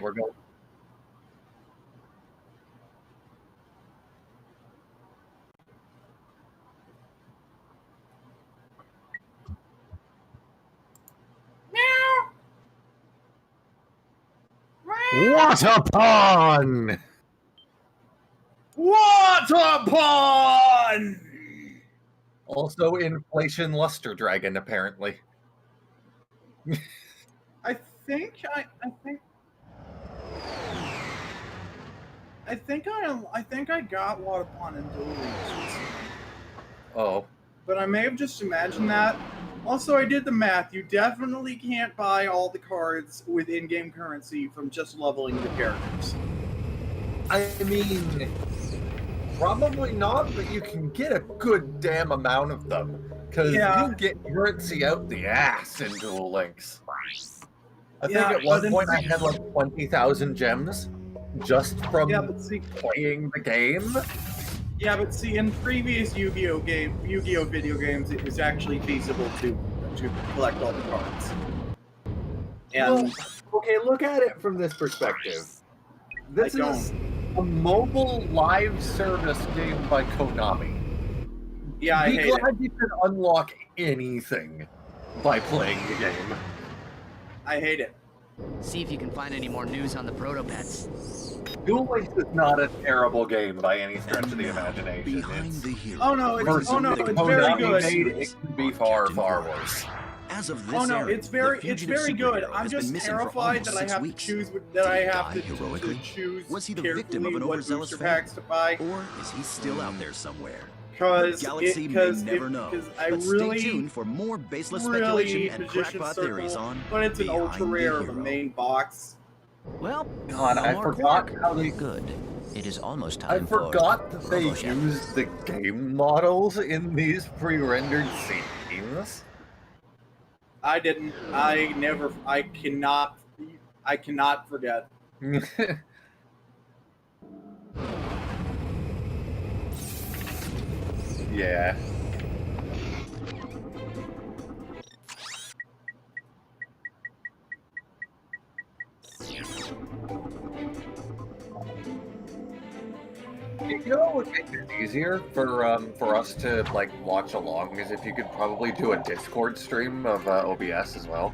we're going. What a pun! What a pun! Also, inflation luster dragon, apparently. I think I got what a pun in Duel Links. Oh. But I may have just imagined that. Also, I did the math. You definitely can't buy all the cards with in-game currency from just leveling the characters. I mean, probably not, but you can get a good damn amount of them. Because you get currency out the ass in Duel Links. I think at one point I had like 20,000 gems just from playing the game. Yeah, but see, in previous Yu-Gi-Oh video games, it was actually feasible to collect all the cards. And well, okay, look at it from this perspective. This is a mobile live service game by Konami. Yeah, I hate it. Be glad you can unlock anything by playing the game. I hate it. See if you can find any more news on the Proto-Pets. Duel Links is not a terrible game by any stretch of the imagination. It's very good. It can be far, far worse. As of this it's very good. I'm just terrified that I have to choose Was he the victim of an overzealous fan? Or is he still out there somewhere? Because I really stay tuned for more baseless speculation and crackpot theories on. But it's an ultra rare of a main box. Well, God, I forgot how they good. It is almost time. I forgot that they used the game models in these pre-rendered scenes. I didn't. I cannot forget. Yeah. You know what would make it easier for us to like watch along is if you could probably do a Discord stream of OBS as well.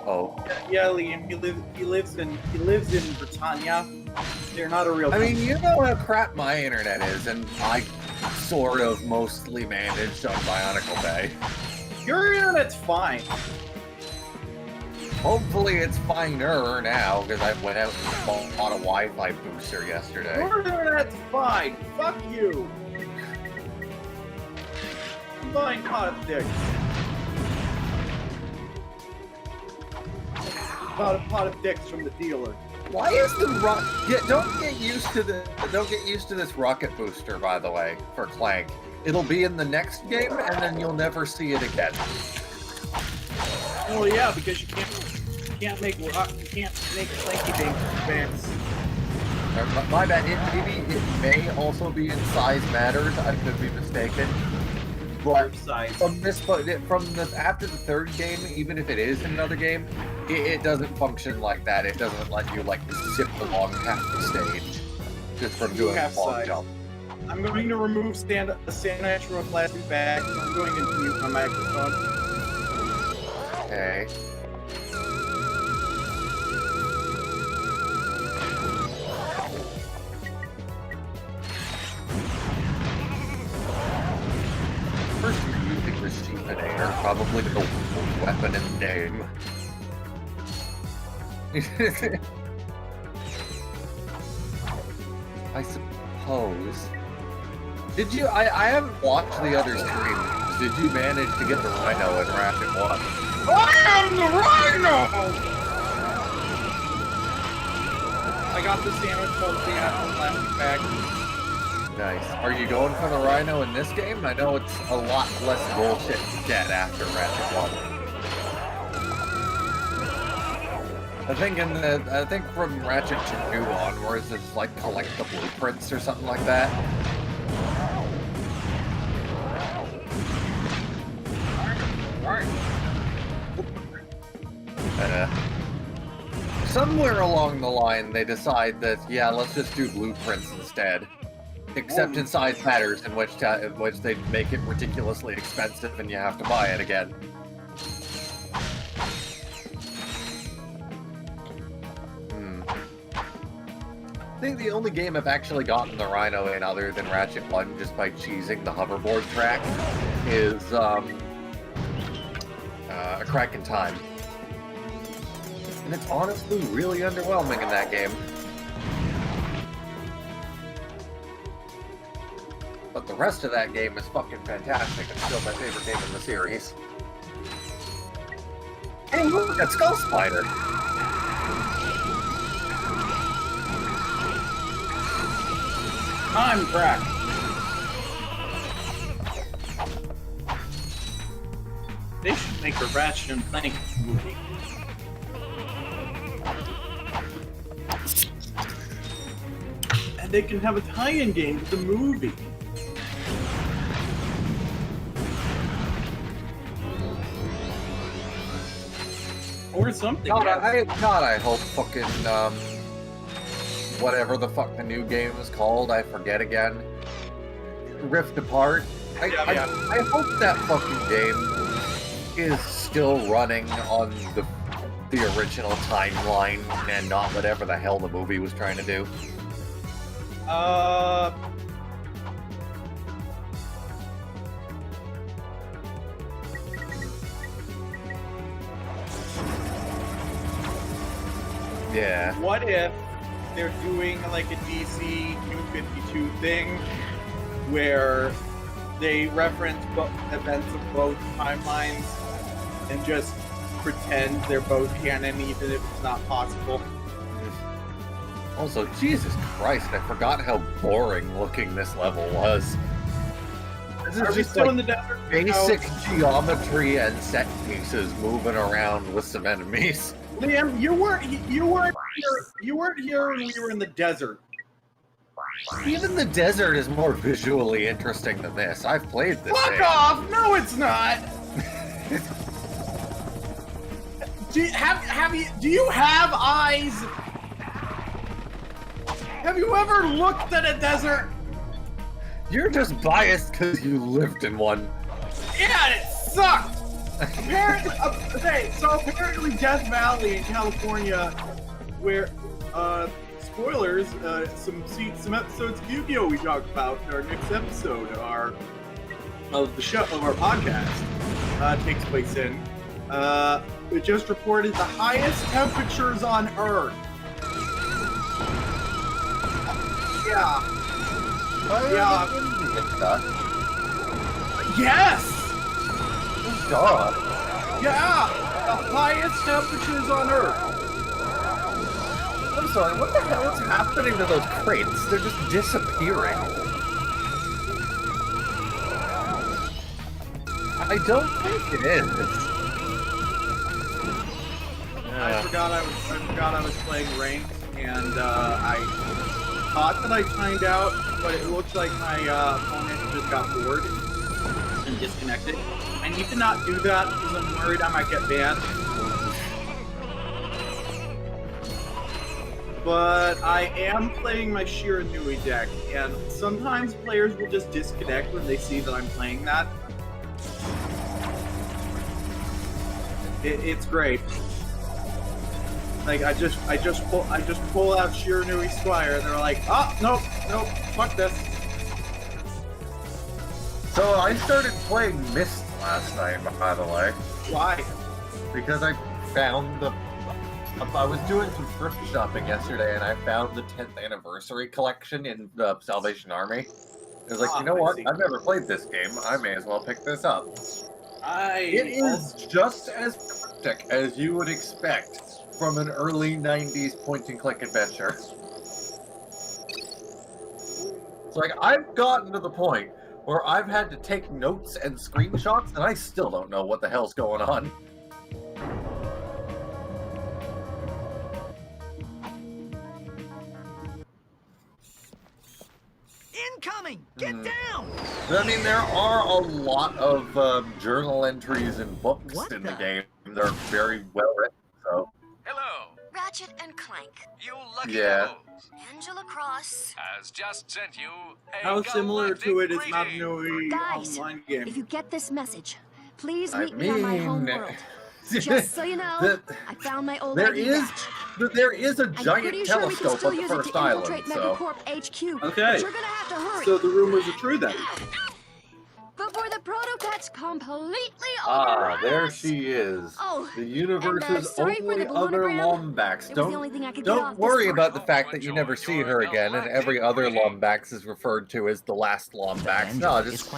Oh. Yeah, Liam. He lives in Britannia. They're not a real. I mean, you know how crap my internet is, and I sort of mostly managed on Bionicle Bay. Your internet's fine. Hopefully it's finer now, because I went out and bought a Wi-Fi booster yesterday. Your internet's fine. Fuck you. I'm buying pot of dicks. Bought a pot of dicks from the dealer. Why is the don't get used to this rocket booster, by the way, for Clank. It'll be in the next game, and then you'll never see it again. Well, yeah, because you can't make Clanky things advance. My bad. It may also be in size matters. I could be mistaken. But after the third game, even if it is in another game, it doesn't function like that. It doesn't let you like zip along half the stage just from doing a long jump. I'm going to remove the sanitizer from a plastic bag. I'm going to mute my microphone. Okay. First, you're using the Sheepinator, probably the weapon in the game. I suppose. Did you? I haven't watched the other streams. Did you manage to get the Rhino in Ratchet 1? I am the Rhino! I got the sandwich from the plastic bag. Nice. Are you going for the Rhino in this game? I know it's a lot less bullshit to get after Ratchet 1. I think from Ratchet 2 onwards, it's like collect the blueprints or something like that. somewhere along the line, they decide that, yeah, let's just do blueprints instead. Except inside matters in which they make it ridiculously expensive and you have to buy it again. I think the only game I've actually gotten the Rhino in other than Ratchet 1 just by cheesing the hoverboard track is A Crack in Time. And it's honestly really underwhelming in that game. But the rest of that game is fucking fantastic. It's still my favorite game in the series. Hey, look at Skull Spider! I'm crack. They should make a Ratchet and Clank movie. And they can have a tie-in game to the movie. Or something. God, I hope fucking, whatever the fuck the new game is called, I forget again. Rift Apart. I hope that fucking game is still running on the original timeline and not whatever the hell the movie was trying to do. Yeah. What if they're doing like a DC New 52 thing where they reference events of both timelines and just pretend they're both canon even if it's not possible? Also, Jesus Christ, I forgot how boring looking this level was. This is Are we just still like in the desert? basic geometry and set pieces moving around with some enemies. Liam, you weren't here when we were in the desert. Even the desert is more visually interesting than this. I've played this Fuck game. off! No, it's not. Do you have eyes? Have you ever looked at a desert? You're just biased because you lived in one. Yeah, and it sucked. Apparently Death Valley in California, where, spoilers, some episodes of Yu-Gi-Oh! We talked about in our next episode of our podcast, takes place in. It just reported the highest temperatures on Earth. Yeah. Yes! God. Yeah! The highest temperatures on Earth. I'm sorry, what the hell is happening to those crates? They're just disappearing. I don't think it is. I forgot I was playing ranked, and I thought that I timed out, but it looks like my opponent just got bored and disconnected. I need to not do that because I'm worried I might get banned. But I am playing my Shiranui deck, and sometimes players will just disconnect when they see that I'm playing that. It's great. Like I just pull out Shiranui Squire, and they're like, oh nope, fuck this. So I started playing Myst last night, by the way. Why? Because I found I was doing some thrift shopping yesterday, and I found the 10th anniversary collection in the Salvation Army. I was like, you know what? I've never played this game. I may as well pick this up. It is just as cryptic as you would expect from an early 90s point-and-click adventure. It's like, I've gotten to the point where I've had to take notes and screenshots, and I still don't know what the hell's going on. Incoming! Get down! I mean, there are a lot of journal entries and books in the game. They're very well written, so... Clank. You lucky Yeah. devil. Angela Cross. Has just sent you a How similar to it is not greeting. knowing Guys, online game. if you get this message, please I meet me on my home mean, world. Just so you know, the- I found my old there ID is badge. there is a I'm giant pretty sure we can telescope still on the use it first to island, infiltrate so Megacorp HQ. Okay. But you're gonna have to hurry. So the rumors are true then. Before the proto-pets completely ah, there overrun us. she is. Oh, The universe's sorry for only the other ballonogram. Lombax. It was the only thing I could get Don't off this worry part. about the fact that you never see her again, and every other Lombax is referred to as the last Lombax. No, just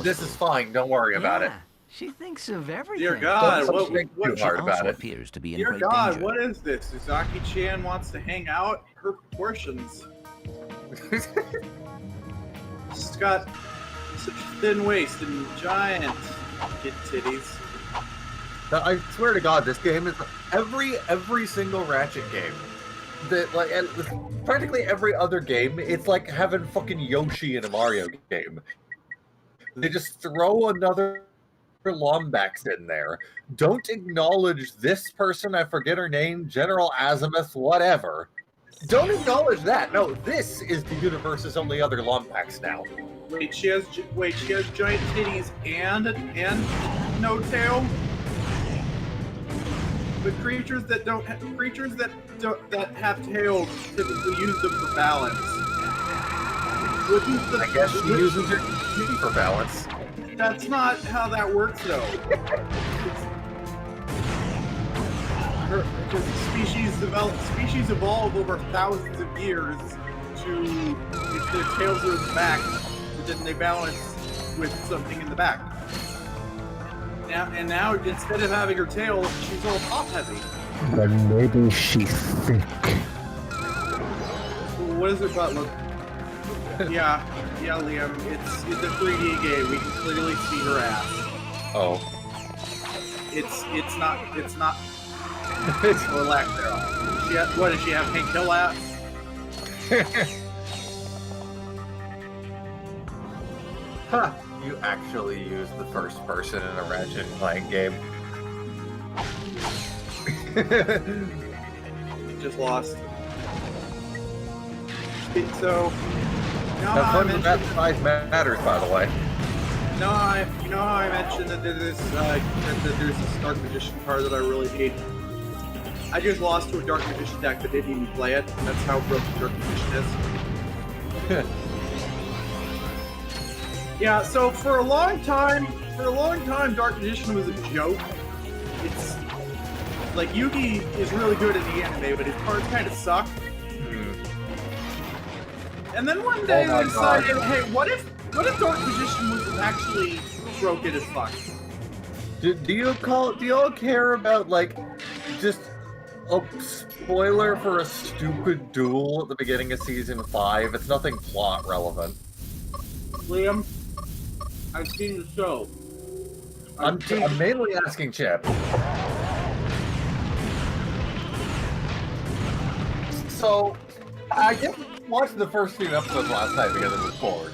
this is fine. Don't worry about it. She thinks of everything. Dear God, Don't think too hard about it. appears to be in Dear great God, danger. what is this? Uzaki-chan wants to hang out? Her proportions. She's got such a thin waist and giant kid titties. Now, I swear to God, this game is every single Ratchet game. That like and practically every other game, it's like having fucking Yoshi in a Mario game. They just throw another Lombax in there. Don't acknowledge this person. I forget her name. General Azimuth, whatever. Don't acknowledge that. No, this is the universe's only other Lombax now. Wait, she has giant titties and no tail. But creatures that have tails typically use them for balance. I guess she uses her titty for balance. That's not how that works, though. Because species evolve over thousands of years to if their tails are in the back, but then they balance with something in the back. Now instead of having her tail, she's all top heavy. Then maybe she's thick. What does her butt look? Yeah, Liam. It's a 3D game. We can clearly see her ass. Oh. It's not. Or lack thereof. What does she have? Pink hill ass? Huh. You actually use the first person in a Ratchet Clank game. Just lost. So, Have fun with that size matters, by the way. you know how I mentioned that there's this Dark Magician card that I really hate. I just lost to a Dark Magician deck that didn't even play it. That's how broken Dark Magician is. Yeah, so for a long time, Dark Magician was a joke. It's like Yugi is really good in the anime, but his cards kind of suck. And then one day I decided, hey, what if Dark Magician was actually broken as fuck? Do you all care about like just a spoiler for a stupid duel at the beginning of season 5? It's nothing plot relevant. Liam, I've seen the show. I'm mainly asking Chip. So, I just watched the first few episodes last night because I was bored.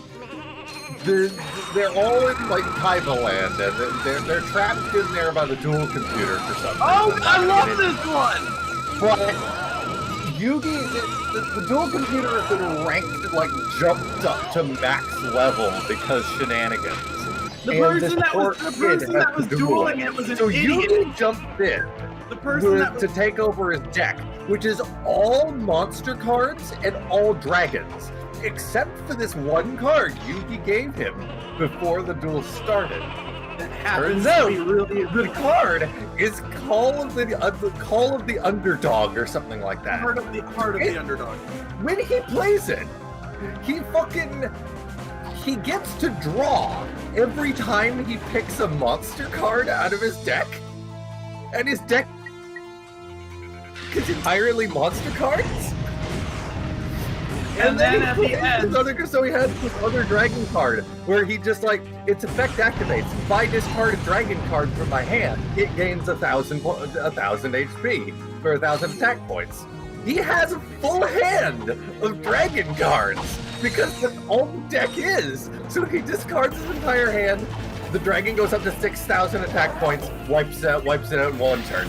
They're all in like Kaiba land, and they're trapped in there by the dual computer for some reason. Oh, I love this one! But Yugi, the dual computer has been ranked, like jumped up to max level because shenanigans. The person that was dueling it was an idiot. Yugi jumped in to take over his deck, which is all monster cards and all dragons, except for this one card Yugi gave him before the duel started. Turns out, the card is Call of the Underdog or something like that. Heart of the Underdog. When he plays it, he gets to draw every time he picks a monster card out of his deck, and his deck is entirely monster cards. And then at the end, so he had this other dragon card where he just like its effect activates. If I discard a dragon card from my hand, it gains 1,000 HP for 1,000 attack points. He has a full hand of dragon cards because that's all the deck is. So he discards his entire hand. The dragon goes up to 6,000 attack points, wipes it out in one turn.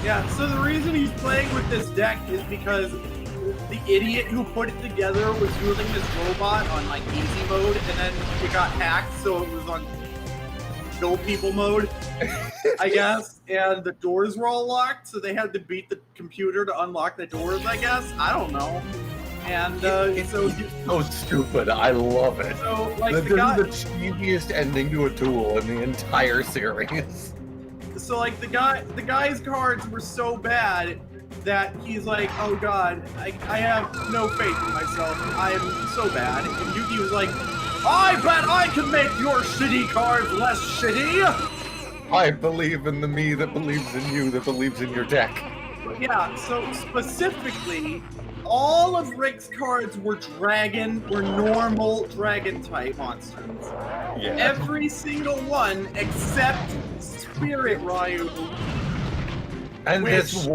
Yeah, so the reason he's playing with this deck is because the idiot who put it together was using this robot on like easy mode, and then it got hacked, so it was on kill people mode, I guess, and the doors were all locked, so they had to beat the computer to unlock the doors, I guess. I don't know. And it's so stupid. I love it. So, like, this is the cheesiest ending to a duel in the entire series. So, like, the guy's cards were so bad that he's like, oh god, I have no faith in myself. I am so bad. And Yugi was like, I bet I can make your shitty cards less shitty! I believe in the me that believes in you, that believes in your deck. Yeah, so specifically, all of Rick's cards were normal dragon type monsters. Yeah. Every single one except Spirit Ryu. And this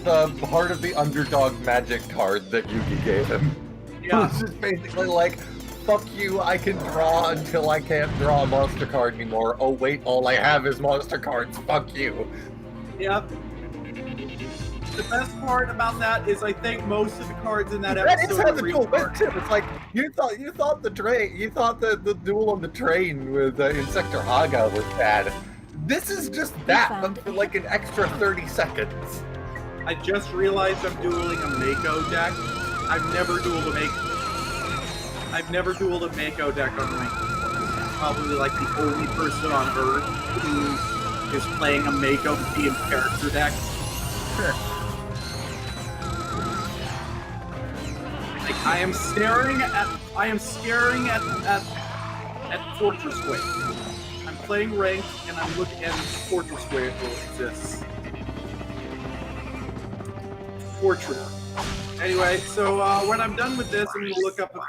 Heart of the Underdog magic card that Yugi gave him. Yeah. Which is basically like, fuck you, I can draw until I can't draw a monster card anymore. Oh wait, all I have is monster cards, fuck you. Yep. The best part about that is I think most of the cards in that episode That is how the duel went too. It's like you thought the duel on the train with Insector Haga was bad. This is just that, but for like an extra 30 seconds. I just realized I'm dueling a Mako deck. I've never dueled a Mako deck on Link. I'm probably like the only person on Earth who is playing a Mako themed character deck. Like I am staring at Fortress Wave. I'm playing ranked and I'm looking at Fortress Wave exists. Fortress. Anyway, so when I'm done with this, I'm gonna look up if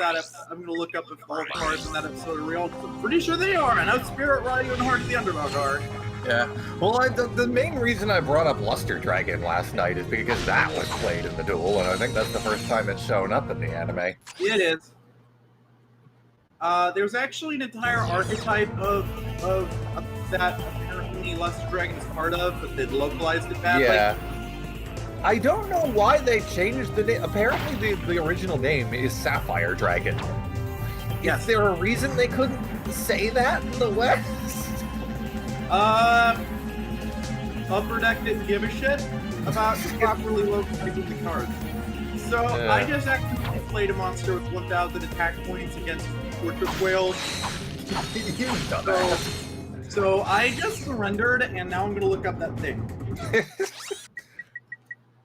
all the cards in that episode are real. I'm pretty sure they are. And now Spirit Ryu and Heart of the Underdog are. Yeah. Well, the main reason I brought up Luster Dragon last night is because that was played in the duel, and I think that's the first time it's shown up in the anime. It is. There's actually an entire archetype of that apparently Luster Dragon is part of, but they localized it badly. Yeah. I don't know why they changed the name. Apparently, the original name is Sapphire Dragon. Yes. Is there a reason they couldn't say that in the West? Upper Deck didn't give a shit about properly localizing the cards. So I just actually played a monster with 1,000 attack points against Fortress Whales. So I just surrendered, and now I'm gonna look up that thing.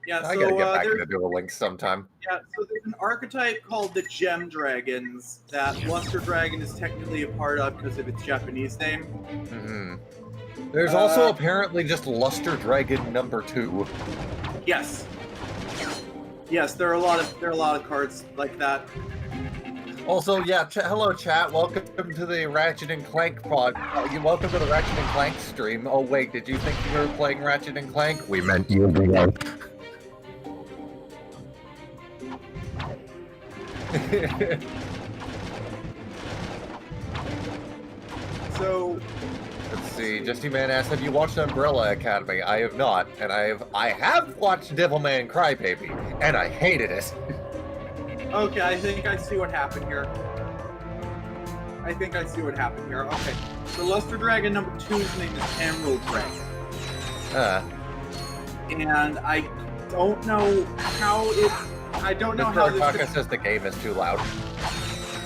Yeah, so I gotta get back into Duel Links sometime. Yeah, so there's an archetype called the Gem Dragons that Luster Dragon is technically a part of because of its Japanese name. Mm-hmm. There's also apparently just Luster Dragon number 2. Yes. Yes, there are a lot of cards like that. Also, yeah, hello chat. Welcome to the Ratchet and Clank pod. Welcome to the Ratchet and Clank stream. Oh wait, did you think you were playing Ratchet and Clank? We meant you. So, let's see. Justy Man asked, "Have you watched Umbrella Academy?" I have not, and I have watched Devilman Crybaby, and I hated it. Okay, I think I see what happened here. Okay, so Luster Dragon number 2's name is Emerald Dragon. And I don't know how it. I don't know how this. Mr. says the game is too loud.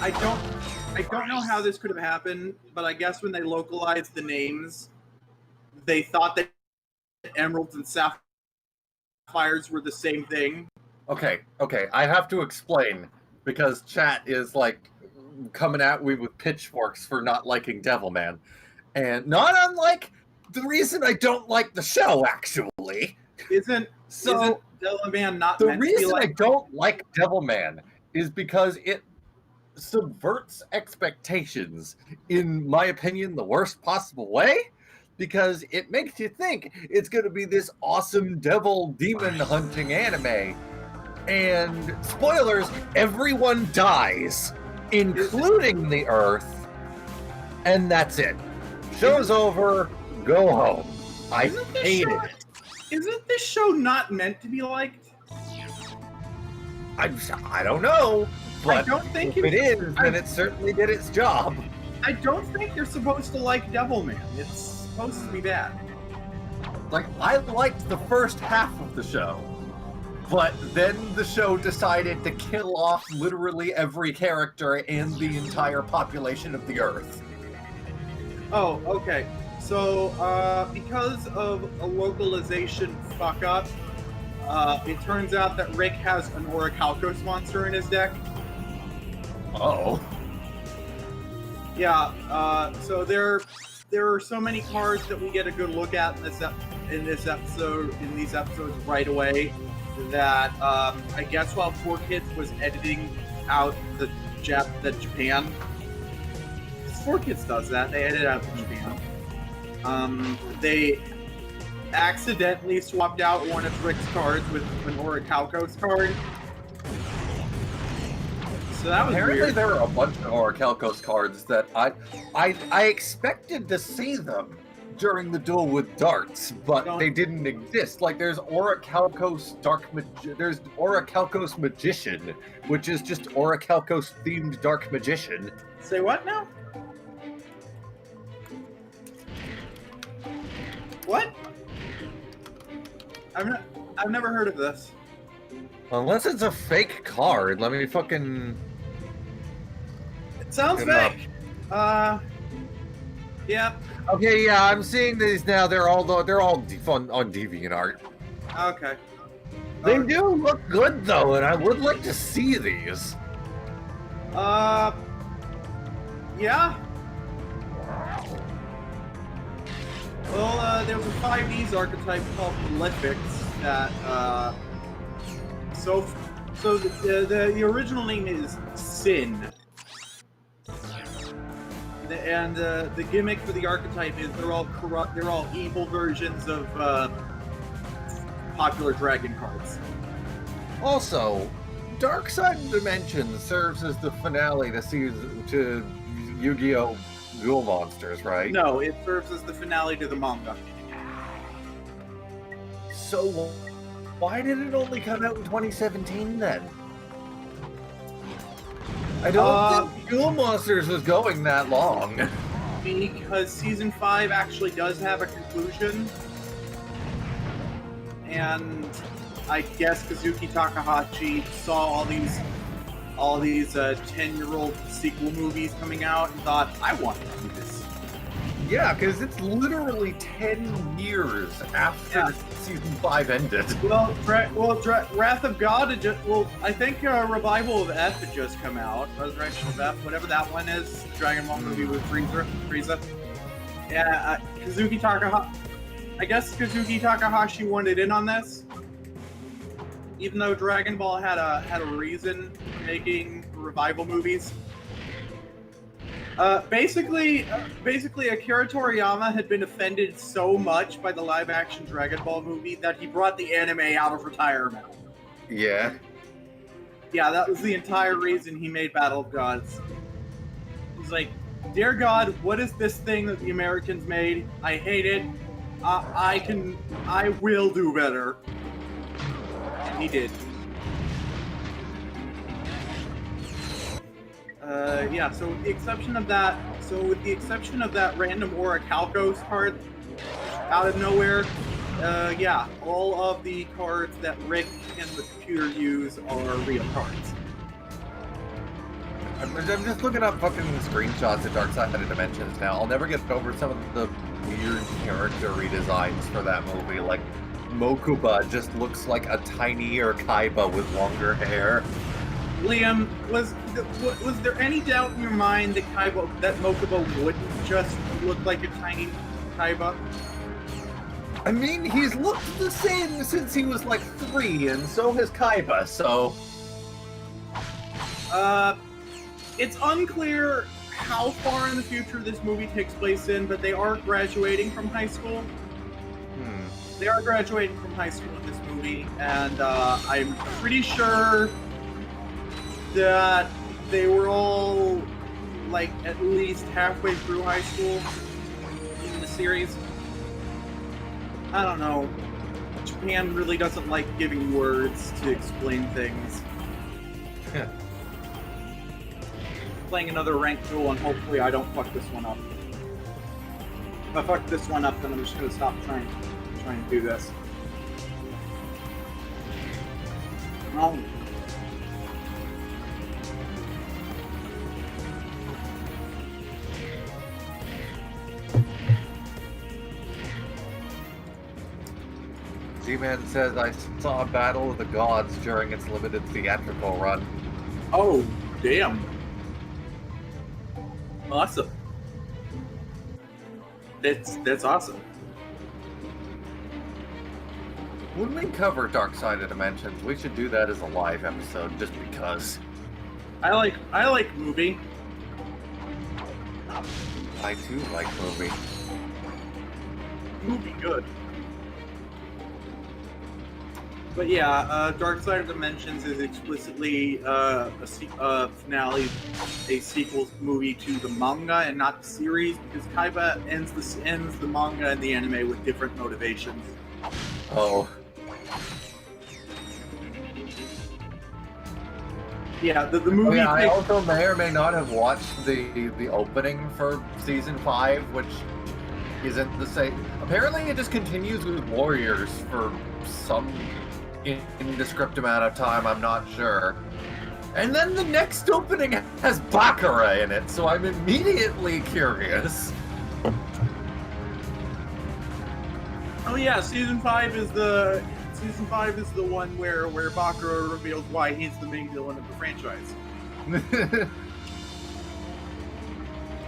I don't know how this could have happened, but I guess when they localized the names, they thought that emeralds and sapphires were the same thing. Okay, I have to explain, because chat is, like, coming at me with pitchforks for not liking Devilman. And not unlike the reason I don't like the show, actually. Isn't Devilman not the meant to be reason like... I don't like Devilman is because it subverts expectations in my opinion the worst possible way, because it makes you think it's going to be this awesome devil demon hunting anime, and spoilers, everyone dies, including the Earth, and that's it. Show's over, go home. I hated it. Isn't this show not meant to be liked? I don't know, but I don't think if it is, then it certainly did its job. I don't think you're supposed to like Devilman. It's supposed to be bad. Like, I liked the first half of the show, but then the show decided to kill off literally every character and the entire population of the Earth. Oh, okay. So, because of a localization fuck-up, it turns out that Rick has an Orichalcos monster in his deck. Oh. Yeah, so there are so many cards that we get a good look at in these episodes right away that I guess while 4Kids was editing out the Japan, 4Kids does that. They edit out the Japan. They accidentally swapped out one of Rick's cards with an Orichalcos card. So that was Apparently weird. there are a bunch of Orichalcos cards that I expected to see them during the duel with darts, but they didn't exist. Like, there's Orichalcos there's Orichalcos Magician, which is just Orichalcos themed Dark Magician. Say what now? What? I've never heard of this. Unless it's a fake card, let me fucking... It sounds Good enough. fake. Yeah. Okay, yeah, I'm seeing these now. They're all fun on DeviantArt. Okay. They do look good though, and I would like to see these. Yeah. Well, there's a 5Ds archetype called Prolifics that, so the original name is Sin. And the gimmick for the archetype is they're all corrupt, they're all evil versions of popular dragon cards. Also, Dark Side of Dimension serves as the finale to Yu-Gi-Oh! Duel Monsters, right? No, it serves as the finale to the manga. So, why did it only come out in 2017 then? I don't think Duel Monsters was going that long. Because Season 5 actually does have a conclusion. And I guess Kazuki Takahashi saw all these 10-year-old sequel movies coming out and thought, I want to do this. Yeah, because it's literally 10 years after Season 5 ended. Well, Wrath of God had just, I think Revival of F had just come out. Resurrection of F, whatever that one is. Dragon Ball movie with Frieza. Yeah, I guess Kazuki Takahashi wanted in on this. Even though Dragon Ball had a reason for making revival movies. Basically, Akira Toriyama had been offended so much by the live-action Dragon Ball movie that he brought the anime out of retirement. Yeah. Yeah, that was the entire reason he made Battle of Gods. He's like, dear God, what is this thing that the Americans made? I hate it. I will do better. And he did. Yeah, so with the exception of that random Orichalcos card out of nowhere, yeah, all of the cards that Rick and the computer use are real cards. I'm just looking up fucking screenshots of Dark Side of Dimensions now. I'll never get over some of the weird character redesigns for that movie. Like, Mokuba just looks like a tinier Kaiba with longer hair. Liam, was there any doubt in your mind that Mokuba wouldn't just look like a tiny Kaiba? I mean, he's looked the same since he was like 3, and so has Kaiba, so... It's unclear how far in the future this movie takes place in, but they are graduating from high school. They are graduating from high school in this movie, and I'm pretty sure that they were all, like, at least halfway through high school in the series. I don't know. Japan really doesn't like giving words to explain things. Playing another ranked duel, and hopefully I don't fuck this one up. If I fuck this one up, then I'm just gonna stop trying to do this. Oh. G-Man says, I saw Battle of the Gods during its limited theatrical run. Oh, damn. Awesome. That's awesome. When we cover Dark Side of Dimensions, we should do that as a live episode, just because. I like movie. I too like movie. Movie good. But yeah, Dark Side of Dimensions is explicitly a finale, a sequel movie to the manga and not the series, because Kaiba ends the manga and the anime with different motivations. Oh. Yeah, the movie. Yeah, I also may or may not have watched the opening for season 5, which isn't the same. Apparently, it just continues with warriors for some indescript amount of time. I'm not sure. And then the next opening has Baccarat in it, so I'm immediately curious. Oh yeah, season 5 is the one where Baccarat reveals why he's the main villain of the franchise.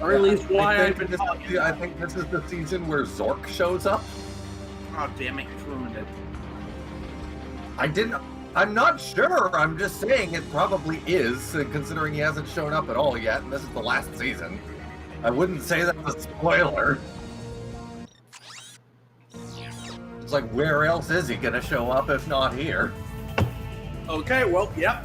Or at least why I've been talking. I think this is the season where Zork shows up. Oh damn it, you ruined it. I'm not sure. I'm just saying it probably is, considering he hasn't shown up at all yet, and this is the last season. I wouldn't say that's a spoiler. It's like, where else is he gonna show up if not here? Okay, well, yep.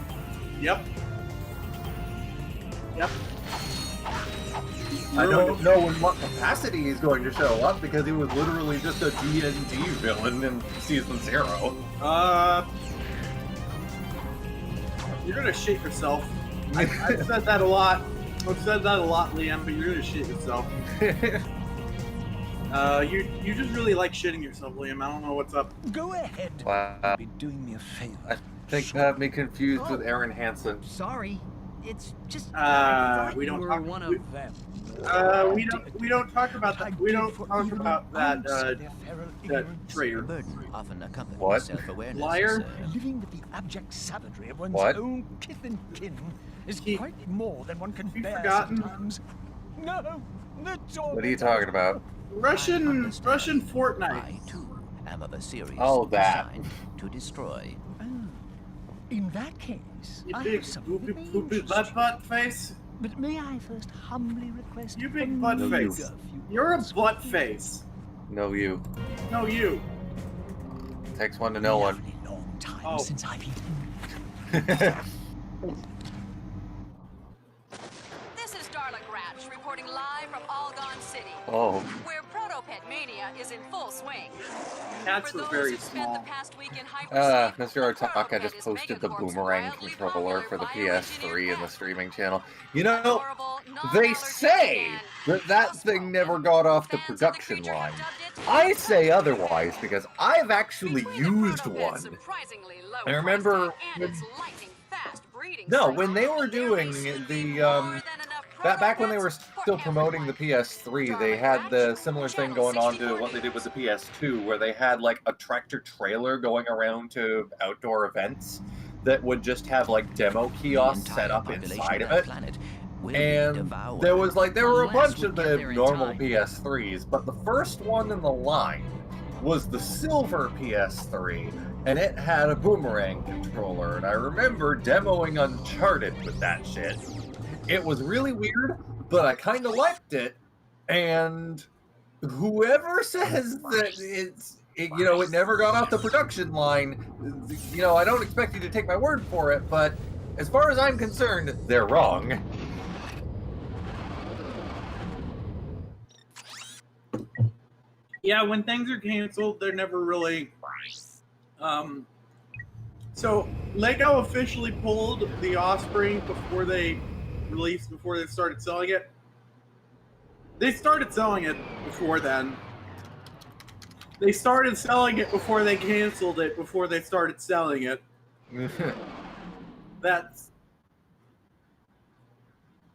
I don't know in what capacity he's going to show up, because he was literally just a D&D villain in season 0. You're gonna shit yourself. I've said that a lot. Liam, but you're gonna shit yourself. You just really like shitting yourself, Liam. I don't know what's up. Go ahead. Wow. You'll be doing me a favor. I think you have me confused with Aaron Hansen. Sorry. It's just We don't you talk. were one of them. We don't talk about that. We don't talk about that. That traitor. Often accompanies What? self-awareness, Liar? Living with the abject savagery of one's What? own kith and kin is quite more than one can You've bear forgotten? sometimes. No, that's all. What are you talking about? Russian Fortnite. I too am of a series Oh, that. designed to destroy. Oh, in that case, You I big have something that may poopy interest butt you. face. But may I first humbly request You big from butt you face. a few You're a words butt with me? face. No, you. No, you. Takes one to know one. Lovely long time Oh. since I've eaten. This is Darla Gratch reporting live from Algon City, Oh. where Protopet Mania is in full swing. Cats For were those very who spent small. the past week in hyperspace, Mr. Artaka Protopet just is posted the Megacorp's Boomerang wildly controller for the popular PS3 in the bioengineered streaming channel. You pet. know, Adorable, they non-allergic say and that trustful. thing never got off the Fans of production creature have line. dubbed it I say otherwise because I've actually Between the used Protopet's one. surprisingly low I price remember tag and its lightning-fast breeding No, cycle, when they were there doing may soon the, be more than enough back when they were Protopets still for promoting the everyone. PS3, they had the similar thing going on to what they did with the PS2, where they had like a tractor trailer going around to outdoor events that would just have like demo kiosks set up inside of it. And there were a bunch of the normal PS3s, but the first one in the line was the silver PS3, and it had a Boomerang controller, and I remember demoing Uncharted with that shit. It was really weird, but I kind of liked it, and whoever says that it never got off the production line, I don't expect you to take my word for it, but as far as I'm concerned, they're wrong. Yeah, when things are canceled, they're never really So Lego officially pulled the Osprey before they started selling it. They started selling it before then. They started selling it before they canceled it, before they started selling it. That's...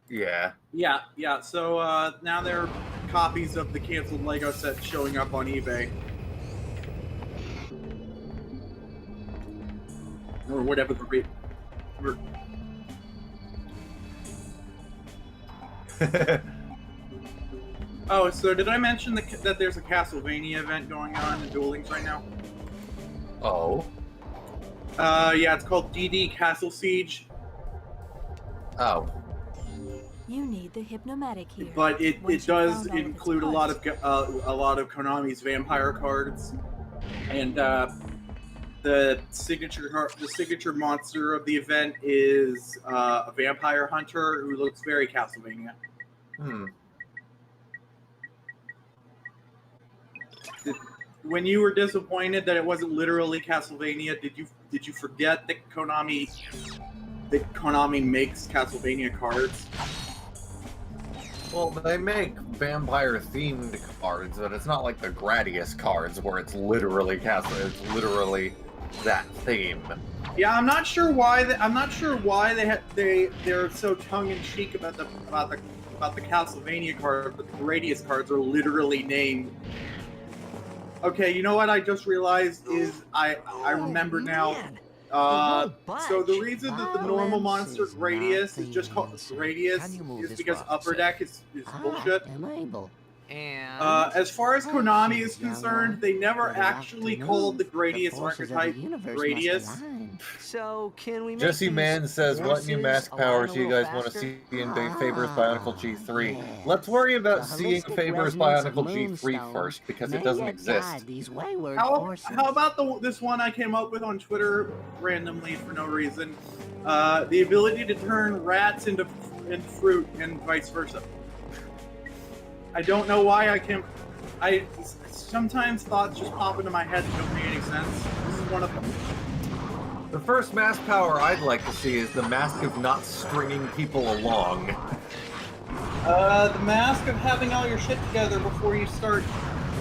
Yeah. Yeah. So now there are copies of the canceled Lego set showing up on eBay. Or whatever the Oh, so did I mention that there's a Castlevania event going on in Duel Links right now? Oh. Yeah, it's called DD Castle Siege. Oh. You need the Hypnomatic here. But it does include a lot of Konami's vampire cards, and the signature monster of the event is a vampire hunter who looks very Castlevania. When you were disappointed that it wasn't literally Castlevania, did you forget that Konami makes Castlevania cards? Well, they make vampire-themed cards, but it's not like the Gradius cards where it's literally it's literally that theme. Yeah, I'm not sure why they're so tongue-in-cheek about the Castlevania card, but the Gradius cards are literally named. Okay, you know what I just realized is I remember now. So the reason that the normal monster Gradius is just called Gradius is because Upper Deck is bullshit. As far as Konami is concerned, they never actually called the Gradius archetype Gradius. So can we? Jesse Mann says, "What new mask powers do you guys want to see in Faber's Bionicle G3?" Let's worry about seeing Faber's Bionicle G3 first, because it doesn't exist. How about this one I came up with on Twitter randomly for no reason? The ability to turn rats into fruit and vice versa. I don't know why I sometimes thoughts just pop into my head that don't make any sense. This is one of them. The first mask power I'd like to see is the mask of not stringing people along. The mask of having all your shit together before you start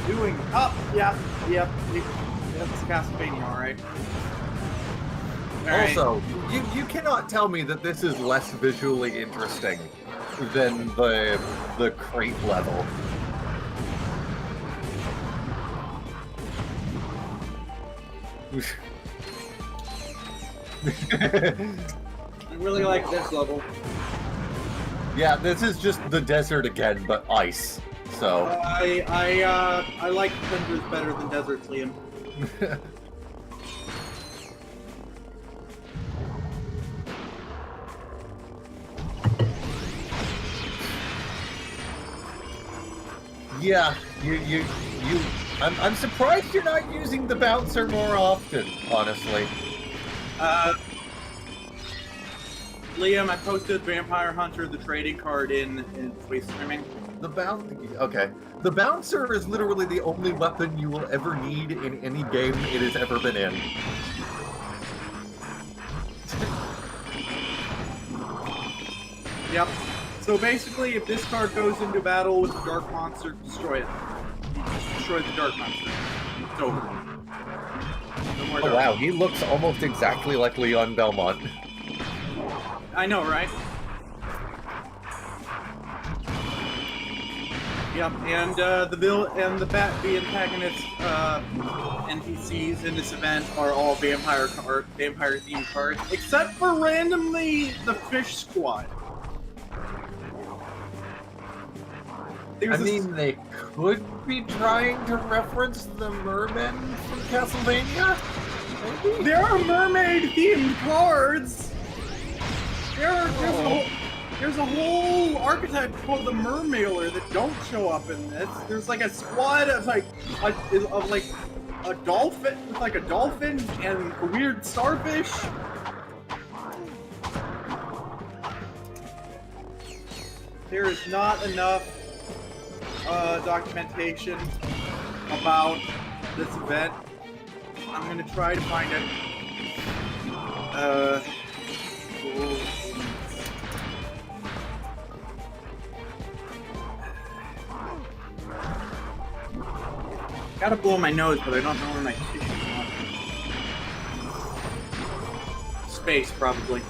doing... Oh, yep. It's Castlevania, alright. Also, you cannot tell me that this is less visually interesting than the crate level. I really like this level. Yeah, this is just the desert again, but ice. So I like tundras better than deserts, Liam. Yeah, I'm surprised you're not using the bouncer more often, honestly. Liam, I posted Vampire Hunter, the trading card in Twitch streaming. The bouncer is literally the only weapon you will ever need in any game it has ever been in. Yep. So basically, if this card goes into battle with a dark monster, destroy it. You just destroy the dark monster. It's over. No more dark. Wow, he looks almost exactly like Leon Belmont. I know, right? Yep, and the antagonist NPCs in this event are all vampire themed cards, except for randomly the Fish Squad. They could be trying to reference the mermen from Castlevania? Maybe? There are mermaid-themed cards! There's a whole archetype called the Mermailer that don't show up in this. There's like a squad of a dolphin with like a dolphin and a weird starfish. There is not enough documentation about this event I'm gonna try to find it. Gotta blow my nose, but I don't know where my tissues are. Space, probably.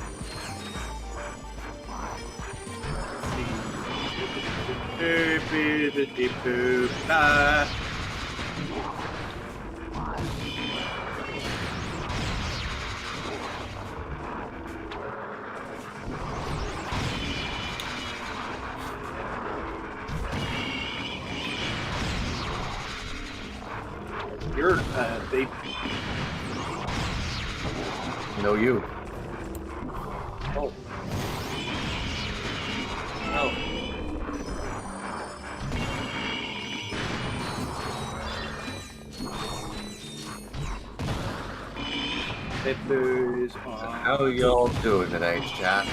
You're, they... No, you. Oh. Oh. How y'all doing today, chat?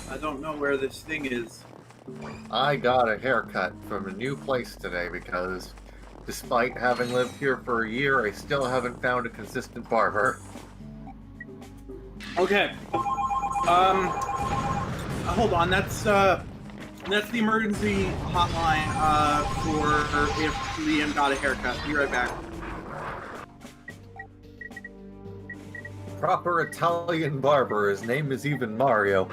I don't know where this thing is. I got a haircut from a new place today because, despite having lived here for a year, I still haven't found a consistent barber. Okay. Hold on. That's the emergency hotline for if Liam got a haircut. Be right back. Proper Italian barber. His name is even Mario.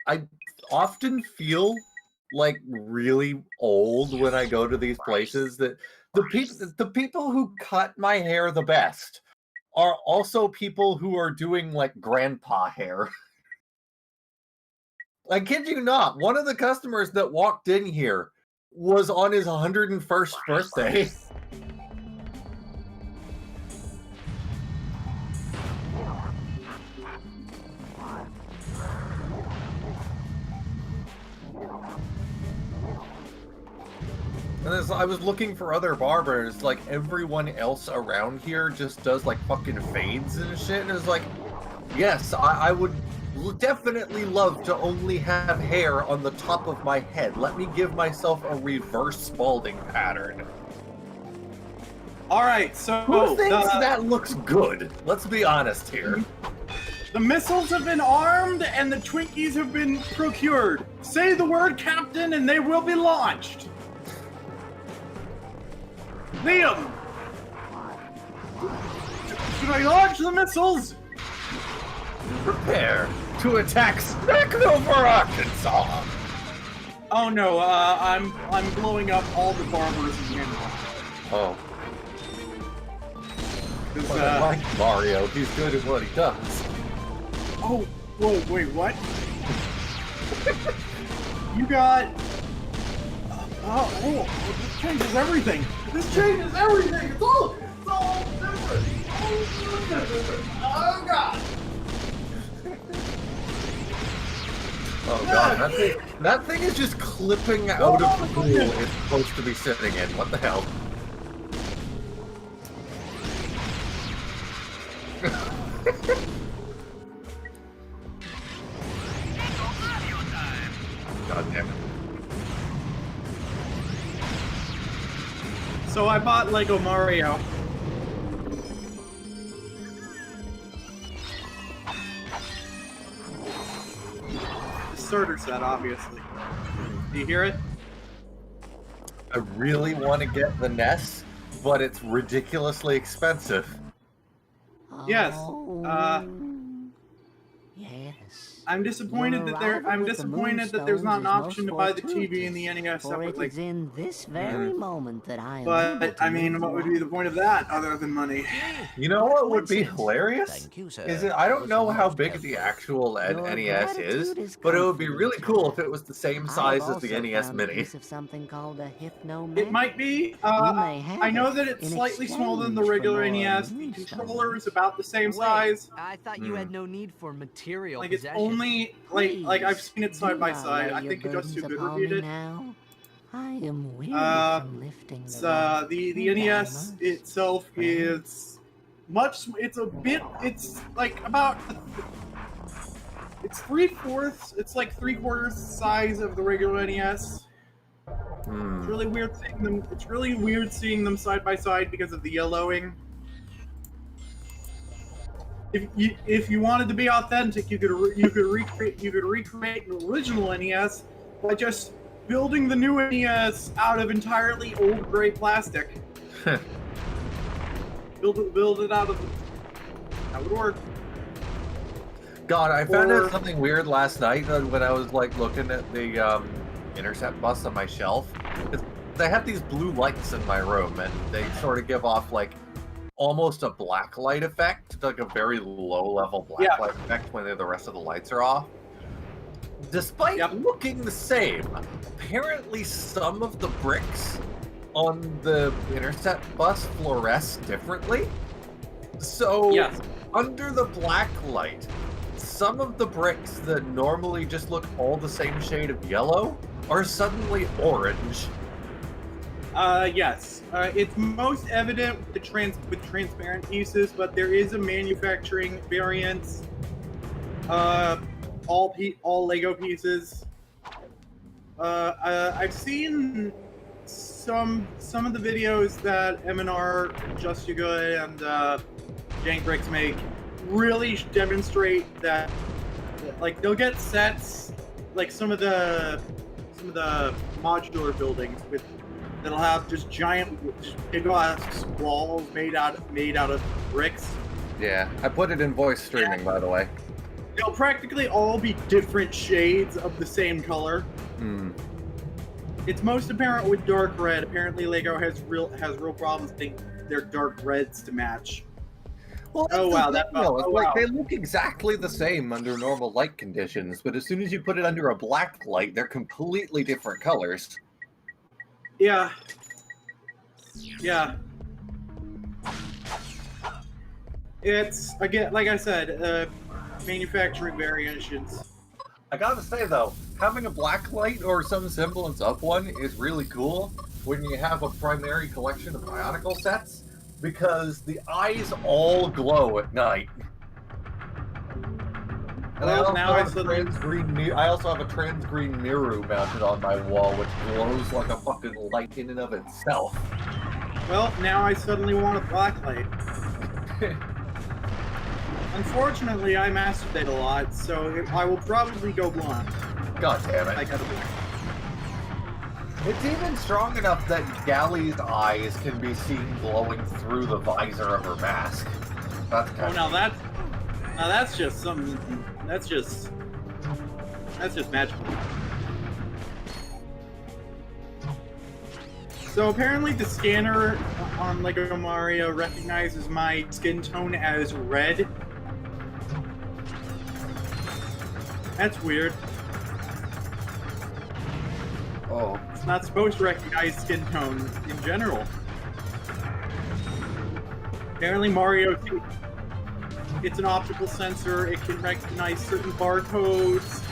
I often feel like really old when I go to these places. That the people who cut my hair the best are also people who are doing like grandpa hair. I kid you not, one of the customers that walked in here was on his 101st birthday. And I was looking for other barbers, like everyone else around here just does like fucking fades and shit, and it's like, yes, I would definitely love to only have hair on the top of my head. Let me give myself a reverse Spalding pattern. Alright, so... Who thinks that looks good? Let's be honest here. The missiles have been armed and the Twinkies have been procured. Say the word, Captain, and they will be launched. Liam! Should I launch the missiles? Prepare to attack Smackover, Arkansas! Oh no, I'm blowing up all the barbers again. Oh. Well, I like Mario, he's good at what he does. Oh, whoa, wait, what? You got... oh, this changes everything! This changes everything! It's all different! Oh god! Oh god, that thing is just clipping out of the pool it's supposed to be sitting in. What the hell? God damn it. So I bought Lego Mario. The starter set, obviously. Do you hear it? I really want to get the NES, but it's ridiculously expensive. Yes. Yes. I'm disappointed that there's not an option to buy the TV and the NES separately. It's in this very moment that I am. But I mean, what would be the point of that other than money? You know what would be hilarious? Thank you, sir. Is it? I don't know how big the actual NES is, but it would be really cool if it was the same size as the NES Mini. Of something called a It might be. I know that it's slightly smaller than the regular NES. The controller is about the same size. I thought you had no need for material Like it's only like I've seen it side by side. I think Just Too Good reviewed it. I am weary from lifting the NES itself is much. It's like about. It's 3/4. It's like 3/4 the size of the regular NES. It's really weird seeing them. It's really weird seeing them side by side because of the yellowing. If you wanted to be authentic, you could recreate an original NES by just building the new NES out of entirely old gray plastic. build it out of. That would work. God, I found out something weird last night when I was like looking at the Intercept bus on my shelf. They have these blue lights in my room, and they sort of give off like almost a black light effect, like a very low level black light effect when the rest of the lights are off. Despite looking the same, apparently some of the bricks on the Intercept bus fluoresce differently. So under the black light, some of the bricks that normally just look all the same shade of yellow are suddenly orange. Yes. It's most evident with transparent pieces, but there is a manufacturing variance. All Lego pieces. I've seen some of the videos that M&R, Just You Good, and Jank Bricks make really demonstrate that, like, they'll get sets, like some of the modular buildings that'll have just giant, big ass walls made out of bricks. Yeah, I put it in voice streaming, by the way. They'll practically all be different shades of the same color. It's most apparent with dark red. Apparently, Lego has real problems getting their dark reds to match. Well, they look exactly the same under normal light conditions, but as soon as you put it under a black light, they're completely different colors. Yeah. It's, again, like I said, manufacturing variations. I gotta say though, having a black light or some semblance of one is really cool when you have a primary collection of Bionicle sets, because the eyes all glow at night. And I also have a trans green mirror mounted on my wall, which glows like a fucking light in and of itself. Well, now I suddenly want a black light. Unfortunately, I masturbate a lot, so I will probably go blonde. God damn it. I gotta be. It's even strong enough that Galley's eyes can be seen glowing through the visor of her mask. That's kind of that's just something. That's just magical. So apparently the scanner on Lego Mario recognizes my skin tone as red. That's weird. Oh. It's not supposed to recognize skin tone in general. Apparently Mario, it's an optical sensor. It can recognize certain barcodes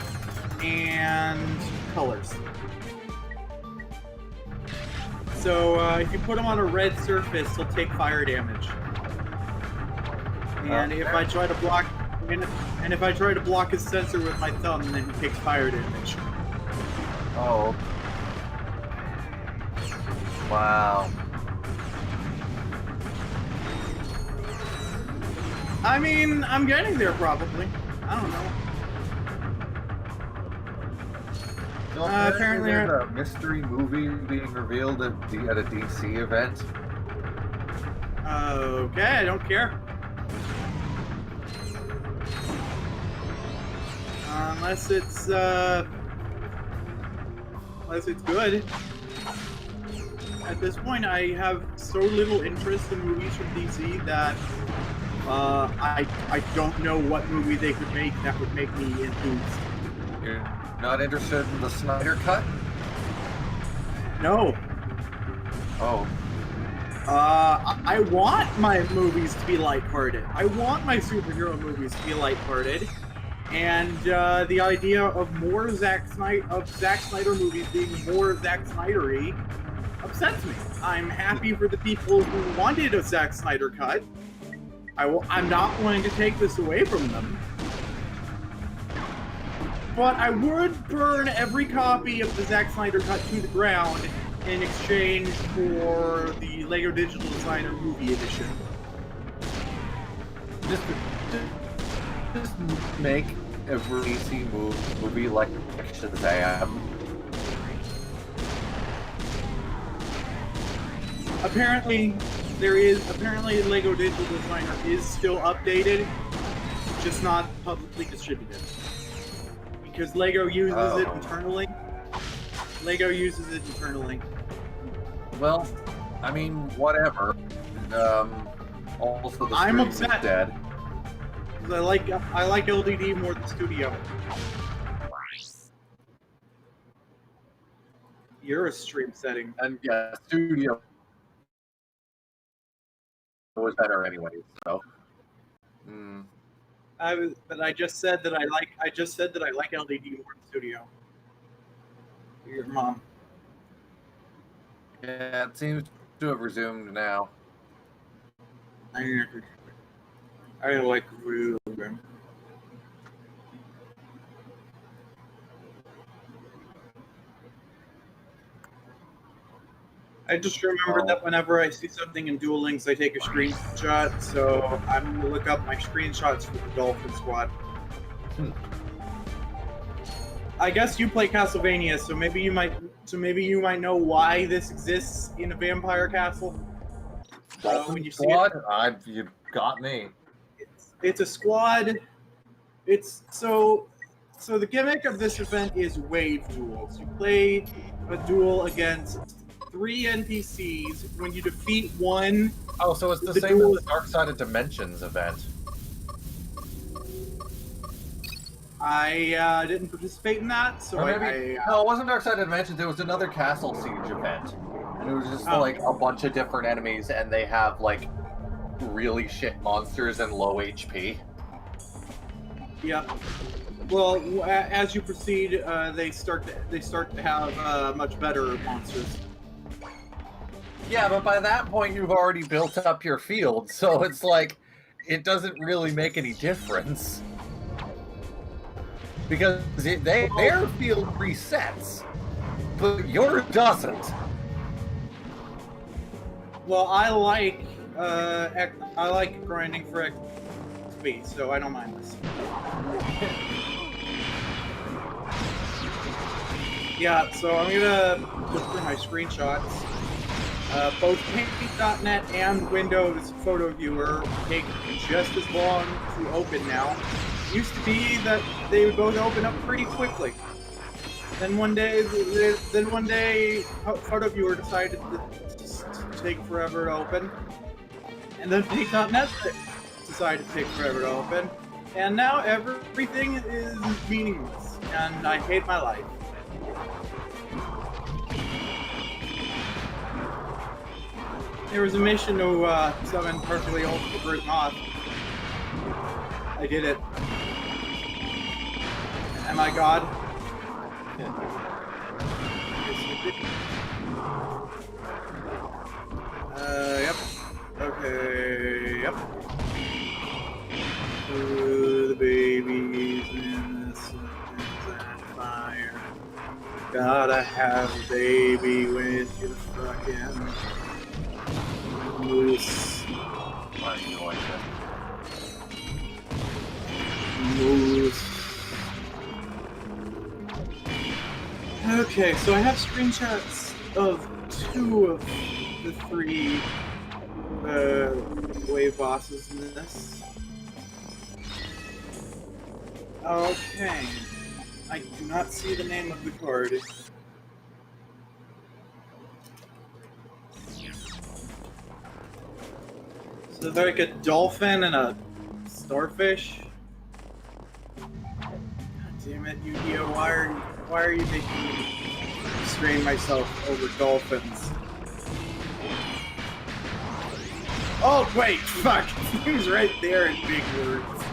and colors. So if you put them on a red surface, they'll take fire damage. And if I try to block, and if I try to block his sensor with my thumb, then he takes fire damage. Oh. Wow. I mean, I'm getting there probably. I don't know. Apparently there's a mystery movie being revealed at a DC event. Okay, I don't care. Unless it's good. At this point, I have so little interest in movies from DC that I don't know what movie they could make that would make me enthused. You're not interested in the Snyder Cut? No. Oh. I want my movies to be lighthearted. I want my superhero movies to be lighthearted. And the idea of more Zack Snyder movies being more Zack Snyder-y upsets me. I'm happy for the people who wanted a Zack Snyder cut. I'm not going to take this away from them. But I would burn every copy of the Zack Snyder cut to the ground in exchange for the LEGO Digital Designer Movie Edition. Just make every DC movie like Shazam. Apparently LEGO Digital Designer is still updated, just not publicly distributed. Because LEGO uses it internally. LEGO uses it internally. Well, I mean, whatever. Also, the I'm stream is upset. dead. I like LDD more than Studio. You're a stream setting. And yeah, Studio was better anyway. So. But I just said that I like LDD more than Studio. Your mom. Yeah, it seems to have resumed now. I like real game. I just remembered that whenever I see something in Duel Links, I take a screenshot. So I'm gonna look up my screenshots for the Dolphin Squad. I guess you play Castlevania, so maybe you might know why this exists in a vampire castle. When you see it, you got me. It's a squad. It's so the gimmick of this event is wave duels. You play a duel against 3 NPCs. When you defeat one, so it's the same as the Dark Side of Dimensions event. I didn't participate in that, so no, it wasn't Dark Side of Dimensions. It was another Castle Siege event, and it was just like a bunch of different enemies, and they have like really shit monsters and low HP. Yeah. Well, as you proceed, they start to have much better monsters. Yeah, but by that point, you've already built up your field, so it's like it doesn't really make any difference. Because their field resets, but yours doesn't. Well, I like grinding for XP, so I don't mind this. Yeah, so I'm gonna look through my screenshots. Both Paint.net and Windows Photo Viewer take just as long to open now. Used to be that they would both open up pretty quickly. Then one day, Photo Viewer decided to take forever to open, and then Paint.net decided to take forever to open, and now everything is meaningless, and I hate my life. There was a mission to summon perfectly ultimate brute moth. I did it. Am I God? Yep. Okay, yep. The babies in the sun and fire. Gotta have a baby with your fucking moose. Why are you like that? Moose. Okay, so I have screenshots of 2 of the 3 wave bosses in this. Okay. I do not see the name of the card. So they're like a dolphin and a starfish. God damn it, Yu-Gi-Oh! Why are you making me strain myself over dolphins? Oh wait, fuck! He was right there in big words.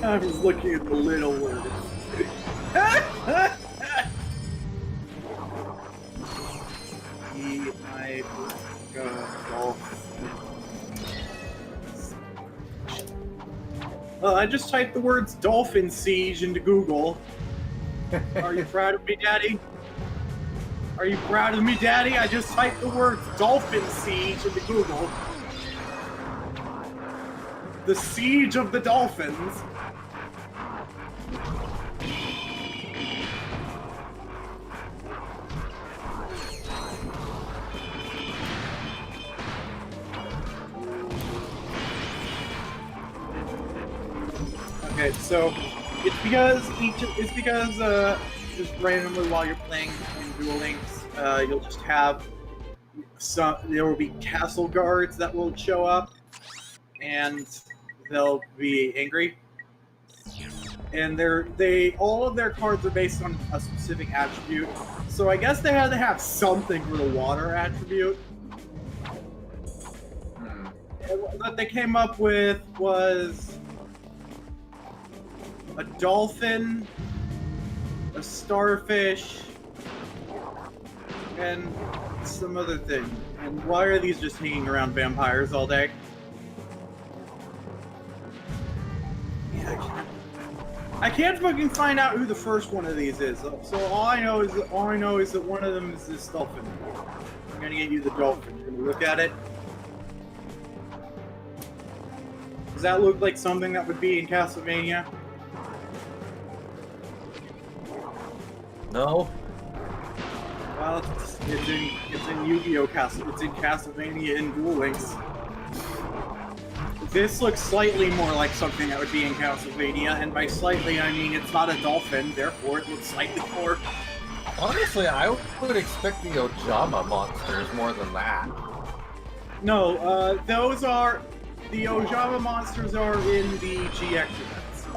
I was looking at the little words. I just typed the words dolphin siege into Google. Are you proud of me, Daddy? Are you proud of me, Daddy? I just typed the words dolphin siege into Google. The siege of the dolphins. Okay, so it's because just randomly while you're playing in Duel Links, you'll just have there will be castle guards that will show up, and they'll be angry. And all of their cards are based on a specific attribute. So I guess they had to have something for the water attribute. And what they came up with was a dolphin, a starfish, and some other thing. And why are these just hanging around vampires all day? Yeah, I can't fucking find out who the first one of these is. So all I know is that one of them is this dolphin. I'm gonna get you the dolphin. You're gonna look at it. Does that look like something that would be in Castlevania? No. Well, it's in Yu-Gi-Oh! It's in Castlevania and Duel Links. This looks slightly more like something that would be in Castlevania, and by slightly I mean it's not a dolphin, therefore it looks slightly more. Honestly, I would expect the Ojama monsters more than that. No, the Ojama monsters are in the GX events.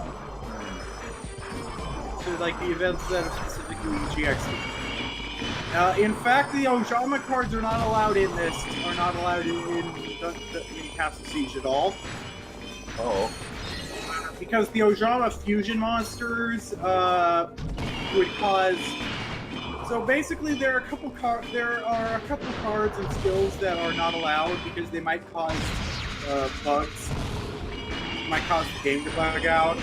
So like the events that are specifically GX events. In fact, the Ojama cards are not allowed in Castle Siege at all. Oh. Because the Ojama fusion monsters would cause. So basically, there are a couple cards and skills that are not allowed because they might cause bugs. Might cause the game to bug out.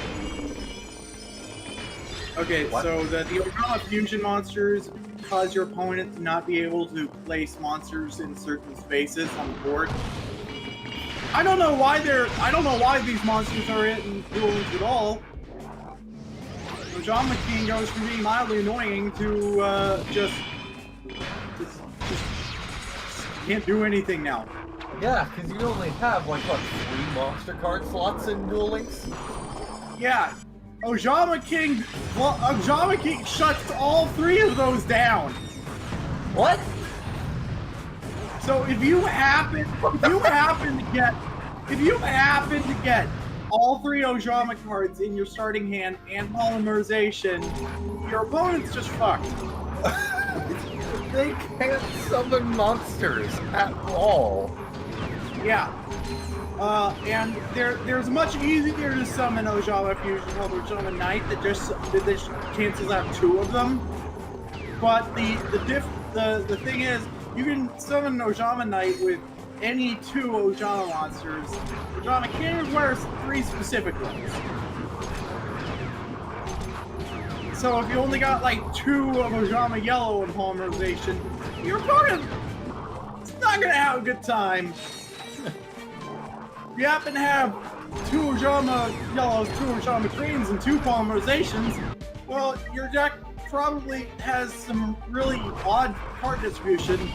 Okay, what? So the Ojama fusion monsters cause your opponent to not be able to place monsters in certain spaces on the board. I don't know why these monsters are in Duel Links at all. Ojama King goes from being mildly annoying to just can't do anything now. Yeah, because you only have like what, 3 monster card slots in Duel Links? Yeah. Ojama King shuts all 3 of those down. What? So if you happen to get all 3 Ojama cards in your starting hand and polymerization, your opponent's just fucked. They can't summon monsters at all. Yeah. And there's much easier to summon Ojama Fusion called Ojama Knight that just cancels out 2 of them. But the thing is, you can summon Ojama Knight with any 2 Ojama monsters. Ojama King requires 3 specific ones. So if you only got like 2 of Ojama Yellow in polymerization, your opponent is not gonna have a good time. If you happen to have 2 Ojama Yellows, 2 Ojama Greens, and 2 polymerizations, well, your deck probably has some really odd card distribution.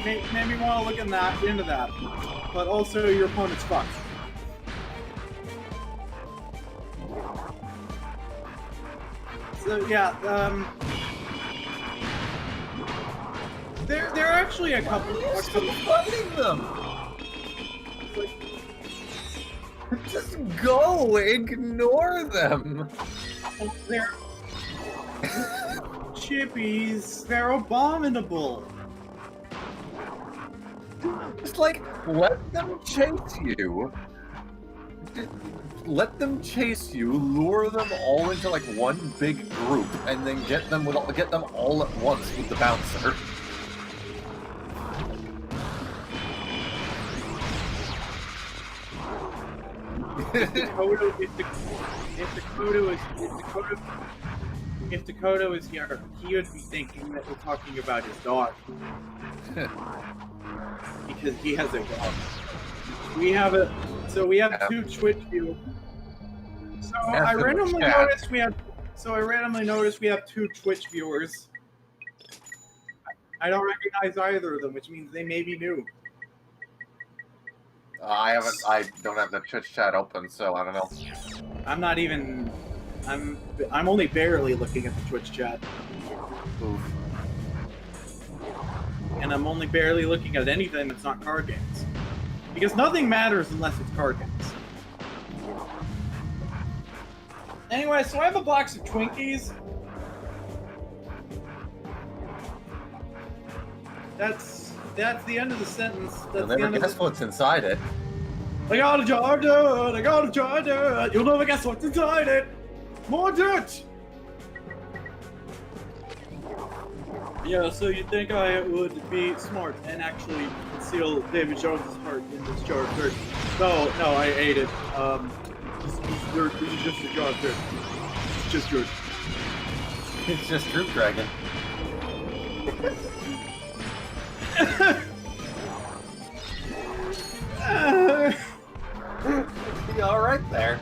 Maybe want to look into that. But also, your opponent's fucked. So yeah, there are actually a couple. Funding them. Just go, ignore them. They're chippies. They're abominable. Just like let them chase you. let them chase you, lure them all into like one big group, and then get them all at once with the bouncer. If Dakota was here, he would be thinking that we're talking about his dog. Because he has a dog. We have two Twitch viewers. So I randomly noticed we have two Twitch viewers. I don't recognize either of them, which means they may be new. I don't have the Twitch chat open, so I don't know. I'm only barely looking at the Twitch chat. Oof. And I'm only barely looking at anything that's not card games. Because nothing matters unless it's card games. Anyway, so I have a box of Twinkies. That's the end of the sentence. You'll never guess what's inside it. I got a jar dirt, I got a jar dirt. You'll never guess what's inside it. More dirt! Yeah, so you think I would be smart and actually conceal David Jones' heart in this jar of dirt? No, I ate it. This is dirt. This is just a jar of dirt. It's just dirt. It's just Troop Dragon. Be alright there.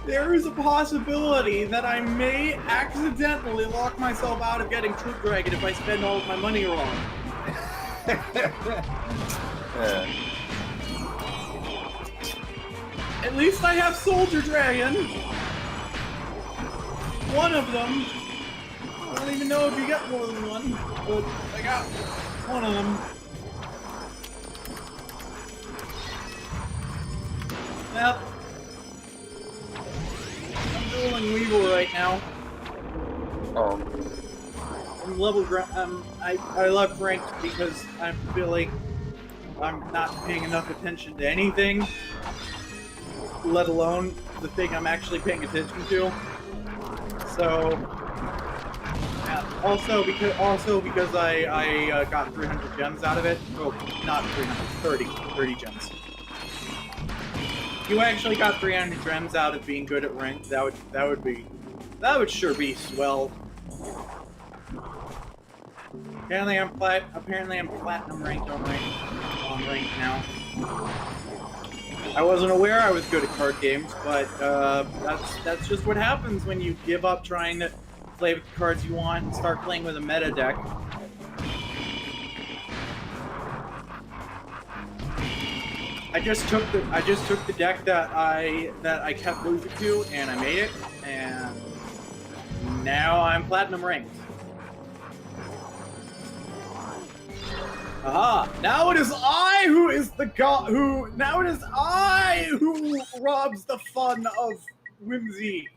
There is a possibility that I may accidentally lock myself out of getting Troop Dragon if I spend all of my money wrong. At least I have Soldier Dragon. One of them. I don't even know if you get more than one, but I got one of them. Yep. I'm dueling Weevil right now. Oh. I'm level I love ranked because I feel like I'm not paying enough attention to anything, let alone the thing I'm actually paying attention to. So, yeah. Also because I got 300 gems out of it. Oh, not 300, 30 gems. You actually got 300 gems out of being good at rank. That would sure be swell. Apparently I'm platinum ranked on rank now. I wasn't aware I was good at card games, but that's just what happens when you give up trying to play with the cards you want and start playing with a meta deck. I just took the deck that I kept losing to, and I made it, and now I'm platinum ranked. Aha! Now it is I who is the god who. Now it is I who robs the fun of whimsy.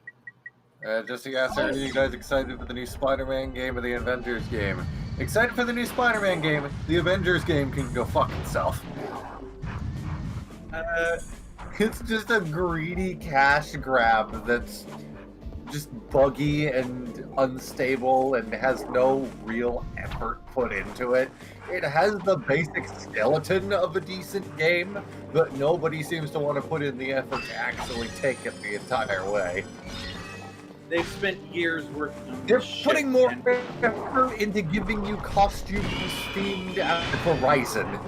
Just to ask, are you guys excited for the new Spider-Man game or the Avengers game? Excited for the new Spider-Man game? The Avengers game can go fuck itself. It's just a greedy cash grab that's just buggy and unstable and has no real effort put into it. It has the basic skeleton of a decent game, but nobody seems to want to put in the effort to actually take it the entire way. They've spent years working on They're this putting shit, more man. effort into giving you costumes themed after Horizon.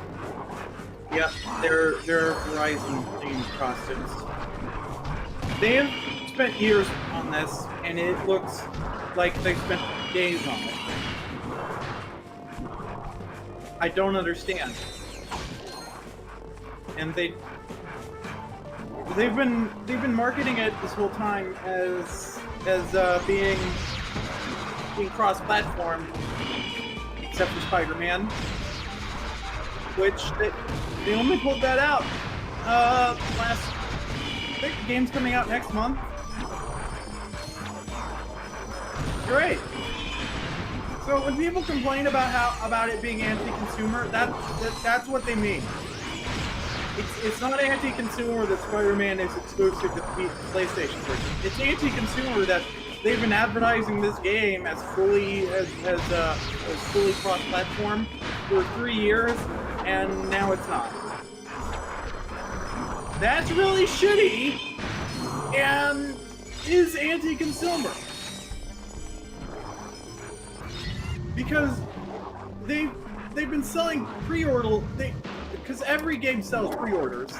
Yep, they're Horizon-themed costumes. They have spent years on this, and it looks like they spent days on it. I don't understand. And they've been marketing it this whole time as being cross-platform, except for Spider-Man, which they only pulled that out I think the game's coming out next month. Great. So when people complain about it being anti-consumer, that's what they mean. It's not anti-consumer that Spider-Man is exclusive to the PlayStation version. It's anti-consumer that they've been advertising this game as fully cross-platform for 3 years, and now it's not. That's really shitty, and is anti-consumer. Because they've been selling pre-order, because every game sells pre-orders.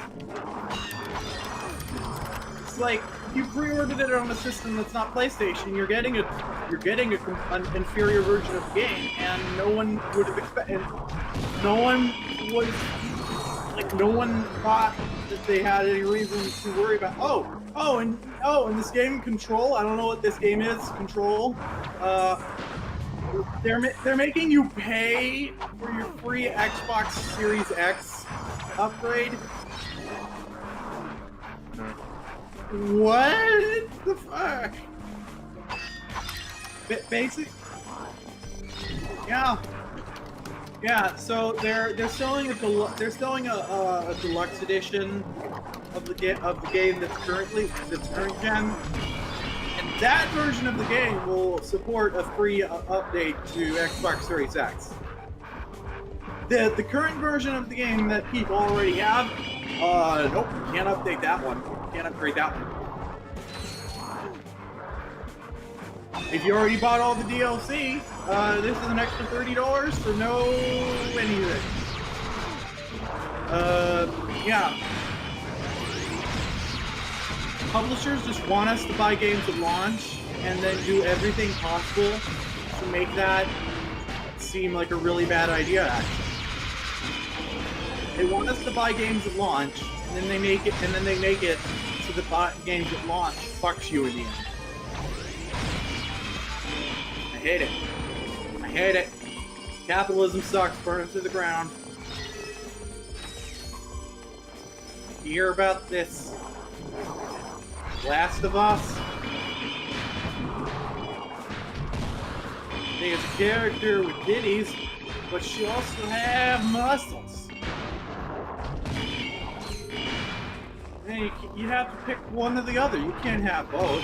It's like you pre-ordered it on a system that's not PlayStation. You're getting an inferior version of the game, and no one would have expected. No one thought that they had any reason to worry about. And this game, Control. I don't know what this game is. Control. They're making you pay for your free Xbox Series X upgrade. What the fuck? Basic. Yeah. So they're selling a deluxe edition of the game that's current gen. And that version of the game will support a free update to Xbox Series X. The current version of the game that people already have, nope, can't update that one. Can't upgrade that one. If you already bought all the DLC, this is an extra $30 for no anything. Yeah. Publishers just want us to buy games at launch and then do everything possible to make that seem like a really bad idea, actually. They want us to buy games at launch, and then they make it so the games at launch fucks you in the end. I hate it. Capitalism sucks, burn it to the ground. You hear about this Last of Us? There's a character with titties, but she also has muscles. And you have to pick one or the other. You can't have both.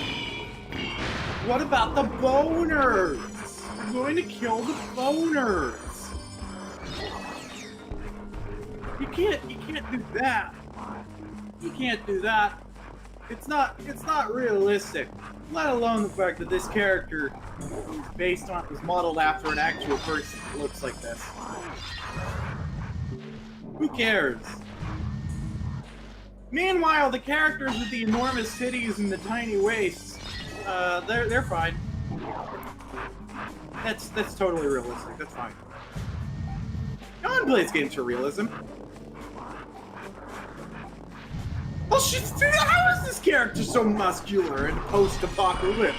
What about the boners? You're going to kill the boners. You can't do that. You can't do that. It's not realistic. Let alone the fact that this character is modeled after an actual person that looks like this. Who cares? Meanwhile, the characters with the enormous titties and the tiny waists, they're fine. That's totally realistic. That's fine. No one plays games for realism. Well, how is this character so muscular in post-apocalypse?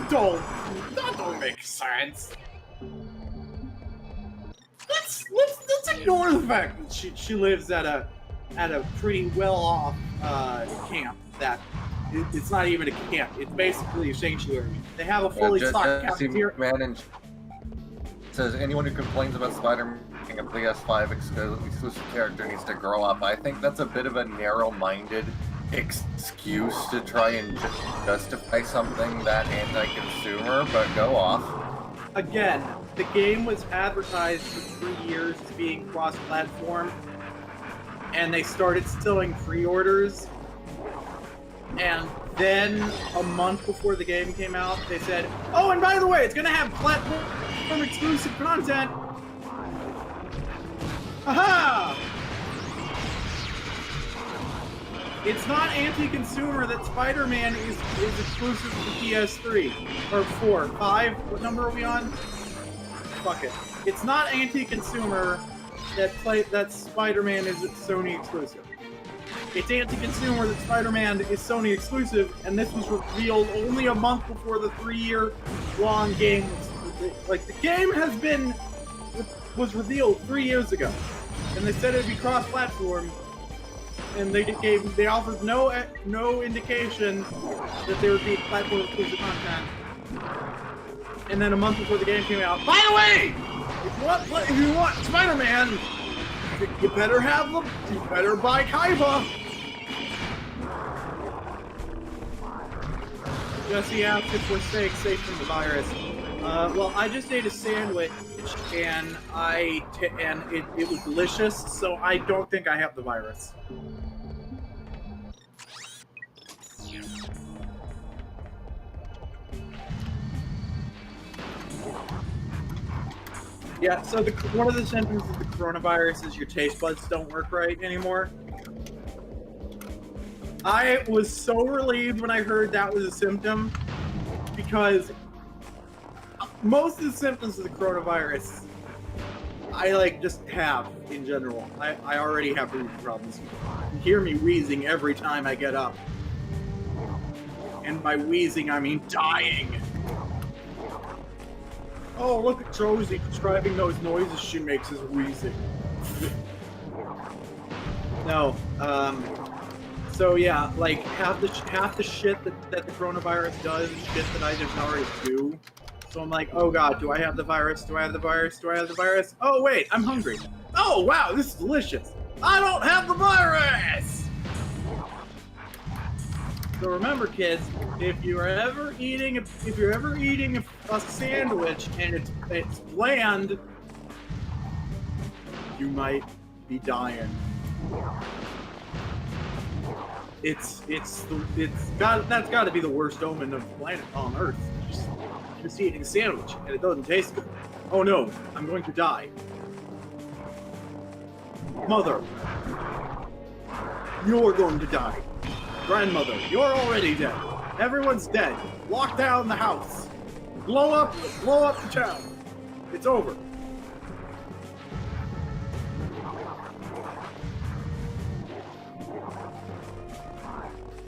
That don't make sense. Let's ignore the fact that she lives at a pretty well-off camp. That it's not even a camp. It's basically a sanctuary. They have a fully stocked cafeteria. Says anyone who complains about Spider-Man being a PS5 exclusive character needs to grow up. I think that's a bit of a narrow-minded excuse to try and justify something that anti-consumer, but go off. Again, the game was advertised for 3 years as being cross-platform, and they started selling pre-orders, and then a month before the game came out, they said, oh, and by the way, it's going to have platform-exclusive content. Aha! It's not anti-consumer that Spider-Man is exclusive to PS3 or 4, 5. What number are we on? Fuck it. It's not anti-consumer that Spider-Man is Sony exclusive. It's anti-consumer that Spider-Man is Sony exclusive, and this was revealed only a month before the 3-year-long game. Like the game was revealed 3 years ago, and they said it'd be cross-platform. And they offered no indication that there would be platform exclusive content. And then a month before the game came out, by the way, if you want Spider-Man, You better have them. You better buy Kaiba. Jesse asks if we're staying safe from the virus. Well, I just ate a sandwich and it was delicious, so I don't think I have the virus. Yeah, so one of the symptoms of the coronavirus is your taste buds don't work right anymore. I was so relieved when I heard that was a symptom, because most of the symptoms of the coronavirus I just have in general. I already have breathing problems. You hear me wheezing every time I get up. And by wheezing, I mean dying. Oh, look at Josie describing those noises she makes as wheezing. No, so yeah, like half the shit that the coronavirus does is shit that I just already do. So I'm like, oh god, do I have the virus? Do I have the virus? Do I have the virus? Oh wait, I'm hungry. Oh wow, this is delicious. I don't have the virus! So remember, kids, if you're ever eating a sandwich and it's bland, you might be dying. That's got to be the worst omen of the planet on Earth. Just eating a sandwich and it doesn't taste good. Oh no, I'm going to die. Mother, you're going to die. Grandmother, you're already dead. Everyone's dead. Lock down the house. Blow up the town. It's over.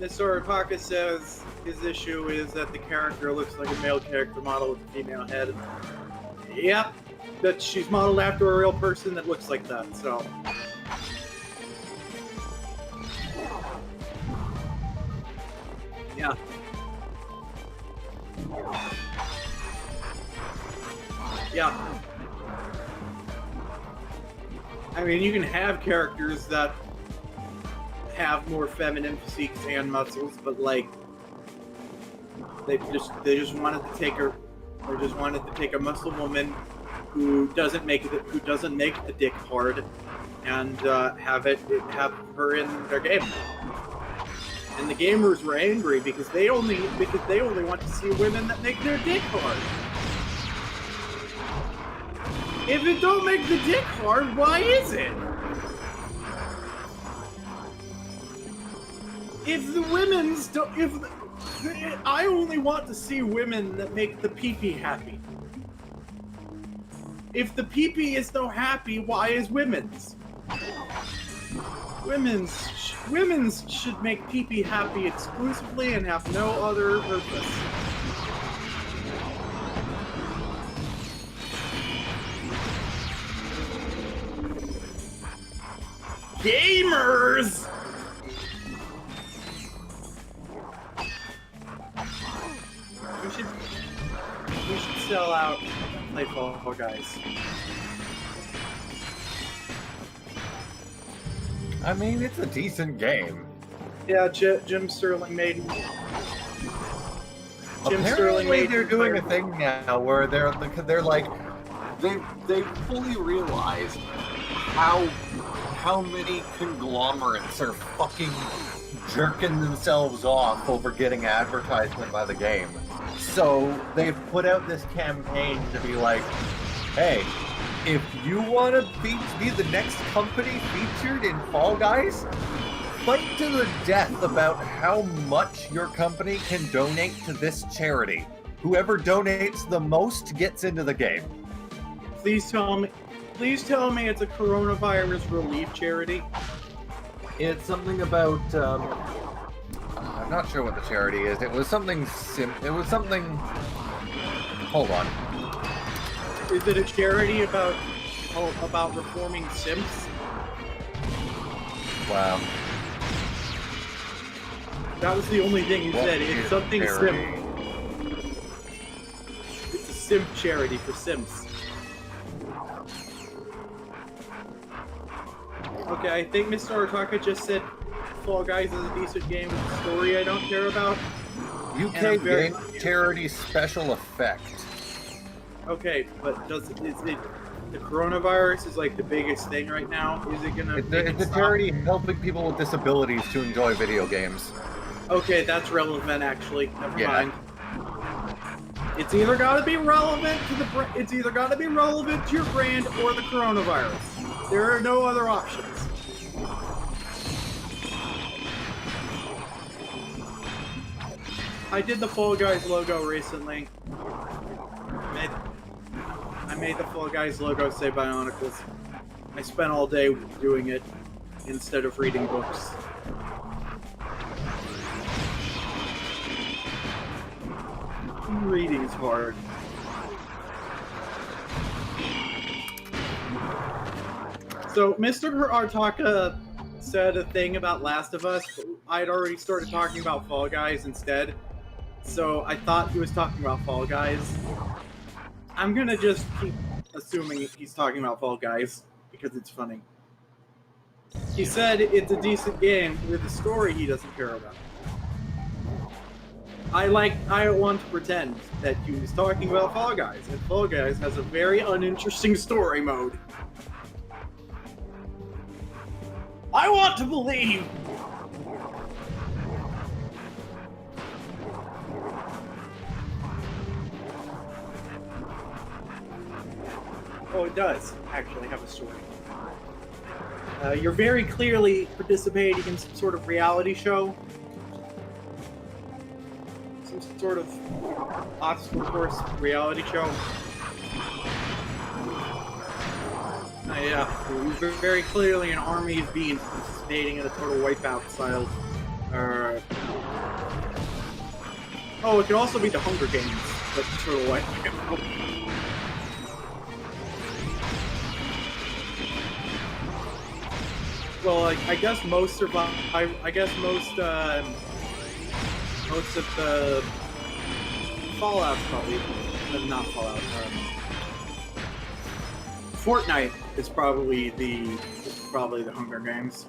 Mr. Parker says his issue is that the character looks like a male character model with a female head. Yep, that she's modeled after a real person that looks like that, so. Yeah. Yeah. I mean, you can have characters that have more feminine physiques and muscles, but like they just wanted to take a muscle woman who doesn't make the dick hard and have her in their game. And the gamers were angry because they only want to see women that make their dick hard. If it don't make the dick hard, why is it? I only want to see women that make the pee-pee happy. If the pee-pee is no happy, why is women's? Women's should make pee-pee happy exclusively and have no other purpose. Gamers! We should sell out and play Fall Guys. I mean, it's a decent game. Yeah, Jim Sterling made. Apparently, they're doing a thing now where they're like they fully realized how many conglomerates are fucking jerking themselves off over getting advertisement by the game. So they've put out this campaign to be like, hey, if you want to be the next company featured in Fall Guys, fight to the death about how much your company can donate to this charity. Whoever donates the most gets into the game. Please tell me it's a coronavirus relief charity. It's something about, I'm not sure what the charity is. It was something hold on. Is it a charity about reforming simps? Wow. That was the only thing you said. It's something charity? simp. It's a simp charity for simps. Okay, I think Mr. Artaka just said Fall Guys is a decent game with a story I don't care about. UK Game Charity Special Effect. Okay, but is it the coronavirus is like the biggest thing right now? Is it gonna? It's a charity helping people with disabilities to enjoy video games. Okay, that's relevant actually. Never mind. It's either got to be relevant to it's either got to be relevant to your brand or the coronavirus. There are no other options. I did the Fall Guys logo recently. I made the Fall Guys logo say Bionicles. I spent all day doing it instead of reading books. Reading is hard. So, Mr. Artaka said a thing about Last of Us, but I'd already started talking about Fall Guys instead. So, I thought he was talking about Fall Guys. I'm gonna just keep assuming he's talking about Fall Guys, because it's funny. He said it's a decent game with a story he doesn't care about. I want to pretend that he was talking about Fall Guys, and Fall Guys has a very uninteresting story mode. I want to believe! Oh, it does actually have a story. You're very clearly participating in some sort of reality show. Some sort of obstacle course reality show. Yeah, you're very clearly an army of beings participating in a total wipeout style. Oh, it could also be the Hunger Games, but total wipeout. Well, I guess most survive. I guess most of the Fallout's probably not Fallout. Fortnite is probably the Hunger Games.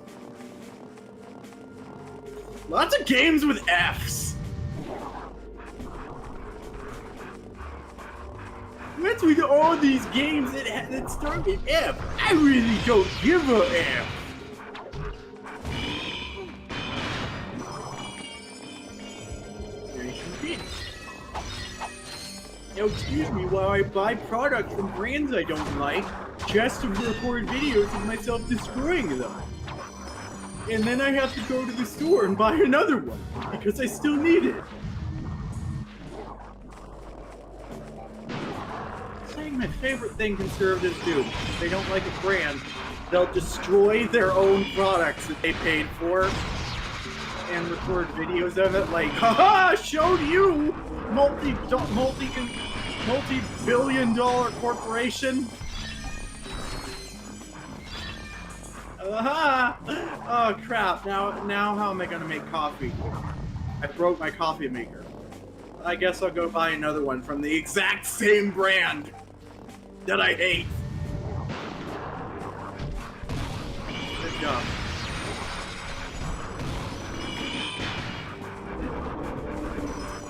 Lots of games with Fs. What's with all these games that start with F? I really don't give a F. Now, excuse me while I buy products from brands I don't like, just to record videos of myself destroying them. And then I have to go to the store and buy another one, because I still need it. Saying my favorite thing conservatives do. If they don't like a brand, they'll destroy their own products that they paid for and record videos of it like, haha, showed you! Multi-billion-dollar corporation. Aha! Oh crap! Now how am I gonna make coffee? I broke my coffee maker. I guess I'll go buy another one from the exact same brand that I hate. Good job.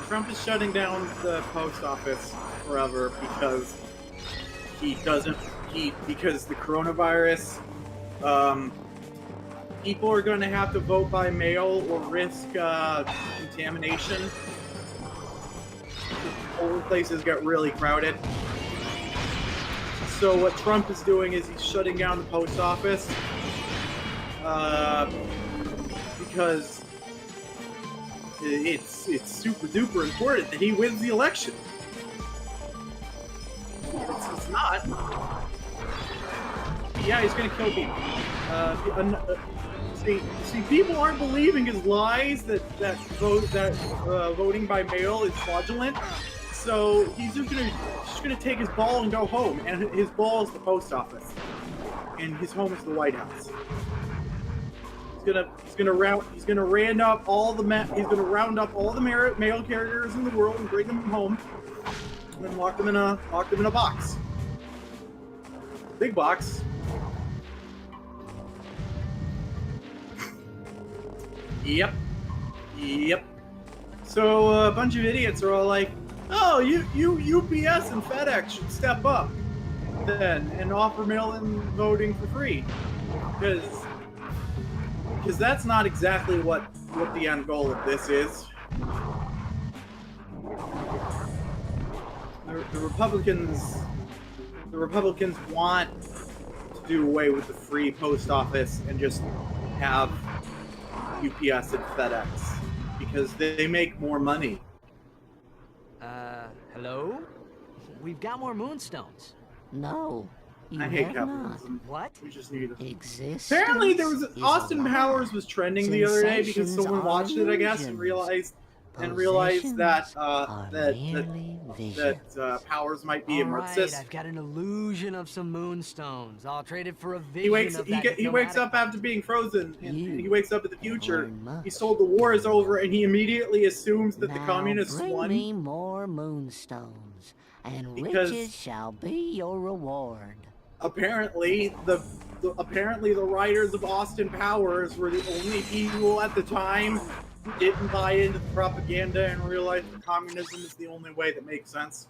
Trump is shutting down the post office forever because because the coronavirus. People are going to have to vote by mail or risk contamination. All places get really crowded. So what Trump is doing is he's shutting down the post office because it's super duper important that he wins the election. It's not. Yeah, he's gonna kill people. See, people aren't believing his lies that voting by mail is fraudulent. So he's just gonna take his ball and go home, and his ball is the post office, and his home is the White House. He's gonna round up all the mail carriers in the world and bring them home, and then lock them in a box, big box. Yep. So a bunch of idiots are all like, "Oh, you UPS and FedEx should step up then and offer mail-in voting for free," because that's not exactly what the end goal of this is. The Republicans want to do away with the free post office and just have UPS and FedEx because they make more money. Hello? We've got more moonstones. No, you I hate have not. capitalism. What? We just need it. Existence Apparently, there was is Austin a lie. Powers was trending the other day because Sensations someone watched it, I guess, and illusions. realized that Are merely visions. Powers might be a All right, Marxist. I've got an illusion of some moonstones. I'll trade it for a vision He wakes of that he wakes up nomadic- after being frozen, and You he wakes up in the future. are must. He's told the war is over, and he immediately assumes that the Now communists bring won. me more moonstones, and Because- riches shall be your reward. Apparently, the writers of Austin Powers were the only people at the time who didn't buy into the propaganda and realized that communism is the only way that makes sense.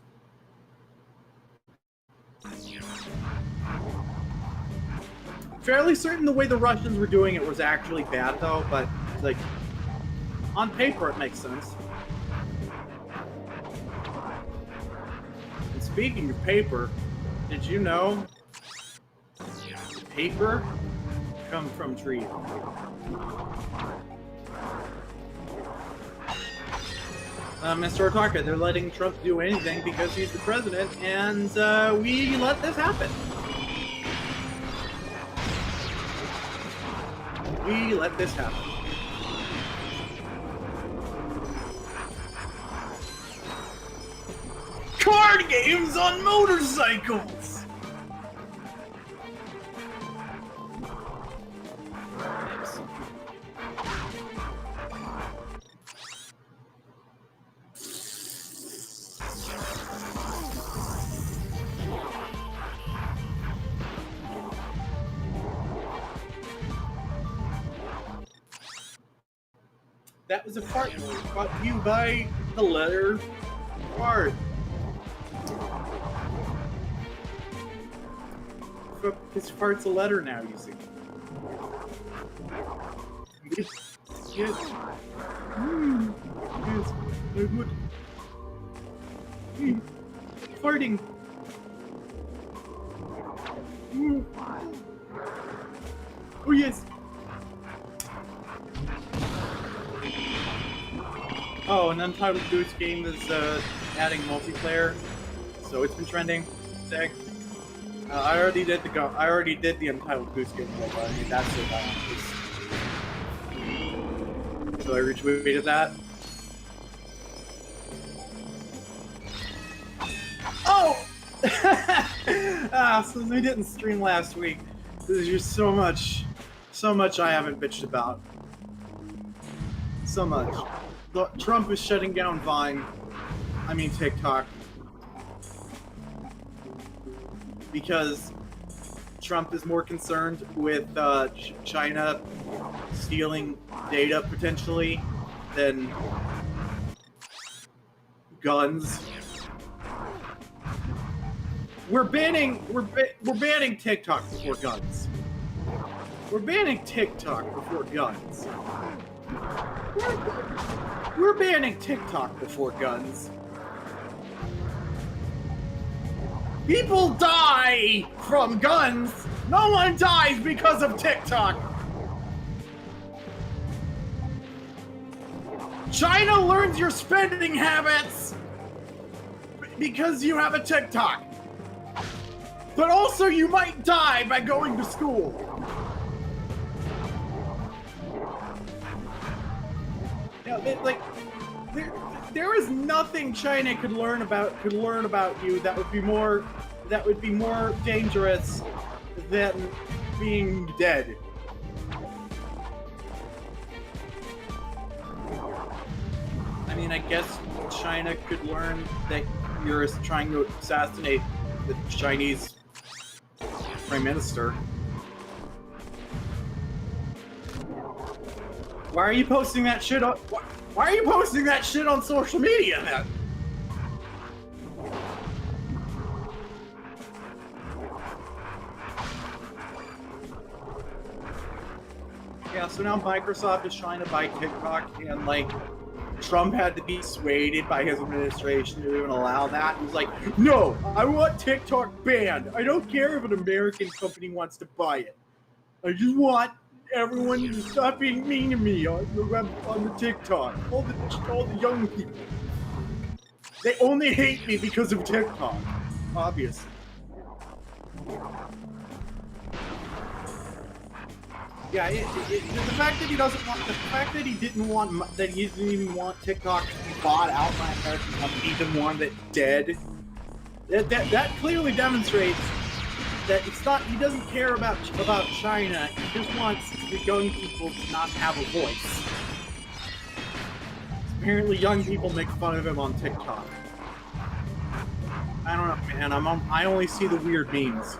Fairly certain the way the Russians were doing it was actually bad, though, but, like, on paper it makes sense. And speaking of paper, did you know paper comes from trees? Mr. Otaka, they're letting Trump do anything because he's the president, and we let this happen. We let this happen. Card games on motorcycles! That was a fart brought to you by the letter fart. Because fart's a letter now, you see. Yes. Yes. Yes. Very good. Farting. Oh, yes. Oh, an Untitled Goose Game is adding multiplayer, so it's been trending. Sick. I already did the Untitled Goose Game, but I mean that's so bad. So I retweeted that. Oh! So we didn't stream last week. There's just so much I haven't bitched about. So much. Trump is shutting down Vine. I mean TikTok. Because Trump is more concerned with China stealing data potentially than guns. We're banning TikTok before guns. We're banning TikTok before guns. We're banning TikTok before guns. People die from guns. No one dies because of TikTok. China learns your spending habits because you have a TikTok. But also you might die by going to school. Now, there is nothing China could learn about you that would be more dangerous than being dead. I mean, I guess China could learn that you're trying to assassinate the Chinese Prime Minister. Why are you posting that shit on? Why are you posting that shit on social media then? Yeah, so now Microsoft is trying to buy TikTok, and like Trump had to be swayed by his administration to even allow that. He was like, "No, I want TikTok banned. I don't care if an American company wants to buy it. I just want everyone to stop being mean to me on the TikTok. All the young people. They only hate me because of TikTok, obviously." Yeah, the fact that he doesn't want, the fact that he didn't even want TikTok to be bought out by an American company, even one that dead. That clearly demonstrates that it's not. He doesn't care about China. He just wants the young people to not have a voice. Apparently, young people make fun of him on TikTok. I don't know, man. I only see the weird memes.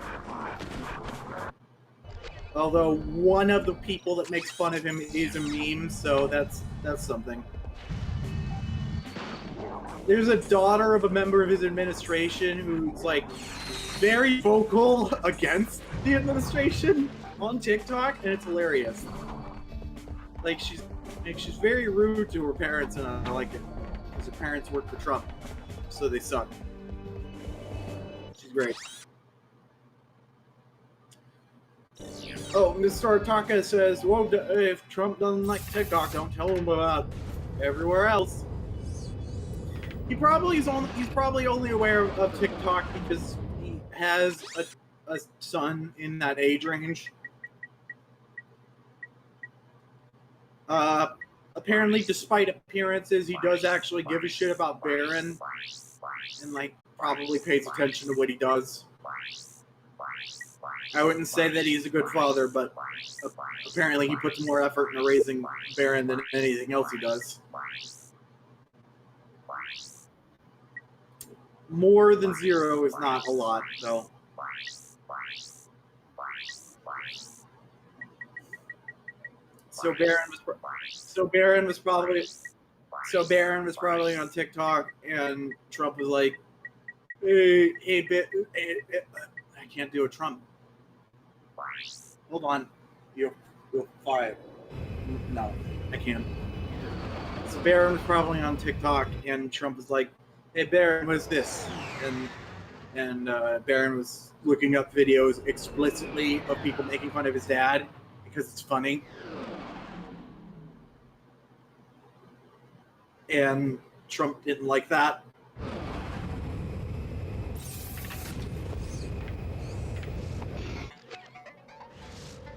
Although one of the people that makes fun of him is a meme, so that's something. There's a daughter of a member of his administration who's like very vocal against the administration on TikTok, and it's hilarious. Like she's very rude to her parents, and I like it because her parents work for Trump, so they suck. She's great. Oh, Mr. Artaka says, well, if Trump doesn't like TikTok, don't tell him about everywhere else. He's probably only aware of TikTok because he has a son in that age range. Apparently, despite appearances, he does actually give a shit about Baron, and like probably pays attention to what he does. I wouldn't say that he's a good father, but apparently he puts more effort into raising Baron than anything else he does. More than 0 is not a lot, though. So Baron was probably on TikTok, and Trump was like, "Hey, I can't do a Trump. Hold on, you're fired. No, I can't." So Baron was probably on TikTok, and Trump was like, "Hey, Baron, what's this?" And Baron was looking up videos explicitly of people making fun of his dad because it's funny. And Trump didn't like that.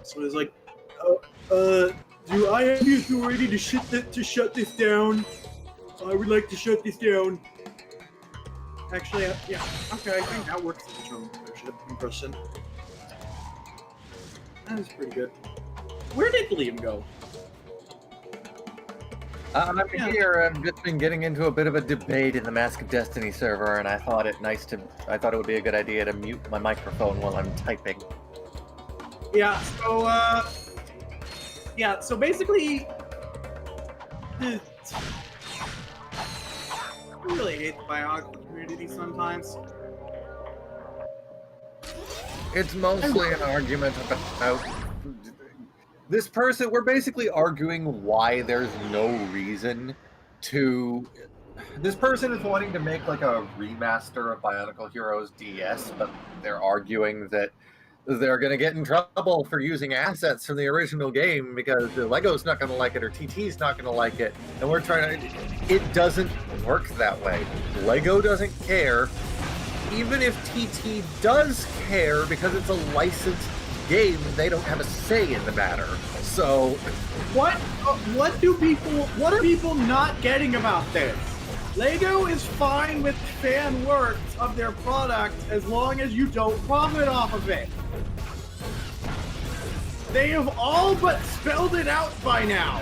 So he's like, do I have the authority to shut this down? I would like to shut this down. Actually, yeah, okay, I think that works as a Trump impression. That was pretty good. Where did Liam go? I'm here. I've just been getting into a bit of a debate in the Mask of Destiny server, and I thought it would be a good idea to mute my microphone while I'm typing. Yeah, so basically, I really hate the Bionicle community sometimes. It's mostly an argument about this person. We're basically arguing why there's no reason to. This person is wanting to make like a remaster of Bionicle Heroes DS, but they're arguing that they're going to get in trouble for using assets from the original game because Lego's not going to like it or TT's not going to like it. And we're trying to... It doesn't work that way. Lego doesn't care. Even if TT does care, because it's a licensed game, they don't have a say in the matter. So... What are people not getting about this? Lego is fine with fan works of their product as long as you don't profit off of it. They have all but spelled it out by now.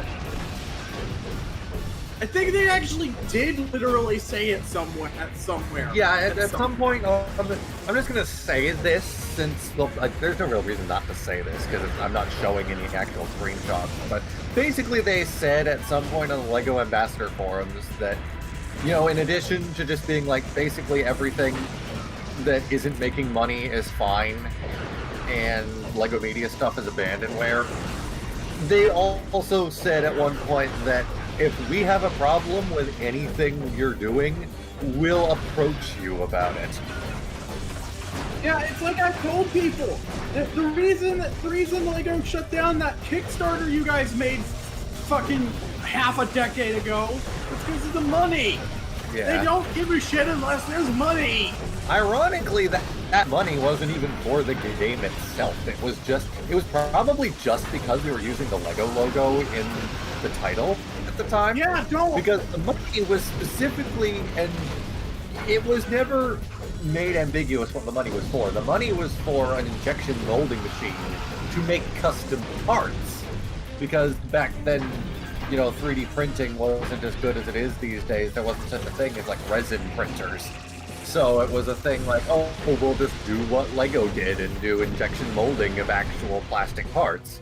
I think they actually did literally say it somewhere. Yeah, at some point, I'm just gonna say this since there's no real reason not to say this because I'm not showing any actual screenshots. But basically, they said at some point on the LEGO Ambassador forums that, you know, in addition to just being like basically everything that isn't making money is fine, and LEGO Media stuff is abandonware. They also said at one point that if we have a problem with anything you're doing, we'll approach you about it. Yeah, it's like I told people. The reason LEGO shut down that Kickstarter you guys made fucking half a decade ago is because of the money. Yeah. They don't give a shit unless there's money. Ironically, that money wasn't even for the game itself. It was probably just because we were using the LEGO logo in the title at the time. Yeah, don't. Because the money was specifically, and it was never made ambiguous what the money was for. The money was for an injection molding machine to make custom parts. Because back then, you know, 3D printing wasn't as good as it is these days. There wasn't such a thing as like resin printers. So it was a thing like, oh, we'll just do what LEGO did and do injection molding of actual plastic parts.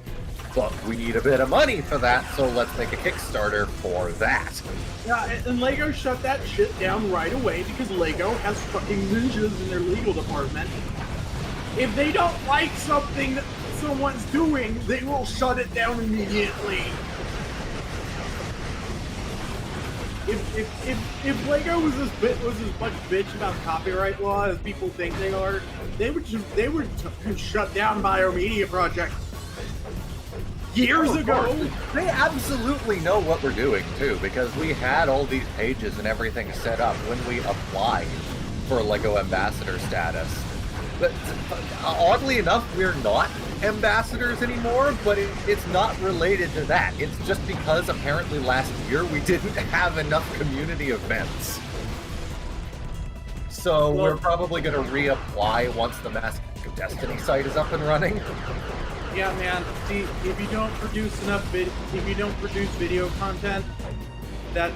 But we need a bit of money for that, so let's make a Kickstarter for that. Yeah, and LEGO shut that shit down right away because LEGO has fucking ninjas in their legal department. If they don't like something that someone's doing, they will shut it down immediately. If LEGO was as much bitch about copyright law as people think they are, they would shut down Biomedia Project years ago. They absolutely know what we're doing too, because we had all these pages and everything set up when we applied for LEGO Ambassador status. But oddly enough, we're not ambassadors anymore, but it's not related to that. It's just because apparently last year we didn't have enough community events. So we're probably going to reapply once the Mask of Destiny site is up and running. Yeah, man. See, if you don't produce video content, that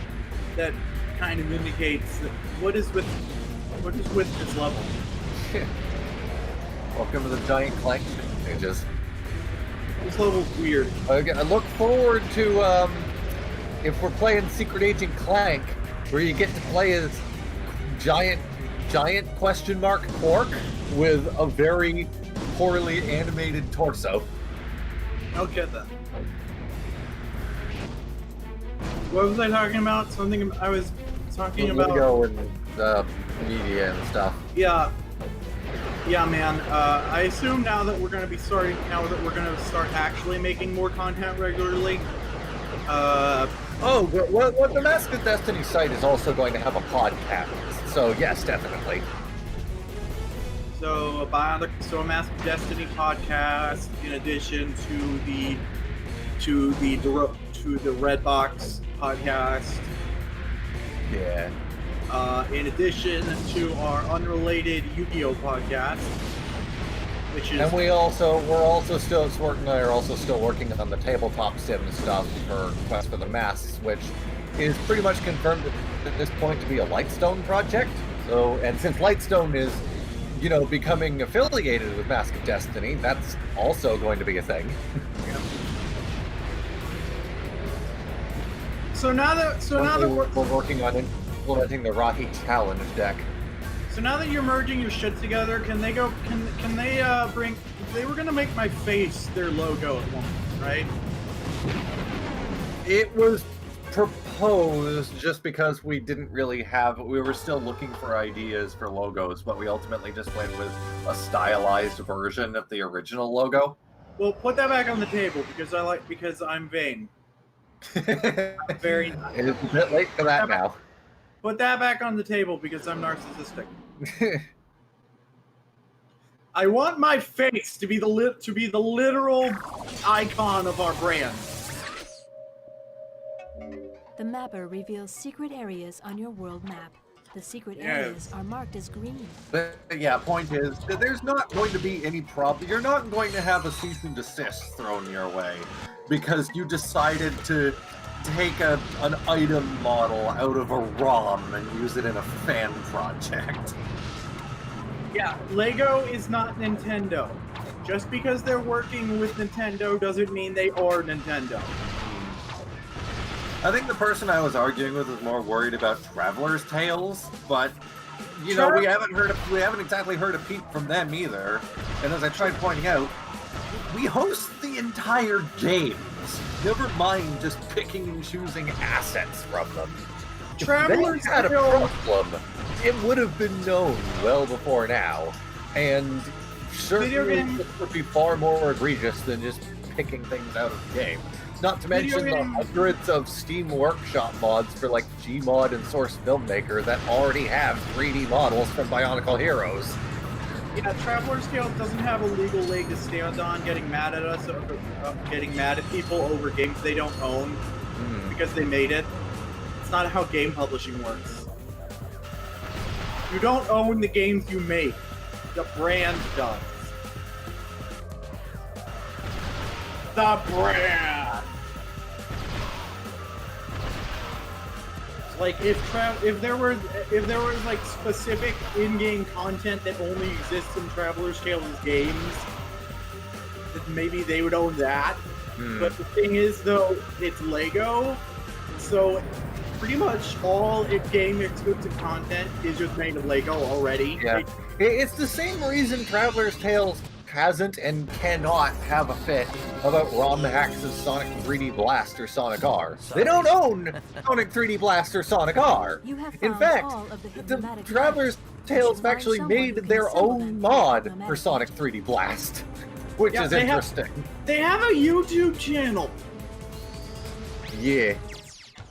kind of indicates that what is with this level. Welcome to the giant Clank pages. This level's weird. Okay, I look forward to if we're playing Secret Agent Clank, where you get to play as giant question mark Quark with a very poorly animated torso. I'll get that. What was I talking about? Something I was talking about. LEGO and media and stuff. Yeah. Yeah, man. I assume now that we're going to start actually making more content regularly. What the Mask of Destiny site is also going to have a podcast. So yes, definitely. So a Mask of Destiny podcast, in addition to the Redbox podcast. Yeah. In addition to our unrelated Yu-Gi-Oh podcast, which is, and we're also still working on the tabletop sim stuff for Quest for the Masks, which is pretty much confirmed at this point to be a Lightstone project. So, and since Lightstone is, you know, becoming affiliated with Mask of Destiny, that's also going to be a thing. So now that we're working on implementing the Rocky Challenge deck. So now that you're merging your shit together, can they bring? They were gonna make my face their logo at one point, right? It was proposed just because we didn't really have. We were still looking for ideas for logos, but we ultimately just went with a stylized version of the original logo. Well, put that back on the table because I'm vain. I'm very. It's a bit late for that now. Put that back on the table because I'm narcissistic. I want my face to be the literal icon of our brand. The mapper reveals secret areas on your world map. The secret areas are marked as green. But yeah, point is, there's not going to be any problem. You're not going to have a cease and desist thrown your way because you decided to take an item model out of a ROM and use it in a fan project. Yeah, Lego is not Nintendo. Just because they're working with Nintendo doesn't mean they are Nintendo. I think the person I was arguing with was more worried about Traveler's Tales, but you know, we haven't exactly heard a peep from them either. And as I tried pointing out, we host the entire games. Never mind just picking and choosing assets from them. Traveler's If they had a problem, it would have been known well before now. And certainly it would be far more egregious than just picking things out of the game. Not to mention the hundreds of Steam Workshop mods for like Gmod and Source Filmmaker that already have 3D models from Bionicle Heroes. Yeah, Traveler's Tales doesn't have a legal leg to stand on getting mad at us, or getting mad at people over games they don't own because they made it. It's not how game publishing works. You don't own the games you make. The brand does. The brand! Like if there was like specific in-game content that only exists in Traveler's Tales games, then maybe they would own that. But the thing is, though, it's Lego, so pretty much all game exclusive content is just made of Lego already. Yeah, it's the same reason Traveler's Tales hasn't and cannot have a fit about ROM hacks of Sonic 3D Blast or Sonic R. They don't own Sonic 3D Blast or Sonic R. In fact, the Traveler's Tales have actually made their own mod for Sonic 3D Blast, which is interesting. They have a YouTube channel. Yeah.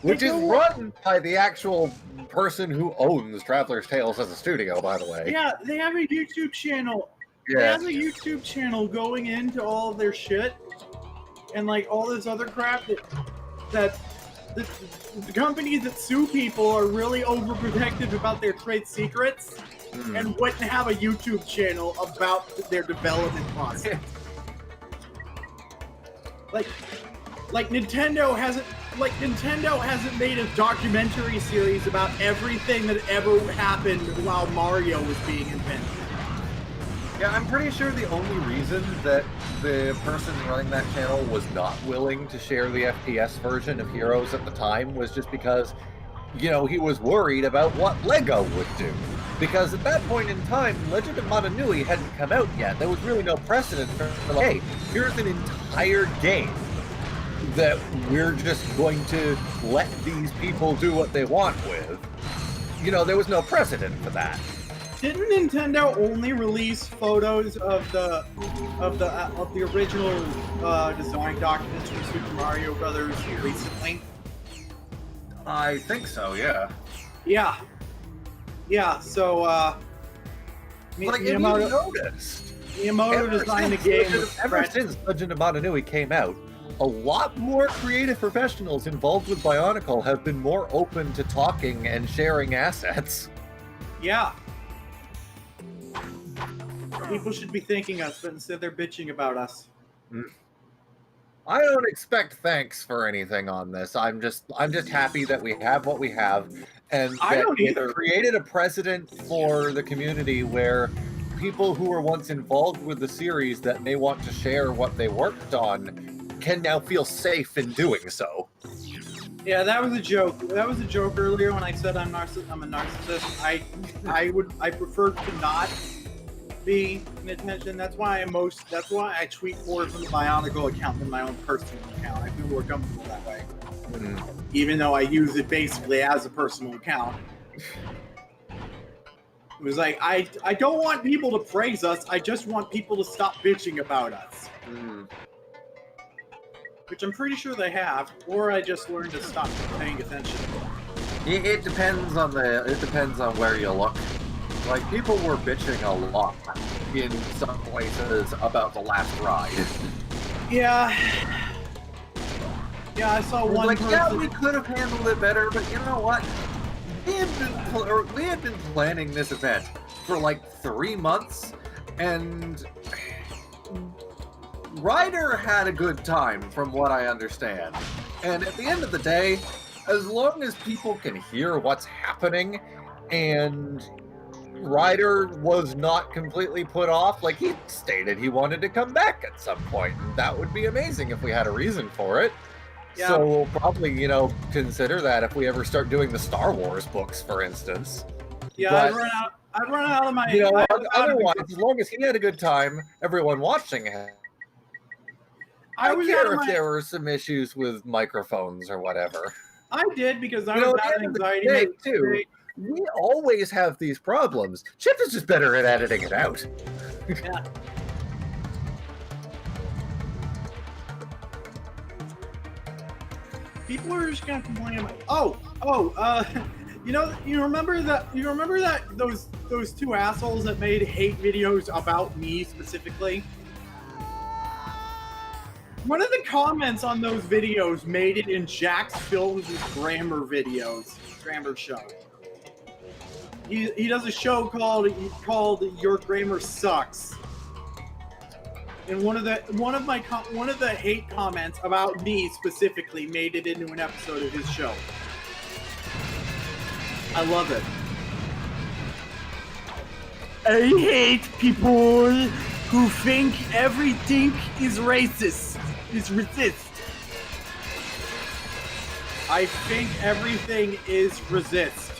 Which is run by the actual person who owns Traveler's Tales as a studio, by the way. Yeah, they have a YouTube channel. Yeah. They have a YouTube channel going into all of their shit and like all this other crap that the companies that sue people are really overprotective about their trade secrets and wouldn't have a YouTube channel about their development process. Like Nintendo hasn't made a documentary series about everything that ever happened while Mario was being invented. Yeah, I'm pretty sure the only reason that the person running that channel was not willing to share the FPS version of Heroes at the time was just because, you know, he was worried about what Lego would do. Because at that point in time, Legend of Mana Nui hadn't come out yet. There was really no precedent for like, hey, here's an entire game that we're just going to let these people do what they want with. You know, there was no precedent for that. Didn't Nintendo only release photos of the original design documents for Super Mario Brothers recently? I think so, yeah. Yeah, so like, Miyamoto designed the game. Ever since Legend of Mana Nui came out, a lot more creative professionals involved with Bionicle have been more open to talking and sharing assets. Yeah. People should be thanking us, but instead they're bitching about us. I don't expect thanks for anything on this. I'm just happy that we have what we have, and that it created a precedent for the community where people who were once involved with the series that may want to share what they worked on can now feel safe in doing so. Yeah, that was a joke. That was a joke earlier when I said I'm a narcissist. I prefer to not be in attention. That's why I tweet more from the Bionicle account than my own personal account. I feel more comfortable that way. Even though I use it basically as a personal account. It was like, I don't want people to praise us, I just want people to stop bitching about us. Which I'm pretty sure they have, or I just learned to stop paying attention. It depends on where you look. Like, people were bitching a lot in some places about the last ride. Yeah, I saw one like, person... yeah, we could have handled it better, but you know what? We had been planning this event for like 3 months, and Ryder had a good time, from what I understand. And at the end of the day, as long as people can hear what's happening, and Ryder was not completely put off, like he stated he wanted to come back at some point. That would be amazing if we had a reason for it. Yeah. So we'll probably, consider that if we ever start doing the Star Wars books, for instance. Yeah, but, I'd run out of my... otherwise, as long as he had a good time, everyone watching it. I don't care if there were some issues with microphones or whatever. I did, because I was having anxiety too. We always have these problems. Chip is just better at editing it out. Yeah. People are just gonna complain about. You remember that those two assholes that made hate videos about me specifically? One of the comments on those videos made it in Jack's Films' grammar show. He does a show called Your Grammar Sucks. And one of the hate comments about me specifically made it into an episode of his show. I love it. I hate people who think everything is racist. Is resist. I think everything is resist.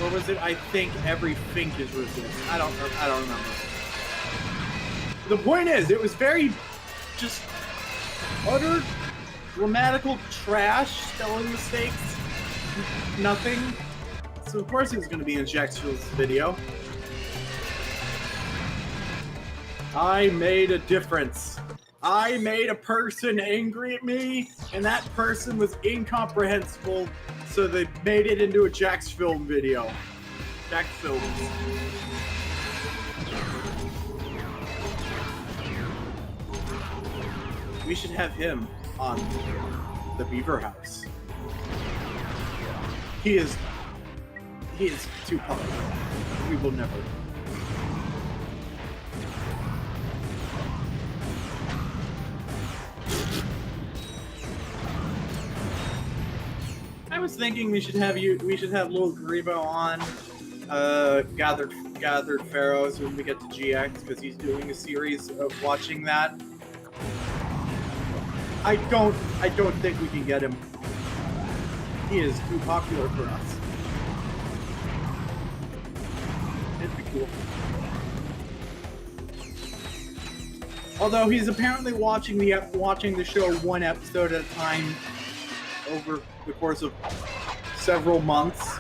Or was it I think everything is resist? I don't remember. The point is, it was very just utter grammatical trash, spelling mistakes, nothing. So of course it was going to be in Jackson's video. I made a difference. I made a person angry at me, and that person was incomprehensible, so they made it into a Jack's Film video. Jack's Films. We should have him on the Beaver House. He is too powerful. We will never. I was thinking we should have Lil Grebo on Gathered Pharaohs when we get to GX, because he's doing a series of watching that. I don't think we can get him. He is too popular for us. It'd be cool. Although he's apparently watching the show one episode at a time over the course of several months,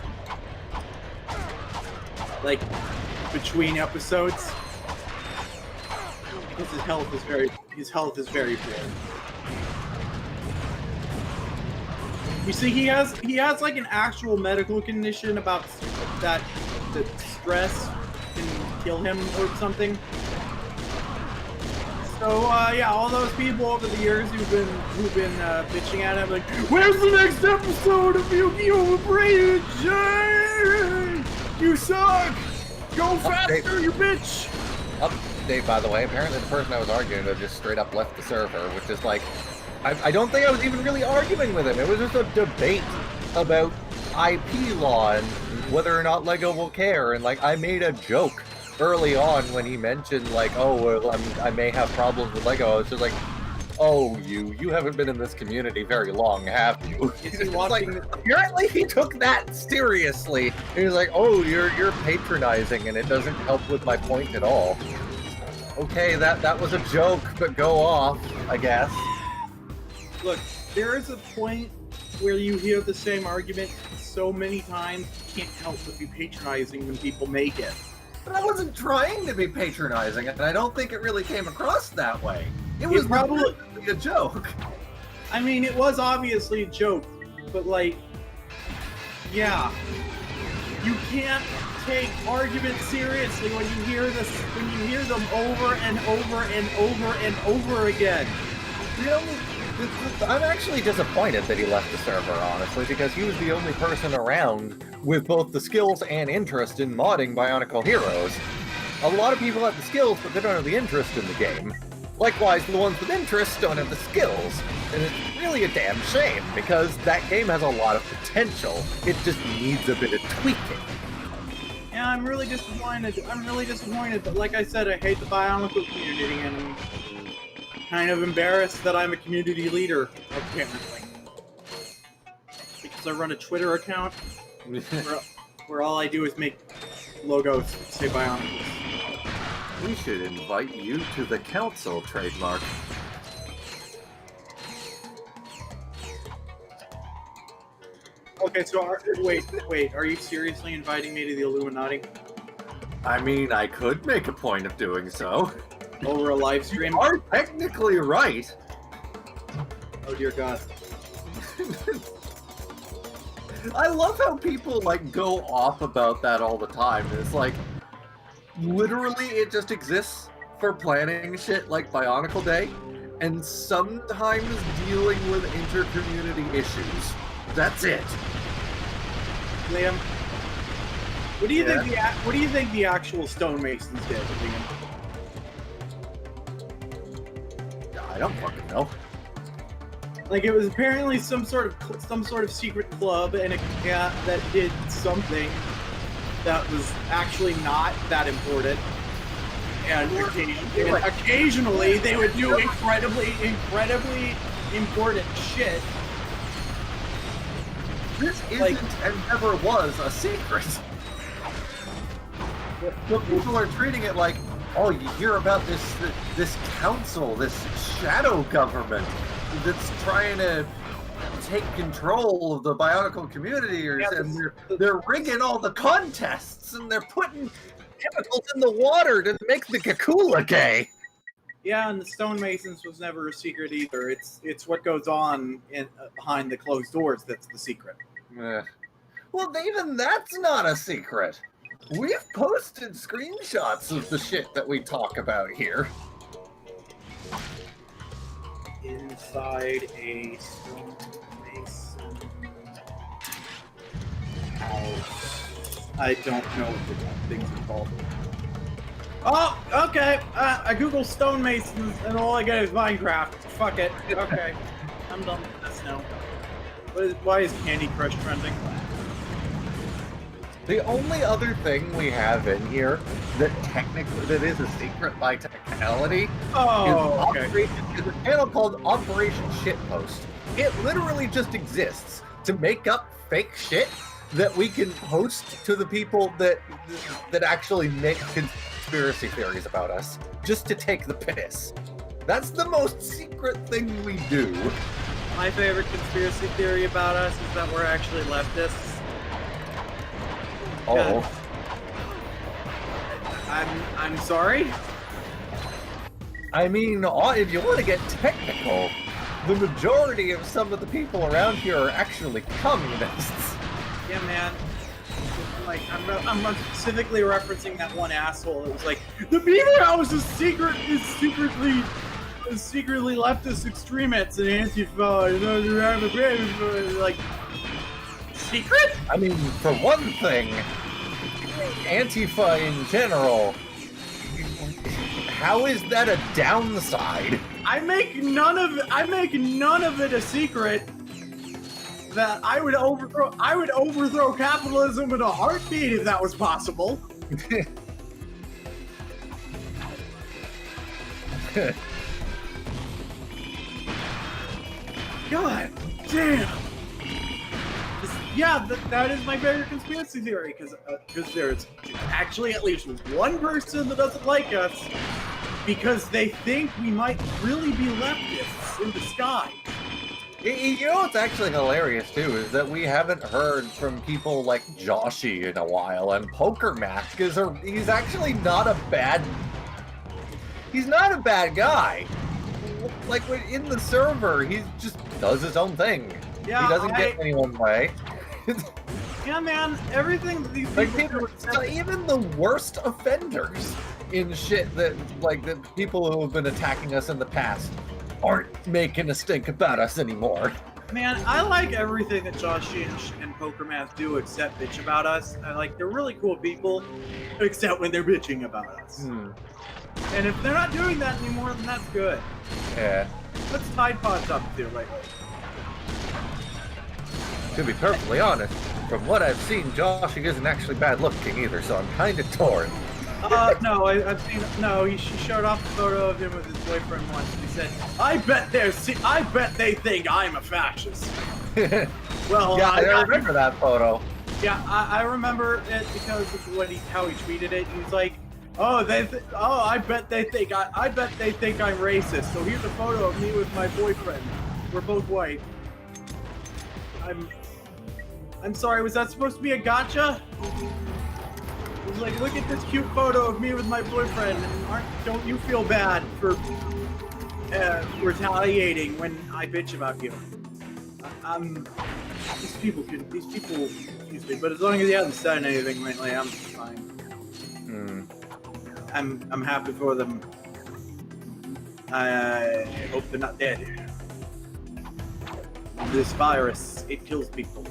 like between episodes, because his health is very poor. You see, he has like an actual medical condition about that stress can kill him or something. So yeah, all those people over the years who've been bitching at him like, where's the next episode of Yu-Gi-Oh! Bridge? You suck! Go faster, you bitch! Update, by the way, apparently the person I was arguing with just straight up left the server, which is like, I don't think I was even really arguing with him. It was just a debate about IP law and whether or not LEGO will care, and like I made a joke early on when he mentioned like, oh, well, I may have problems with LEGO. I was just like, oh, you haven't been in this community very long, have you? Like, apparently he took that seriously. He was like, oh, you're patronizing and it doesn't help with my point at all. Okay, that was a joke, but go off, I guess. Look, there is a point where you hear the same argument so many times, you can't help but be patronizing when people make it. But I wasn't trying to be patronizing, and I don't think it really came across that way. It was probably a joke. I mean, it was obviously a joke, but like, yeah, you can't take arguments seriously when you hear them over and over and over and over again. I'm actually disappointed that he left the server, honestly, because he was the only person around with both the skills and interest in modding Bionicle Heroes. A lot of people have the skills, but they don't have the interest in the game. Likewise, the ones with interest don't have the skills. And it's really a damn shame, because that game has a lot of potential. It just needs a bit of tweaking. Yeah, I'm really disappointed. But like I said, I hate the Bionicle community, and kind of embarrassed that I'm a community leader, apparently. Because I run a Twitter account where all I do is make logos say Bionicles. We should invite you to the council, trademark. Okay, so wait, are you seriously inviting me to the Illuminati? I mean, I could make a point of doing so. Over a live stream? You are technically right. Oh dear God. I love how people, like, go off about that all the time. It's like, literally it just exists for planning shit like Bionicle Day, and sometimes dealing with inter-community issues. That's it. Liam, what do you think? What do you think the actual stonemasons did, Liam? I don't fucking know. Like, it was apparently some sort of secret club, and that did something that was actually not that important. And occasionally they would do incredibly important shit. This isn't and never was a secret. But people are treating it like, oh, you hear about this council, this shadow government that's trying to take control of the Bionicle community, and they're rigging all the contests, and they're putting chemicals in the water to make the Kakula gay. Yeah, and the stonemasons was never a secret either. It's what goes on behind the closed doors that's the secret. Well, even that's not a secret. We've posted screenshots of the shit that we talk about here. Inside a stonemason house. I don't know what the things are called. Oh, okay. I Google stonemasons and all I get is Minecraft. Fuck it. Okay. I'm done with this now. Why is Candy Crush trending? The only other thing we have in here that is a secret by technicality is a channel called Operation Shitpost. It literally just exists to make up fake shit that we can post to the people that actually make conspiracy theories about us, just to take the piss. That's the most secret thing we do. My favorite conspiracy theory about us is that we're actually leftists. Oh. I'm sorry? I mean, if you want to get technical, the majority of some of the people around here are actually communists. Yeah, man. Like, I'm specifically referencing that one asshole that was like, the Beaver House is secretly leftist extremists and Antifa, like, secret? I mean, for one thing, Antifa in general, how is that a downside? I make none of it a secret that I would overthrow capitalism in a heartbeat if that was possible. God damn. Yeah, that is my favorite conspiracy theory, because there's actually at least one person that doesn't like us because they think we might really be leftists in disguise. You know what's actually hilarious too is that we haven't heard from people like Joshi in a while, and Poker Mask he's actually not a bad. He's not a bad guy. Like in the server, he just does his own thing. Yeah, he doesn't get anyone's way. Yeah, man, everything that these people even the worst offenders in shit that the people who have been attacking us in the past aren't making a stink about us anymore. Man, I like everything that Joshi and Pokermath do except bitch about us. They're really cool people, except when they're bitching about us. And if they're not doing that anymore, then that's good. Yeah. What's Tide Pods up to lately? To be perfectly honest, from what I've seen, Joshi isn't actually bad looking either, so I'm kind of torn. No, I've seen. No, she showed off a photo of him with his boyfriend once. He said, I bet they think I'm a fascist." Well, yeah, I remember that photo. Yeah, I remember it because of how he tweeted it. He was like, "Oh, I bet they think I'm racist." So here's a photo of me with my boyfriend. We're both white. I'm sorry. Was that supposed to be a gotcha? It was like, look at this cute photo of me with my boyfriend. Don't you feel bad for retaliating when I bitch about you? These people confuse me, but as long as he hasn't said anything lately, I'm fine. I'm happy for them. I hope they're not dead. This virus, it kills people.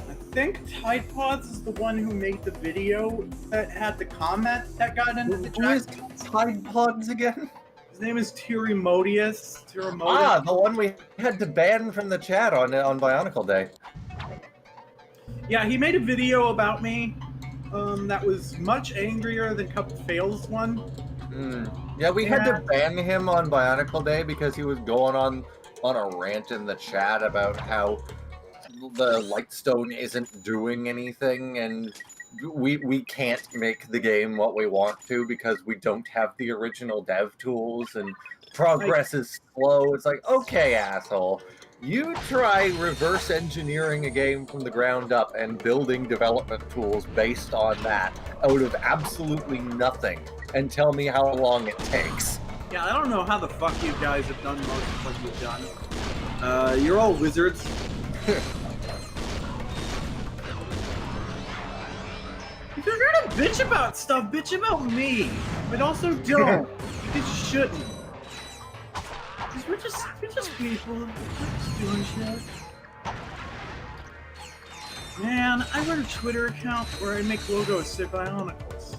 I think Tide Pods is the one who made the video that had the comment that got into the chat. Who is Tide Pods again? His name is Tirimodius. Ah, the one we had to ban from the chat on Bionicle Day. Yeah, he made a video about me that was much angrier than Cup of Fails one. Yeah, we had to ban him on Bionicle Day because he was going on a rant in the chat about how the Lightstone isn't doing anything and we can't make the game what we want to because we don't have the original dev tools and progress is slow. It's like, okay, asshole, you try reverse engineering a game from the ground up and building development tools based on that out of absolutely nothing and tell me how long it takes. Yeah, I don't know how the fuck you guys have done most of what you've done. You're all wizards. If you're gonna bitch about stuff, bitch about me. But also don't. Because you shouldn't. Because we're just people. We're just doing shit. Man, I run a Twitter account where I make logos to Bionicles.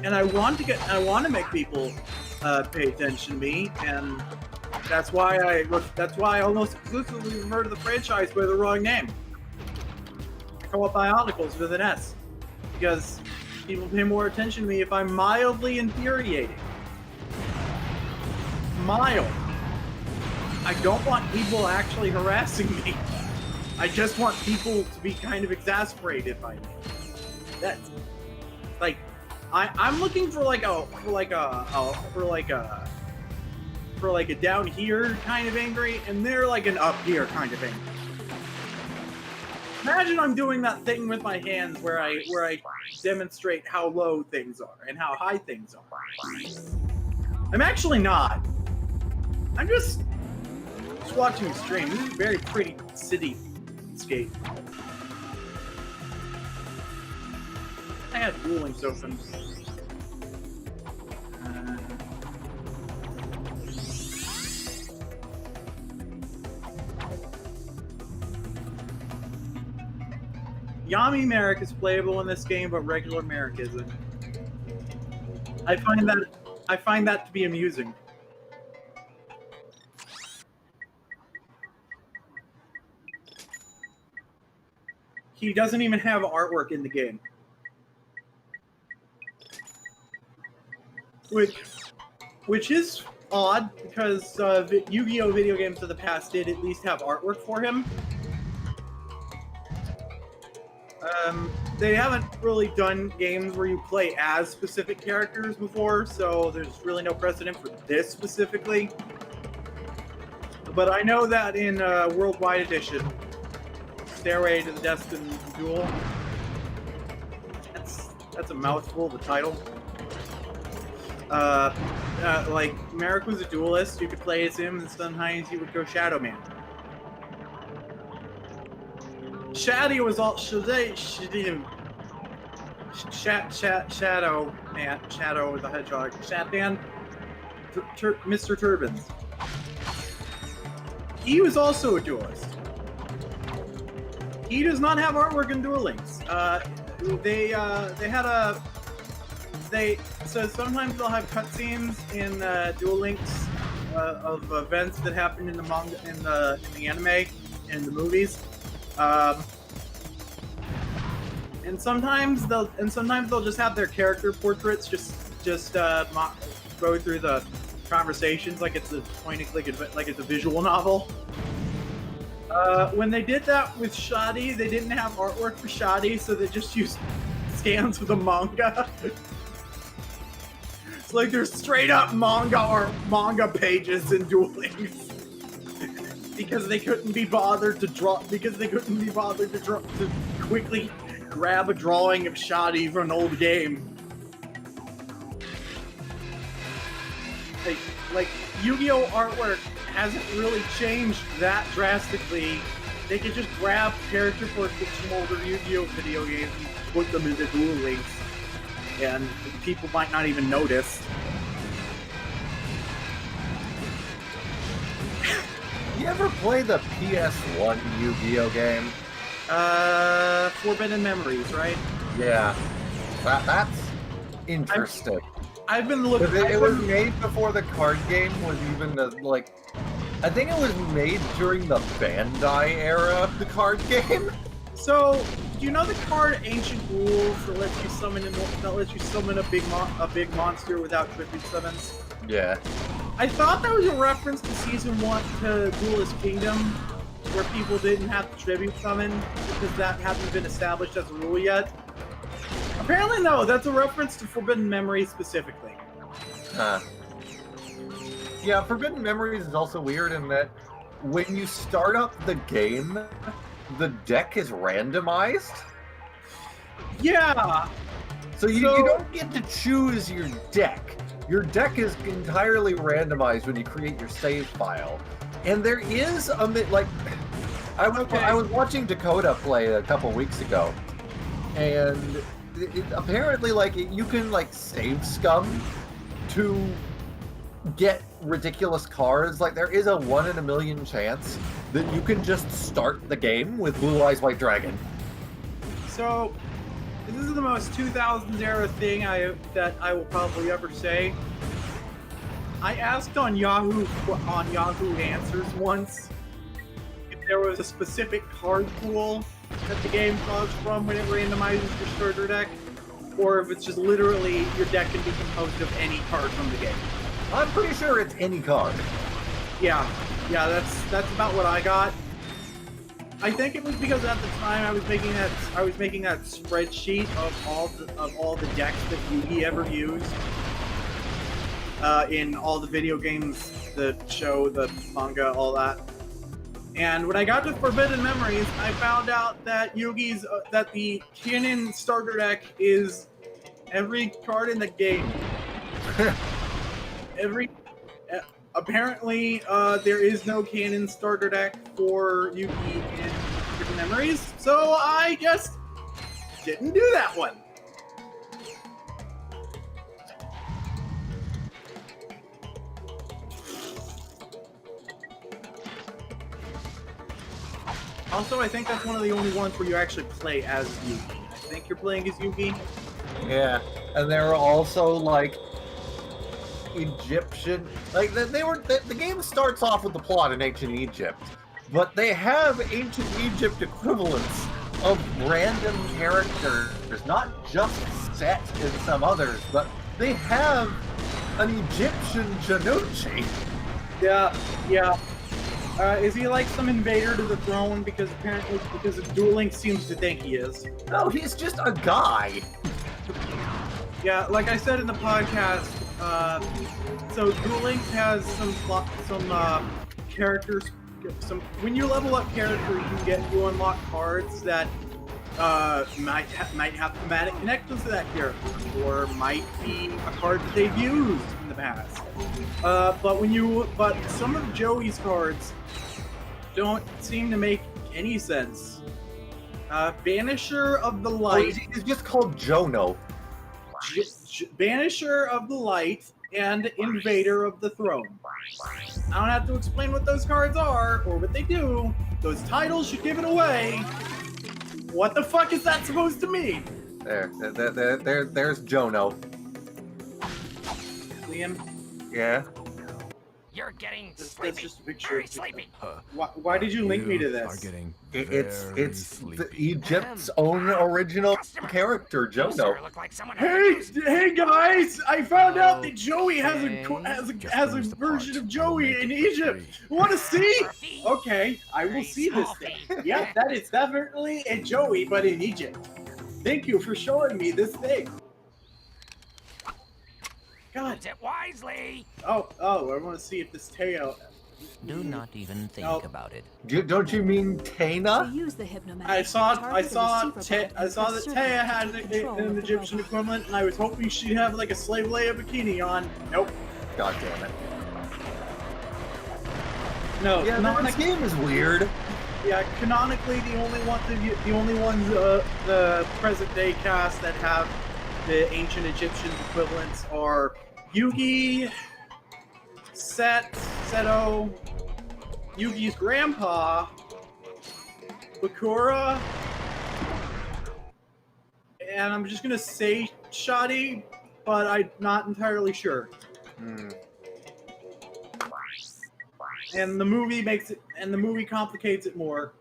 And I want to make people pay attention to me, and that's why I almost exclusively refer to the franchise by the wrong name. I call it Bionicles with an S, because people pay more attention to me if I'm mildly infuriating. Mild. I don't want people actually harassing me. I just want people to be kind of exasperated by me. That's like, I'm looking for a down here kind of angry, and they're like an up here kind of angry. Imagine I'm doing that thing with my hands where I demonstrate how low things are and how high things are. I'm actually not. I'm just watching the stream. This is a very pretty cityscape. I had Duel Links open. Yami Merrick is playable in this game, but regular Merrick isn't. I find that to be amusing. He doesn't even have artwork in the game. Which is odd, because Yu-Gi-Oh! Video games of the past did at least have artwork for him. They haven't really done games where you play as specific characters before, so there's really no precedent for this specifically. But I know that in Worldwide Edition, Stairway to the Destined Duel, that's a mouthful, the title. Like, Merrick was a duelist, you could play as him, and sometimes you would go Shadow Man. Shaddy was all Shadow Man, Shadow the Hedgehog, Shatman, Mr. Turbans. he was also a duelist. He does not have artwork in Duel Links. So sometimes they'll have cutscenes in Duel Links of events that happened in the manga, in the anime, and the movies. And sometimes they'll just have their character portraits just go through the conversations like it's a visual novel. When they did that with Shadi, they didn't have artwork for Shadi, so they just used scans of the manga. It's like there's straight up manga pages in Duel Links. Because they couldn't be bothered to quickly grab a drawing of Shadi from an old game. Like Yu-Gi-Oh! Artwork hasn't really changed that drastically. They could just grab character portraits from older Yu-Gi-Oh! Video games and put them into Duel Links, and people might not even notice. You ever play the PS1 Yu-Gi-Oh! Game? Forbidden Memories, right? Yeah. That's interesting. I've been looking. It was made before the card game was even I think it was made during the Bandai era of the card game. So, do you know the card Ancient Rules that lets you summon a big monster without tribute summons? Yeah. I thought that was a reference to Season 1 to Duelist Kingdom, where people didn't have to tribute summon because that hadn't been established as a rule yet. Apparently, no, that's a reference to Forbidden Memories specifically. Yeah, Forbidden Memories is also weird in that when you start up the game, the deck is randomized. Yeah! So you don't get to choose your deck. Your deck is entirely randomized when you create your save file. And there is I was watching Dakota play a couple weeks ago, and apparently you can save scum to get ridiculous cards. Like there is a 1 in a million chance that you can just start the game with Blue Eyes White Dragon. So this is the most 2000s era thing that I will probably ever say. I asked on Yahoo Answers once if there was a specific card pool that the game draws from when it randomizes your starter deck, or if it's just literally your deck can be composed of any card from the game. I'm pretty sure it's any card. Yeah, that's about what I got. I think it was because at the time I was making that spreadsheet of all the decks that Yugi ever used in all the video games, the show, the manga, all that. And when I got to Forbidden Memories, I found out that that the canon starter deck is every card in the game. Apparently, there is no canon starter deck for Yugi in Forbidden Memories, so I just didn't do that one. Also, I think that's one of the only ones where you actually play as Yugi. I think you're playing as Yugi. Yeah, and there are also Egyptian, the game starts off with the plot in ancient Egypt, but they have ancient Egypt equivalents of random characters, not just set in some others, but they have an Egyptian Janucci. Yeah. Is he like some invader to the throne? Because Duel Links seems to think he is. No, he's just a guy. Yeah, like I said in the podcast, so Duel Links has some characters. When you level up characters, you unlock cards that might have thematic connections to that character, or might be a card that they've used in the past. But some of Joey's cards don't seem to make any sense. Banisher of the Light. He's just called Jono. Banisher of the Light and Invader of the Throne. I don't have to explain what those cards are or what they do. Those titles should give it away. What the fuck is that supposed to mean? There's Jono. Liam? Yeah? You're getting That's just a picture. very sleepy. Why did you link me to this? It's Egypt's own original character, Jono. Look like someone Hey guys! I found out that Joey has a version of Joey in Egypt. Want to see? Okay, I will see this thing. Yeah, that is definitely a Joey, but in Egypt. Thank you for showing me this thing. God. Use it wisely. Oh, I want to see if this tail. Do not even think about it. Don't you mean To Tana? use the hypnomagic, I saw target the receiver button I saw and that press Taya circle had to take control an of the Egyptian robot. equivalent, and I was hoping she'd have like a slave Leia bikini on. Nope. God damn it. No. Yeah, this game is weird. Yeah, canonically, the only ones the present day cast that have the ancient Egyptian equivalents are Yugi, Seto, Yugi's grandpa, Bakura, and I'm just gonna say Shadi, but I'm not entirely sure. And the movie complicates it more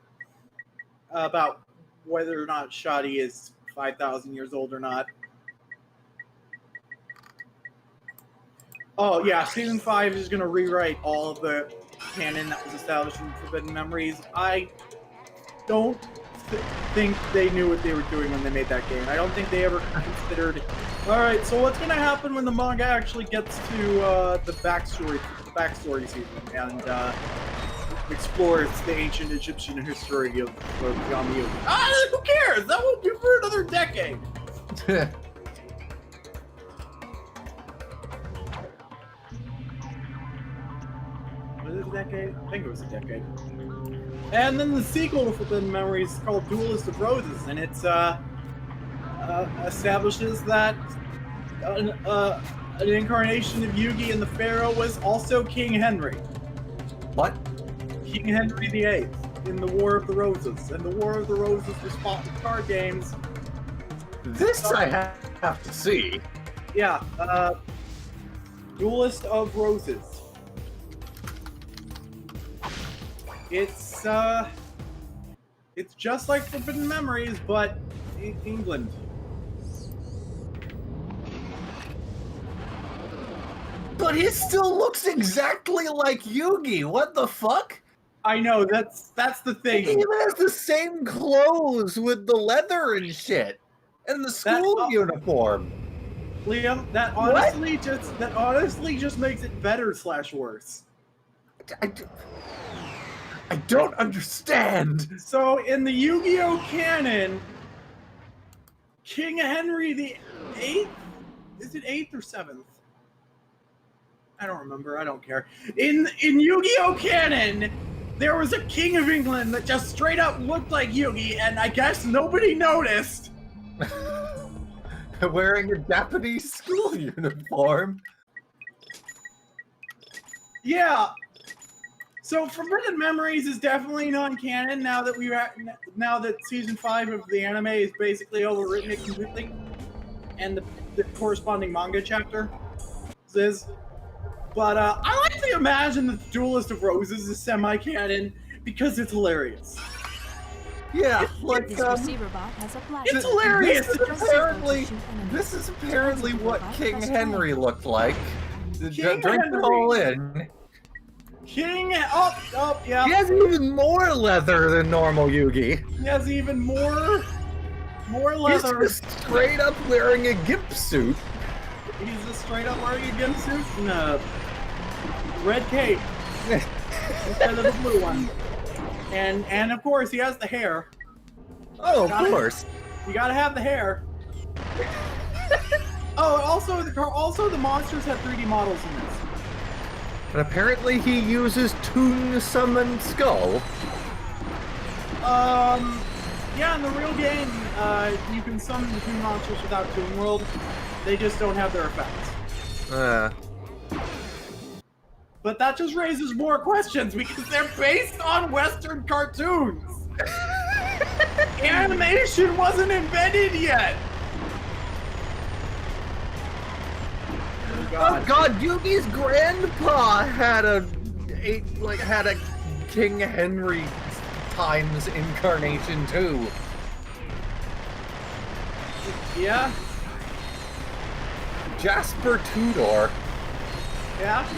about whether or not Shadi is 5,000 years old or not. Oh yeah, season 5 is gonna rewrite all of the canon that was established in Forbidden Memories. I don't think they knew what they were doing when they made that game. I don't think they ever considered. All right, so what's gonna happen when the manga actually gets to the backstory season and explores the ancient Egyptian history of Yamayu? Who cares? That won't be for another decade. Was it a decade? I think it was a decade. And then the sequel to Forbidden Memories is called Duelist of Roses, and it's establishes that an incarnation of Yugi and the Pharaoh was also King Henry. What? King Henry VIII in the War of the Roses, and the War of the Roses was fought in card games. This I have to see. Yeah, Duelist of Roses. It's just like Forbidden Memories, but in England. But he still looks exactly like Yugi. What the fuck? I know, that's the thing. He even has the same clothes with the leather and shit, and the school uniform. Liam, that honestly just makes it better / worse. I don't understand. So in the Yu-Gi-Oh canon, King Henry VIII, is it 8th or 7th? I don't remember. I don't care. In Yu-Gi-Oh canon, there was a king of England that just straight up looked like Yugi, and I guess nobody noticed. Wearing a Japanese school uniform. Yeah. So Forbidden Memories is definitely non-canon now that season 5 of the anime is basically overwritten it completely, and the corresponding manga chapter is. But I like to imagine that the Duelist of Roses is semi-canon because it's hilarious. Yeah, like This receiver bot has a flash. It's hilarious. This is apparently what King Henry looked like. King Drink Henry. it all in. Yeah. He has even more leather than normal Yugi. He has even more leather. He's just straight up wearing a gimp suit. He's just straight up wearing a gimp suit and a red cape instead of the blue one. And of course he has the hair. Oh, of course. You gotta have the hair. Oh, also the monsters have 3D models in this. And apparently he uses Toon Summon Skull. Yeah, in the real game, you can summon the Toon monsters without Toon World. They just don't have their effects. But that just raises more questions because they're based on Western cartoons. Animation wasn't invented yet. Oh God, Yugi's grandpa had a King Henry times incarnation too. Yeah. Jasper Tudor. Yeah.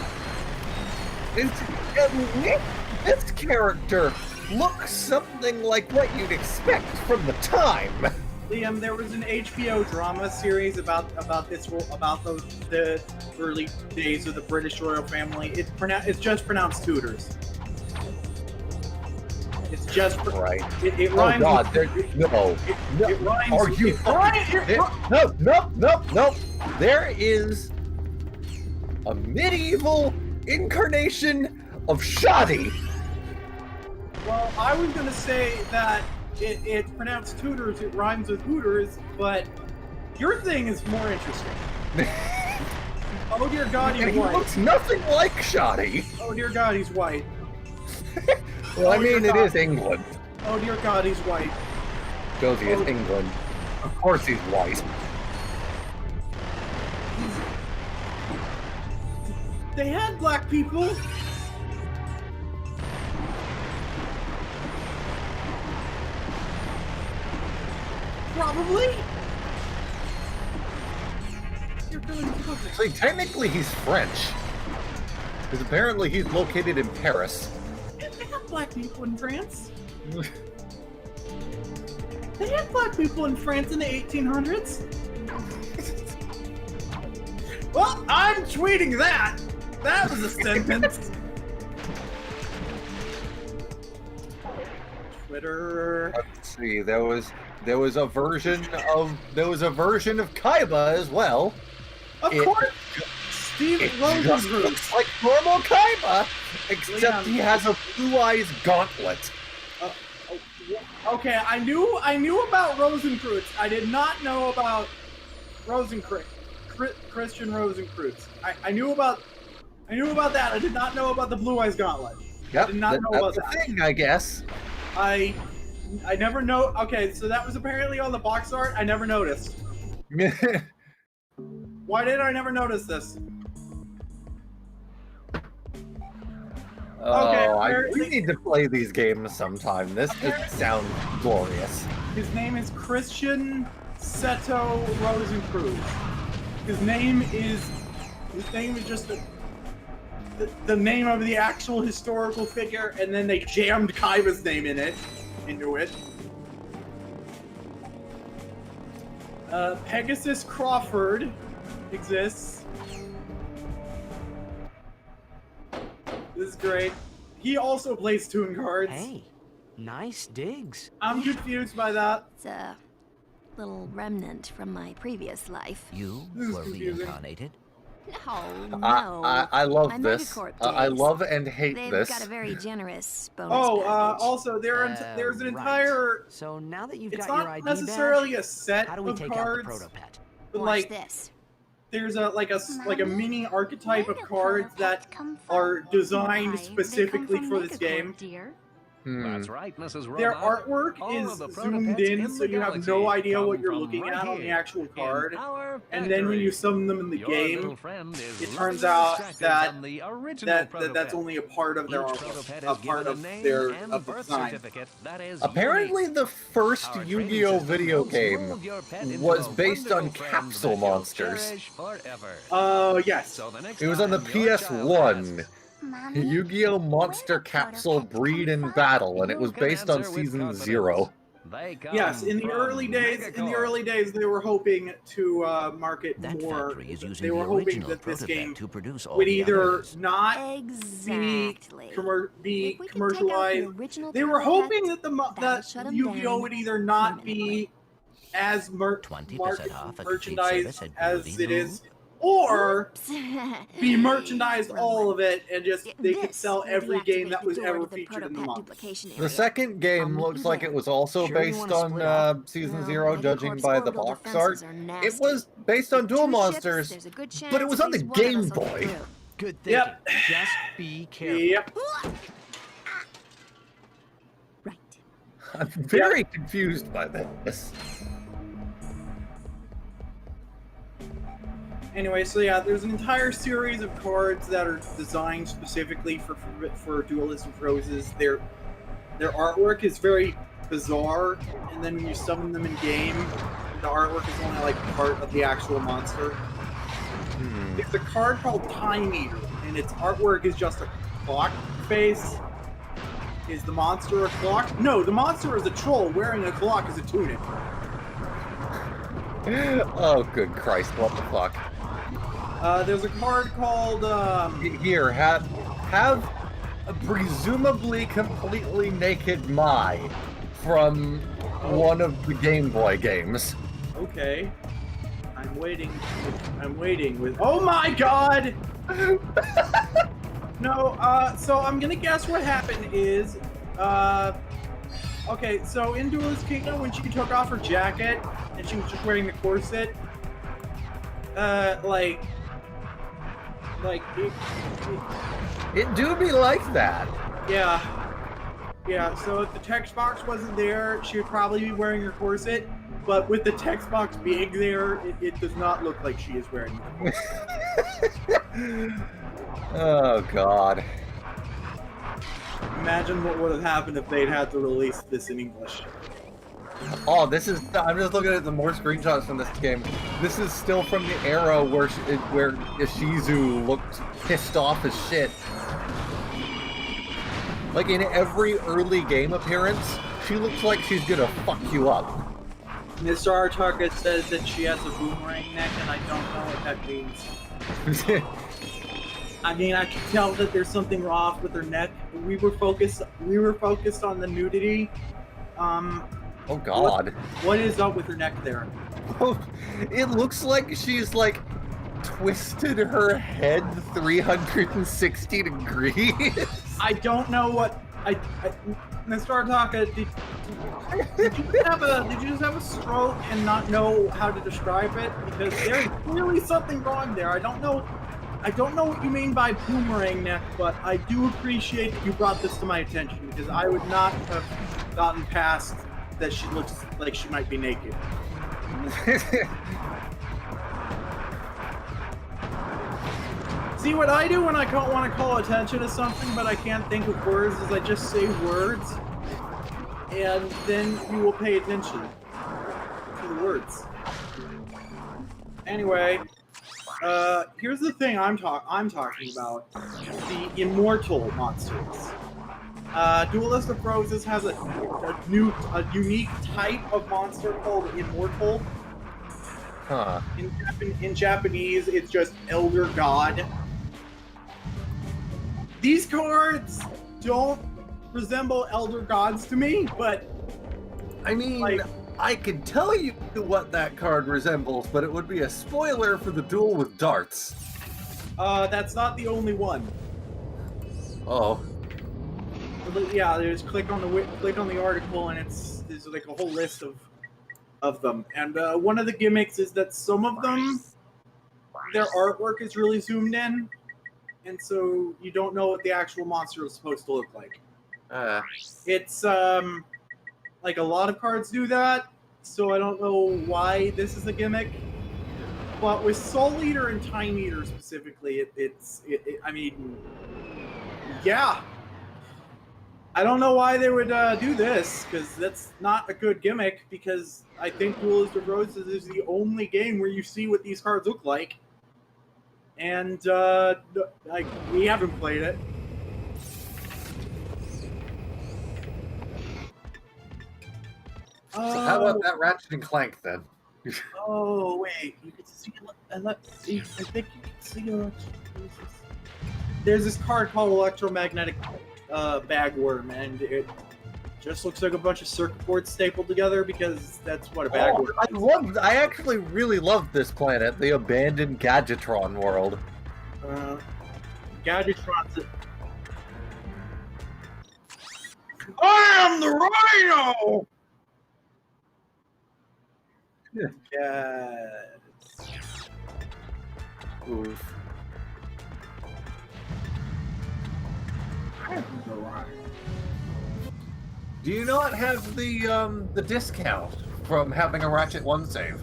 This character looks something like what you'd expect from the time. Liam, there was an HBO drama series about the early days of the British royal family. It's just pronounced Tudors. It's just right. It rhymes. Oh God! It rhymes. Are you? No. There is a medieval incarnation of shoddy. Well, I was gonna say that it's pronounced Tudors. It rhymes with Hooters, but your thing is more interesting. Oh dear God, he's He white. looks nothing like shoddy. Oh dear God, he's white. Well, I mean, it is England. Oh dear God, he's white. Josie is England. Of course he's white. They had black people. Probably. See, technically he's French. Because apparently he's located in Paris. They have black people in France. They had black people in France in the 1800s. Well, I'm tweeting that. That was a sentence. Twitter. Let's see. There was a version of Kaiba as well. Of course. Steve It just looks like normal Kaiba, except he has a blue eyes gauntlet. Okay, I knew about Rosencreutz. I did not know about Christian Rosencreutz. I knew about that. I did not know about the blue eyes gauntlet. Yep, I did not know about that's that. the thing, I guess. I never know. Okay, so that was apparently on the box art. I never noticed. Why did I never notice this? We need to play these games sometime. This just sounds glorious. His name is Christian Seto Rosencreutz. His name is just the name of the actual historical figure, and then they jammed Kaiba's name into it. Pegasus Crawford exists. This is great. He also plays Toon Cards. Hey, nice digs. I'm confused by that. It's a little remnant from my previous life. You This is were confusing. reincarnated? No. I love My this. Megacorp I days. love and hate They've this. got a very generous bonus Oh, package. also there's an entire. So now that you've It's got your not ID necessarily badge, a set how do we of take out cards, the protopet? but Watch like this. there's a mini archetype of Where do cards that protopets come are from? designed Why, they specifically come for from this Megacorp, game. Dear. That's right, Mrs. Robot. Their artwork All is of the zoomed protopets in, in so the you have galaxy no idea come what you're from looking right at on the here actual in card. our And then when you summon them in the Your game, little friend is it lovingly turns out distracted that from the original that's protopet. only a part of their Each artwork, protopet a is part given of a name their and of the birth design. certificate that is Apparently, unique. the first Our Yu-Gi-Oh training system video helps game mold your pet into was a based on wonderful friend capsule that you'll monsters. cherish forever. Yes. So the next It was on the time your child PS1. asks, Mommy, Yu-Gi-Oh! Monster Capsule Breed and Battle, and it was You can based on answer with Season confidence. 0. They come Yes, in the from early days, they were hoping to market That more. factory is using They were the hoping original that this protopet game to produce all would the either others. not Exactly. be If we could take out the commercialized. original They were protopet, hoping that that'll shut 'em Yu-Gi-Oh down would either not permanently. be as 20% off a complete merchandised service at as Goldie it is, Blue. or Oops. be merchandised all of it and just they could This sell will every game deactivate that the was door ever to the featured in the protopet month. duplication The area. second game meet looks you like there. it was also Sure you based wanna on split up? Season No, 0, judging Megacorp's by the orbital box art. defenses are It nasty. was based on With Duel 2 Monsters, ships, there's a good but it chance was on at the least one of Game us will get Boy. through. Good thinking. Yep. Just be careful. Yep. Right. I'm very confused by this. Anyway, so yeah, there's an entire series of cards that are designed specifically for Duelist of Roses. Their artwork is very bizarre, and then when you summon them in game, the artwork is only like part of the actual monster. There's a card called Time Eater, and its artwork is just a clock face. Is the monster a clock? No, the monster is a troll wearing a clock as a tunic. Oh, good Christ, what the fuck? There's a card called, Here, have a presumably completely naked Mai from one of the Game Boy games. Okay. I'm waiting with... Oh my god! No, so I'm gonna guess what happened is, okay, so in Duelist Kingdom, when she took off her jacket, and she was just wearing the corset, It do be like that. Yeah, so if the text box wasn't there, she would probably be wearing her corset, but with the text box being there, it does not look like she is wearing it. Oh, God. Imagine what would have happened if they'd had to release this in English. Oh, this is... I'm just looking at the more screenshots from this game. This is still from the era where Ishizu looked pissed off as shit. Like, in every early game appearance, she looks like she's gonna fuck you up. Mr. Artucket says that she has a boomerang neck, and I don't know what that means. I mean, I can tell that there's something off with her neck. We were focused on the nudity. Oh, God. What is up with her neck there? It looks like she's, like, twisted her head 360 degrees. I don't know what... Mr. Artaka, did you just have a stroke and not know how to describe it? Because there's clearly something wrong there. I don't know what you mean by boomerang neck, but I do appreciate that you brought this to my attention, because I would not have gotten past that she looks like she might be naked. See, what I do when I want to call attention to something but I can't think of words is I just say words, and then you will pay attention to the words. Anyway, here's the thing I'm talking about: the immortal monsters. Duelist of Roses has a unique type of monster called immortal. Huh. In Japanese, it's just Elder God. These cards don't resemble Elder Gods to me, but... I mean, like, I could tell you what that card resembles, but it would be a spoiler for the duel with darts. That's not the only one. Oh. Yeah, there's click on the article, and there's like a whole list of them. And one of the gimmicks is that some of them, their artwork is really zoomed in, and so you don't know what the actual monster is supposed to look like. It's like a lot of cards do that, so I don't know why this is a gimmick. But with Soul Eater and Time Eater specifically, I mean, yeah. I don't know why they would do this, because that's not a good gimmick, because I think Duelist of Roses is the only game where you see what these cards look like. And, like, we haven't played it. So how about that Ratchet Clank, then? Oh, wait. You can see I think you can see there's this card called Electromagnetic Bagworm, and it just looks like a bunch of circuit boards stapled together, because that's what a bagworm is. I actually really love this planet, the abandoned Gadgetron world. Gadgetron's I am the Rhino! Yes. Oof. Do you not have the discount from having a Ratchet 1 save?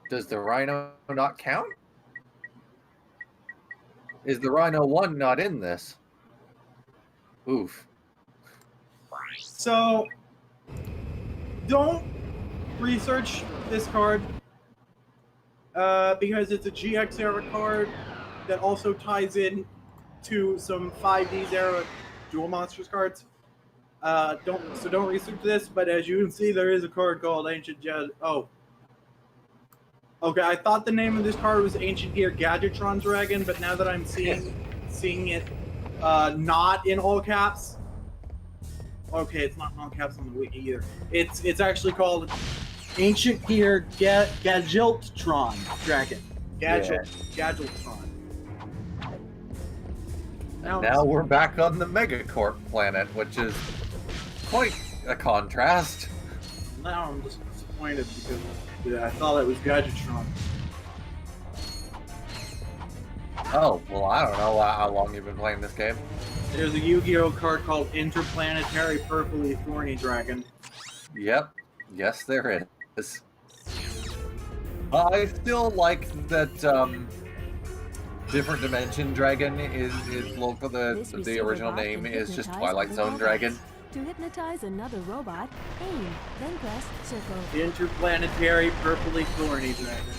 Does the Rhino not count? Is the Rhino 1 not in this? Oof. So, don't research this card because it's a GX era card that also ties in to some 5Ds era Dual Monsters cards. Don't research this. But as you can see, there is a card called Ancient Jazz. Oh, okay. I thought the name of this card was Ancient Gear Gadgetron Dragon, but now that I'm seeing it not in all caps. Okay, it's not in all caps on the wiki either. It's actually called Ancient Gear Gadgetron Dragon. Gadgetron. Now we're back on the Megacorp planet, which is quite a contrast. Now I'm just disappointed because I thought it was Gadgetron. Oh, well, I don't know how long you've been playing this game. There's a Yu-Gi-Oh card called Interplanetary Purpley Thorny Dragon. Yep. Yes, there is. I still like that Different Dimension Dragon is local. The original name is just Twilight Zone Dragon. To hypnotize another robot, aim, then press circle. Interplanetary Purpley Thorny Dragon.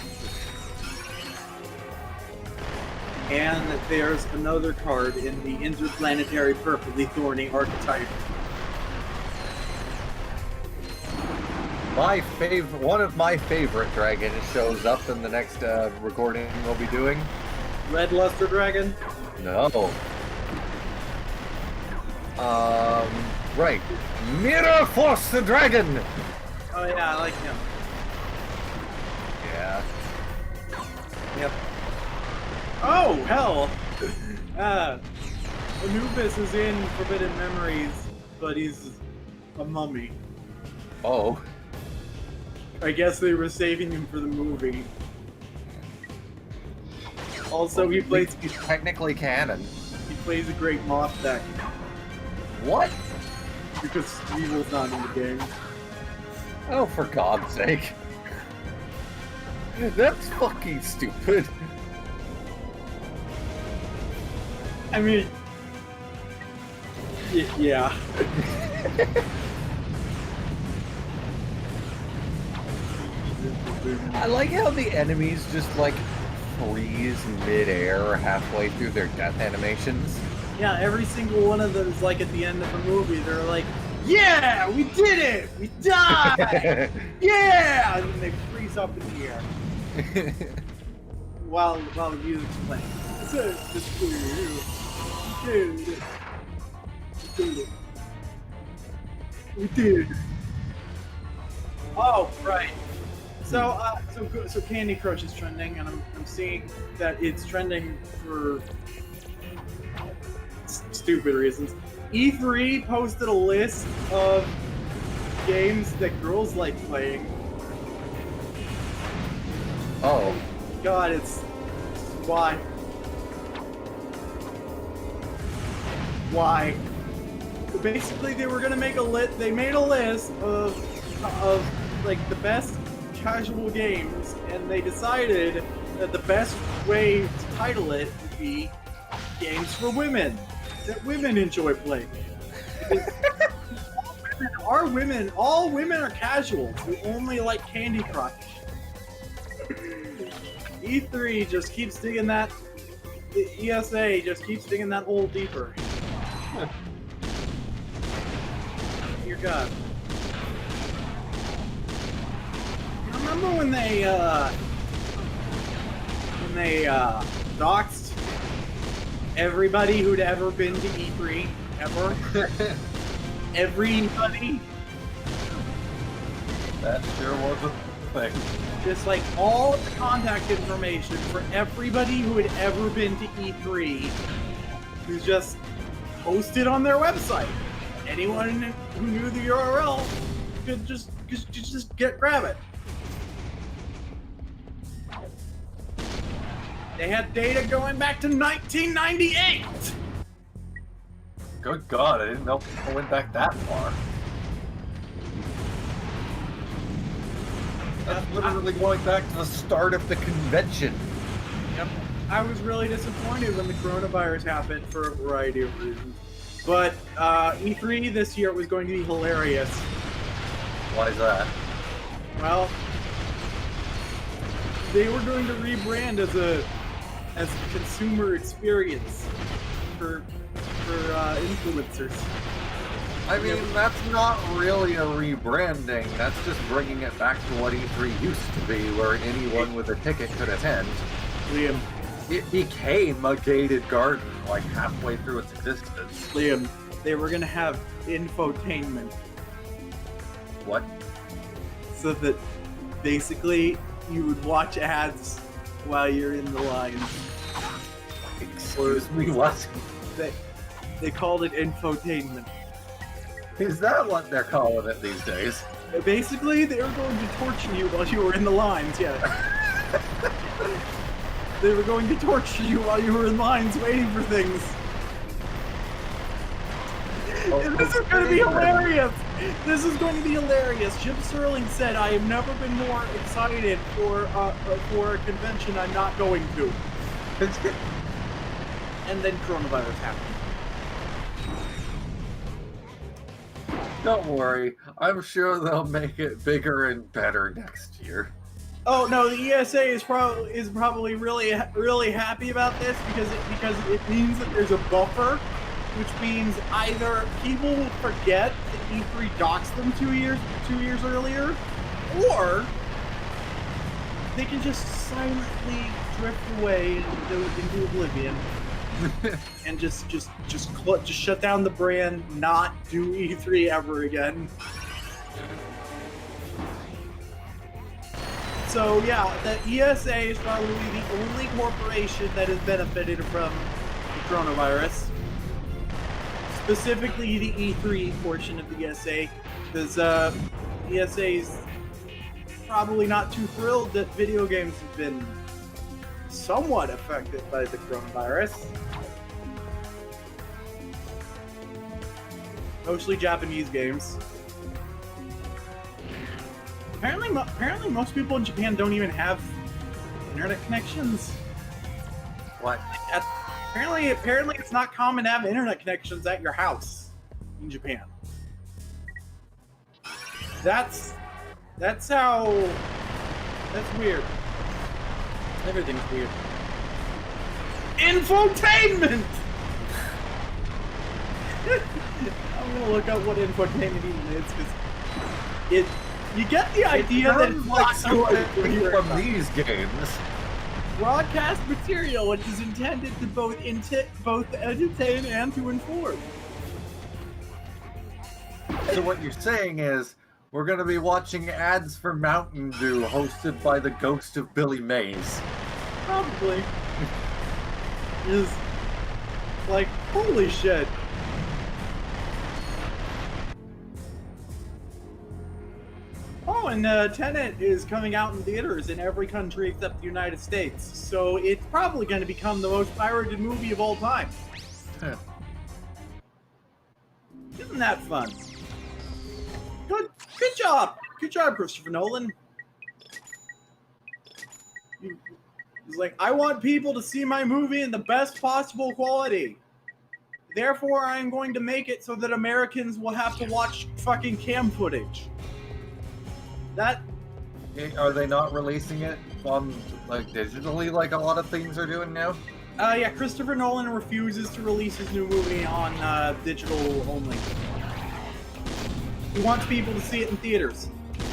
And there's another card in the Interplanetary Purpley Thorny archetype. One of my favorite dragons shows up in the next recording we'll be doing. Red Luster Dragon? No. Right. Mirror Force the Dragon! Oh yeah, I like him. Yeah. Yep. Oh, hell! Anubis is in Forbidden Memories, but he's a mummy. Oh. I guess they were saving him for the movie. Also, well, he plays... He's technically canon. He plays a great Moth deck. What? Because Evil's not in the game. Oh, for God's sake. That's fucking stupid. I mean... Yeah. I like how the enemies just, like, freeze mid-air halfway through their death animations. Yeah, every single one of them is like at the end of the movie, they're like, yeah, we did it! We died! Yeah! And then they freeze up in the air. while the music's playing. We did. Oh, right. So Candy Crush is trending, and I'm seeing that it's trending for stupid reasons. E3 posted a list of games that girls like playing. Oh. God, it's why? Why? So basically, they were gonna make a list. They made a list of like the best casual games, and they decided that the best way to title it would be games for women that women enjoy playing. All women are casuals who only like Candy Crush. E3 just keeps digging that. The ESA just keeps digging that hole deeper. Dear God. Remember when they doxed everybody who'd ever been to E3 ever? Everybody. That sure was a thing. Just like all of the contact information for everybody who had ever been to E3 was just posted on their website. Anyone who knew the URL could just grab it. They had data going back to 1998! Good God, I didn't know people went back that far. That's literally going back to the start of the convention. Yep. I was really disappointed when the coronavirus happened for a variety of reasons. But E3 this year was going to be hilarious. Why is that? Well, they were going to rebrand as a consumer experience for influencers. I mean, that's not really a rebranding. That's just bringing it back to what E3 used to be, where anyone with a ticket could attend. Liam. It became a gated garden, like halfway through its existence. Liam, they were going to have infotainment. What? So that basically you would watch ads while you're in the line. Excuse me, what? They called it infotainment. Is that what they're calling it these days? Basically, they were going to torture you while you were in the lines, yeah. They were going to torture you while you were in lines waiting for things. And this is going to be hilarious! This is going to be hilarious. Jim Sterling said, I have never been more excited for a convention I'm not going to. And then coronavirus happened. Don't worry, I'm sure they'll make it bigger and better next year. Oh no, the ESA is probably really happy about this because it means that there's a buffer, which means either people will forget that E3 doxed them 2 years earlier, or they can just silently drift away into oblivion. And just shut down the brand, not do E3 ever again. So yeah, the ESA is probably the only corporation that has benefited from the coronavirus. Specifically the E3 portion of the ESA, because ESA is probably not too thrilled that video games have been somewhat affected by the coronavirus. Mostly Japanese games. Apparently most people in Japan don't even have internet connections. What? Apparently it's not common to have internet connections at your house in Japan. That's weird. Everything's weird. Infotainment! I'm gonna look up what infotainment even is, because you get the idea that it's like something from these games. Broadcast material which is intended to both entertain and to inform. So what you're saying is, we're going to be watching ads for Mountain Dew hosted by the ghost of Billy Mays. Probably. Is like, holy shit. Oh, and Tenet is coming out in theaters in every country except the United States, so it's probably going to become the most pirated movie of all time. Isn't that fun? Good job! Good job, Christopher Nolan. He's like, I want people to see my movie in the best possible quality. Therefore, I'm going to make it so that Americans will have to watch fucking cam footage. Are they not releasing it on digitally like a lot of things are doing now? Yeah, Christopher Nolan refuses to release his new movie on digital only. He wants people to see it in theaters,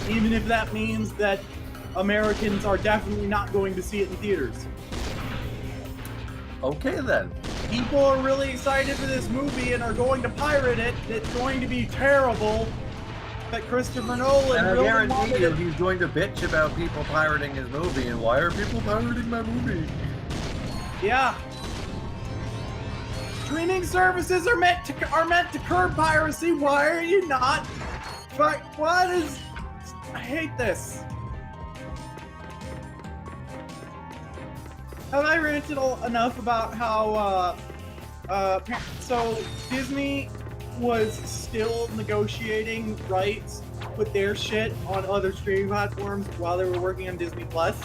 even if that means that Americans are definitely not going to see it in theaters. Okay then. People are really excited for this movie and are going to pirate it. It's going to be terrible. But Christopher Nolan and I really guarantee you he's going to bitch about people pirating his movie, and why are people pirating my movie? Yeah. Streaming services are meant to curb piracy. Why are you not? What is? I hate this. have I ranted enough about how so Disney was still negotiating rights with their shit on other streaming platforms while they were working on Disney Plus.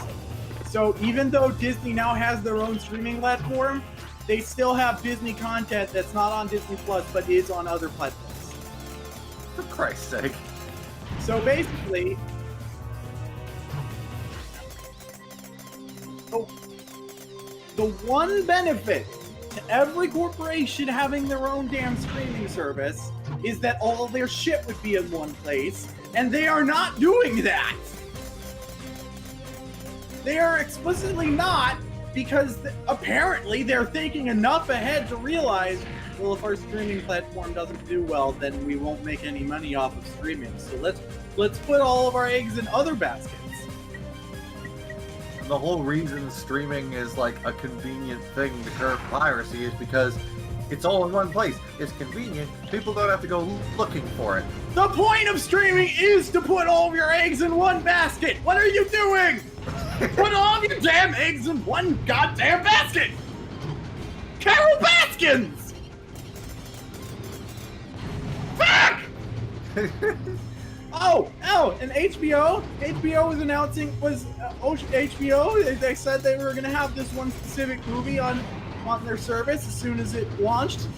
So even though Disney now has their own streaming platform, they still have Disney content that's not on Disney Plus but is on other platforms. For Christ's sake. So basically, the one benefit to every corporation having their own damn streaming service is that all their shit would be in one place, and they are not doing that. They are explicitly not, because apparently they're thinking enough ahead to realize, well, if our streaming platform doesn't do well, then we won't make any money off of streaming. So let's put all of our eggs in other baskets. The whole reason streaming is like a convenient thing to curb piracy is because it's all in one place. It's convenient. People don't have to go looking for it. The point of streaming is to put all of your eggs in one basket. What are you doing? Put all of your damn eggs in one goddamn basket. Carol Baskins! Fuck! Oh, and HBO was announcing, HBO, they said they were going to have this one specific movie on their service as soon as it launched.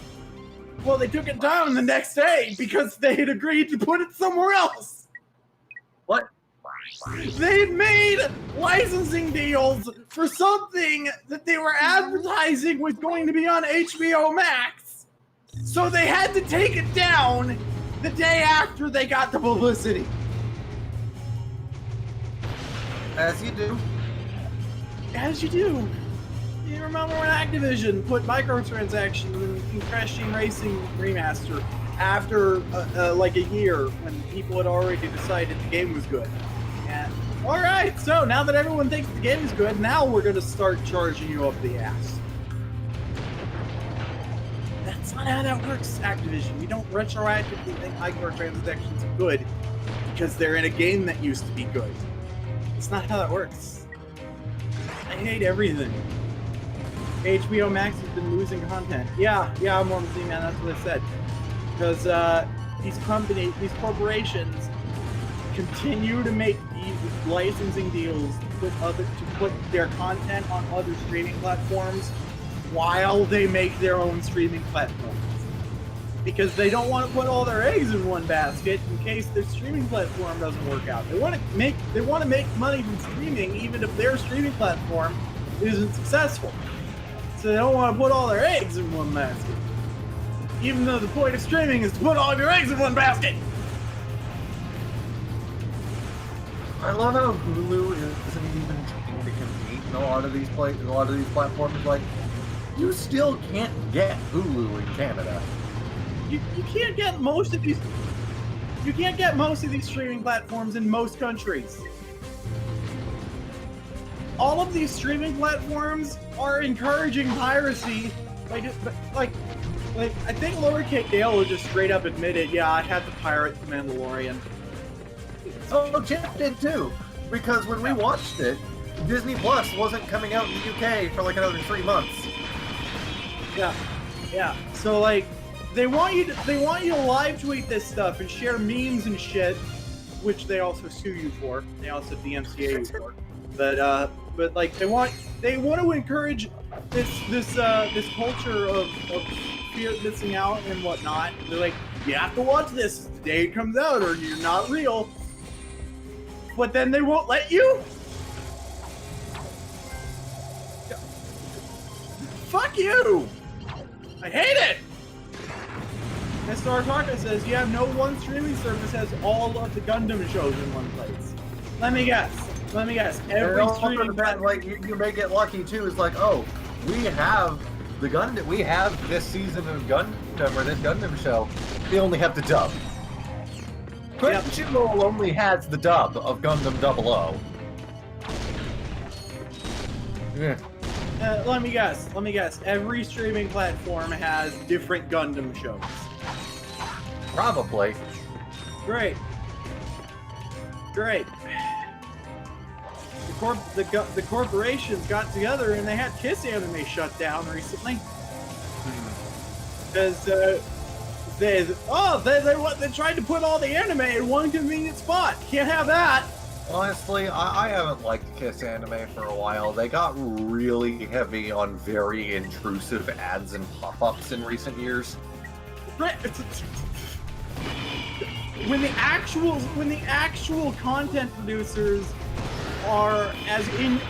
Well, they took it down the next day because they had agreed to put it somewhere else. What? They made licensing deals for something that they were advertising was going to be on HBO Max. So they had to take it down the day after they got the publicity. As you do. As you do. You remember when Activision put microtransactions in Crash Team Racing Remaster after like a year when people had already decided the game was good. And alright, so now that everyone thinks the game is good, now we're going to start charging you up the ass. That's not how that works, Activision. We don't retroactively think microtransactions are good because they're in a game that used to be good. It's not how that works. I hate everything. HBO Max has been losing content. Yeah, I'm on the team, man. That's what I said. Because these corporations continue to make these licensing deals to put their content on other streaming platforms while they make their own streaming platforms. Because they don't want to put all their eggs in one basket in case their streaming platform doesn't work out. They want to make money from streaming even if their streaming platform isn't successful. So they don't want to put all their eggs in one basket. Even though the point of streaming is to put all of your eggs in one basket. I love how Hulu isn't even trying to compete in a lot of these platforms. Like, you still can't get Hulu in Canada. You can't get most of these. You can't get most of these streaming platforms in most countries. All of these streaming platforms are encouraging piracy. Like I think Lowercase Dale just straight up admitted, yeah, I had to pirate The Mandalorian. Oh, Jeff did too. Because when we watched it, Disney Plus wasn't coming out in the UK for like another 3 months. Yeah. So like, they want you to live tweet this stuff and share memes and shit, which they also sue you for. They also DMCA you for. But like they want to encourage this culture of fear of missing out and whatnot. They're like, you have to watch this the day it comes out or you're not real. But then they won't let you? Fuck you! I hate it! Mr. Artaka says, you have no one streaming service has all of the Gundam shows in one place. Let me guess. Every streaming platform... Like, you may get lucky too. It's like, oh, we have the Gundam. We have this season of Gundam or this Gundam show. They only have the dub. Crunchyroll only has the dub of Gundam 00. Yeah. Let me guess. Every streaming platform has different Gundam shows. Probably. Great. the corporations got together and they had Kiss Anime shut down recently because they tried to put all the anime in one convenient spot. Can't have that. Honestly, I haven't liked Kiss Anime for a while. They got really heavy on very intrusive ads and pop-ups in recent years. When the actual content producers are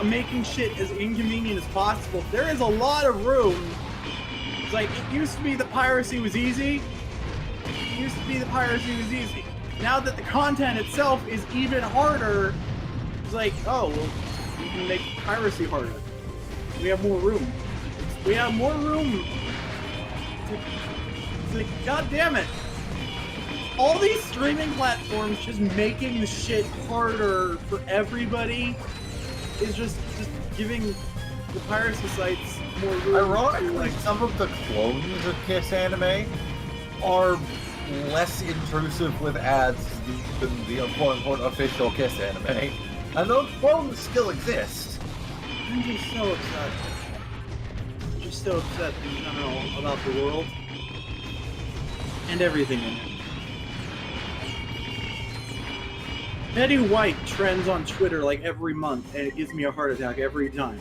making shit as inconvenient as possible, there is a lot of room. It's like, it used to be that piracy was easy. Now that the content itself is even harder, it's like, oh, well, we can make piracy harder. We have more room. It's like, god damn it. All these streaming platforms just making the shit harder for everybody is just giving the piracy sites more room. Ironically, some of the clones of Kiss Anime are less intrusive with ads than the quote-unquote official Kiss Anime. And those clones still exist. I'm just so upset. In general about the world. And everything in it. Betty White trends on Twitter like every month, and it gives me a heart attack every time.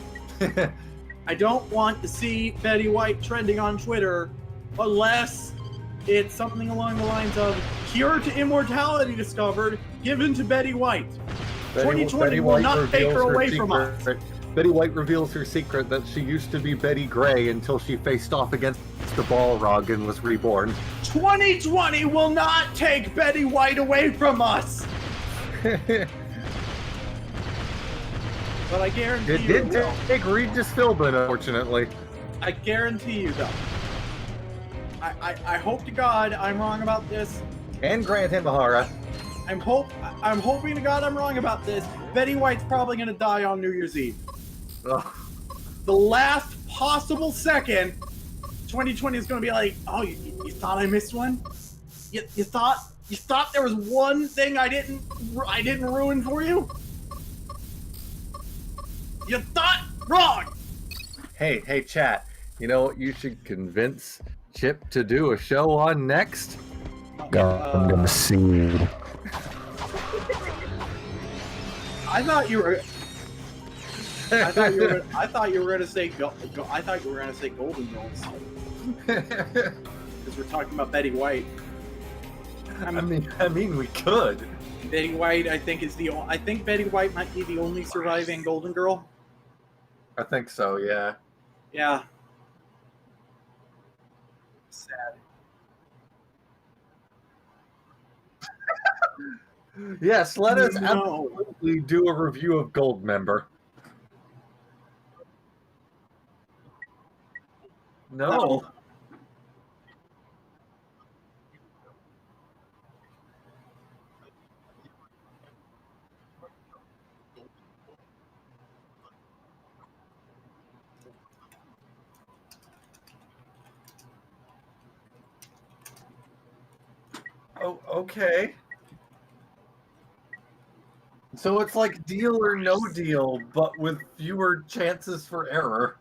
I don't want to see Betty White trending on Twitter unless it's something along the lines of cure to immortality discovered, given to Betty White. 2020 will not take her away from us. Betty White reveals her secret that she used to be Betty Gray until she faced off against the Balrog and was reborn. 2020 will not take Betty White away from us! But I guarantee it did take Regis Philbin, unfortunately. I guarantee you, though. I hope to God I'm wrong about this. And Grant Imahara. I'm hoping to God I'm wrong about this. Betty White's probably gonna die on New Year's Eve. Ugh. The last possible second, 2020 is gonna be like, oh, you thought I missed one? You thought there was one thing I didn't ruin for you? You thought wrong. Hey, chat. You know what you should convince Chip to do a show on next? Gundam Seed. I thought you were gonna say Golden Girls. Because we're talking about Betty White. I mean, we could. Betty White, I think Betty White might be the only surviving Golden Girl. I think so, yeah. Yeah. Sad. Yes, let us absolutely do a review of Goldmember. No. Oh, okay. So it's like Deal or No Deal, but with fewer chances for error.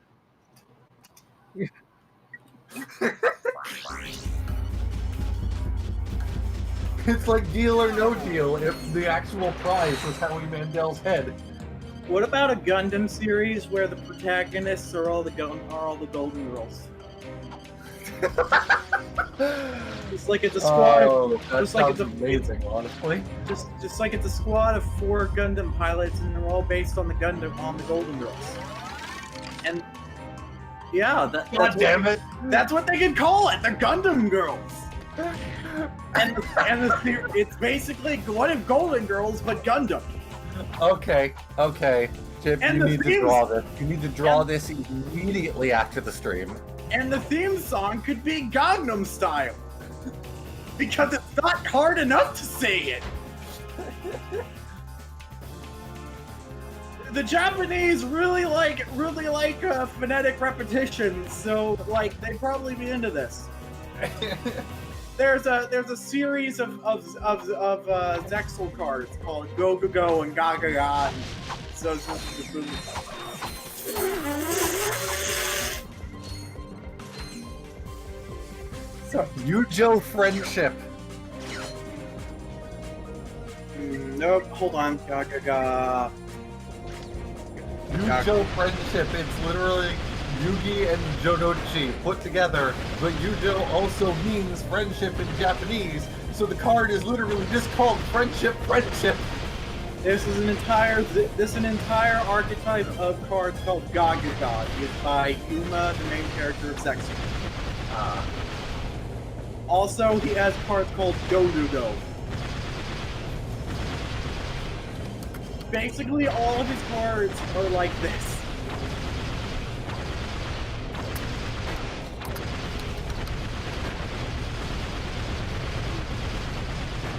It's like Deal or No Deal if the actual prize was Howie Mandel's head. What about a Gundam series where the protagonists are all the Golden Girls? Just like it's a squad. Just like it's amazing, honestly. Just like it's a squad of 4 Gundam pilots, and they're all based on the Golden Girls. And yeah, God damn it! That's what they can call it, the Gundam Girls. And it's basically what if Golden Girls but Gundam? Okay. Chip, you need to draw this. You need to draw this immediately after the stream. And the theme song could be Gangnam Style. Because it's not hard enough to say it. The Japanese really like phonetic repetition, so like they'd probably be into this. There's a series of Zexal cards called Go Go Go and Ga Ga Ga. so it's just the boom. So, Yujo friendship. Nope, hold on. Ga. Yujo friendship. It's literally Yugi and Jodochi put together, but Yujo also means friendship in Japanese, so the card is literally just called friendship. This is an entire archetype of cards called Gagaga. It's by Yuma, the main character of Sexy. Also, he has cards called Dodudo. Basically, all of his cards are like this.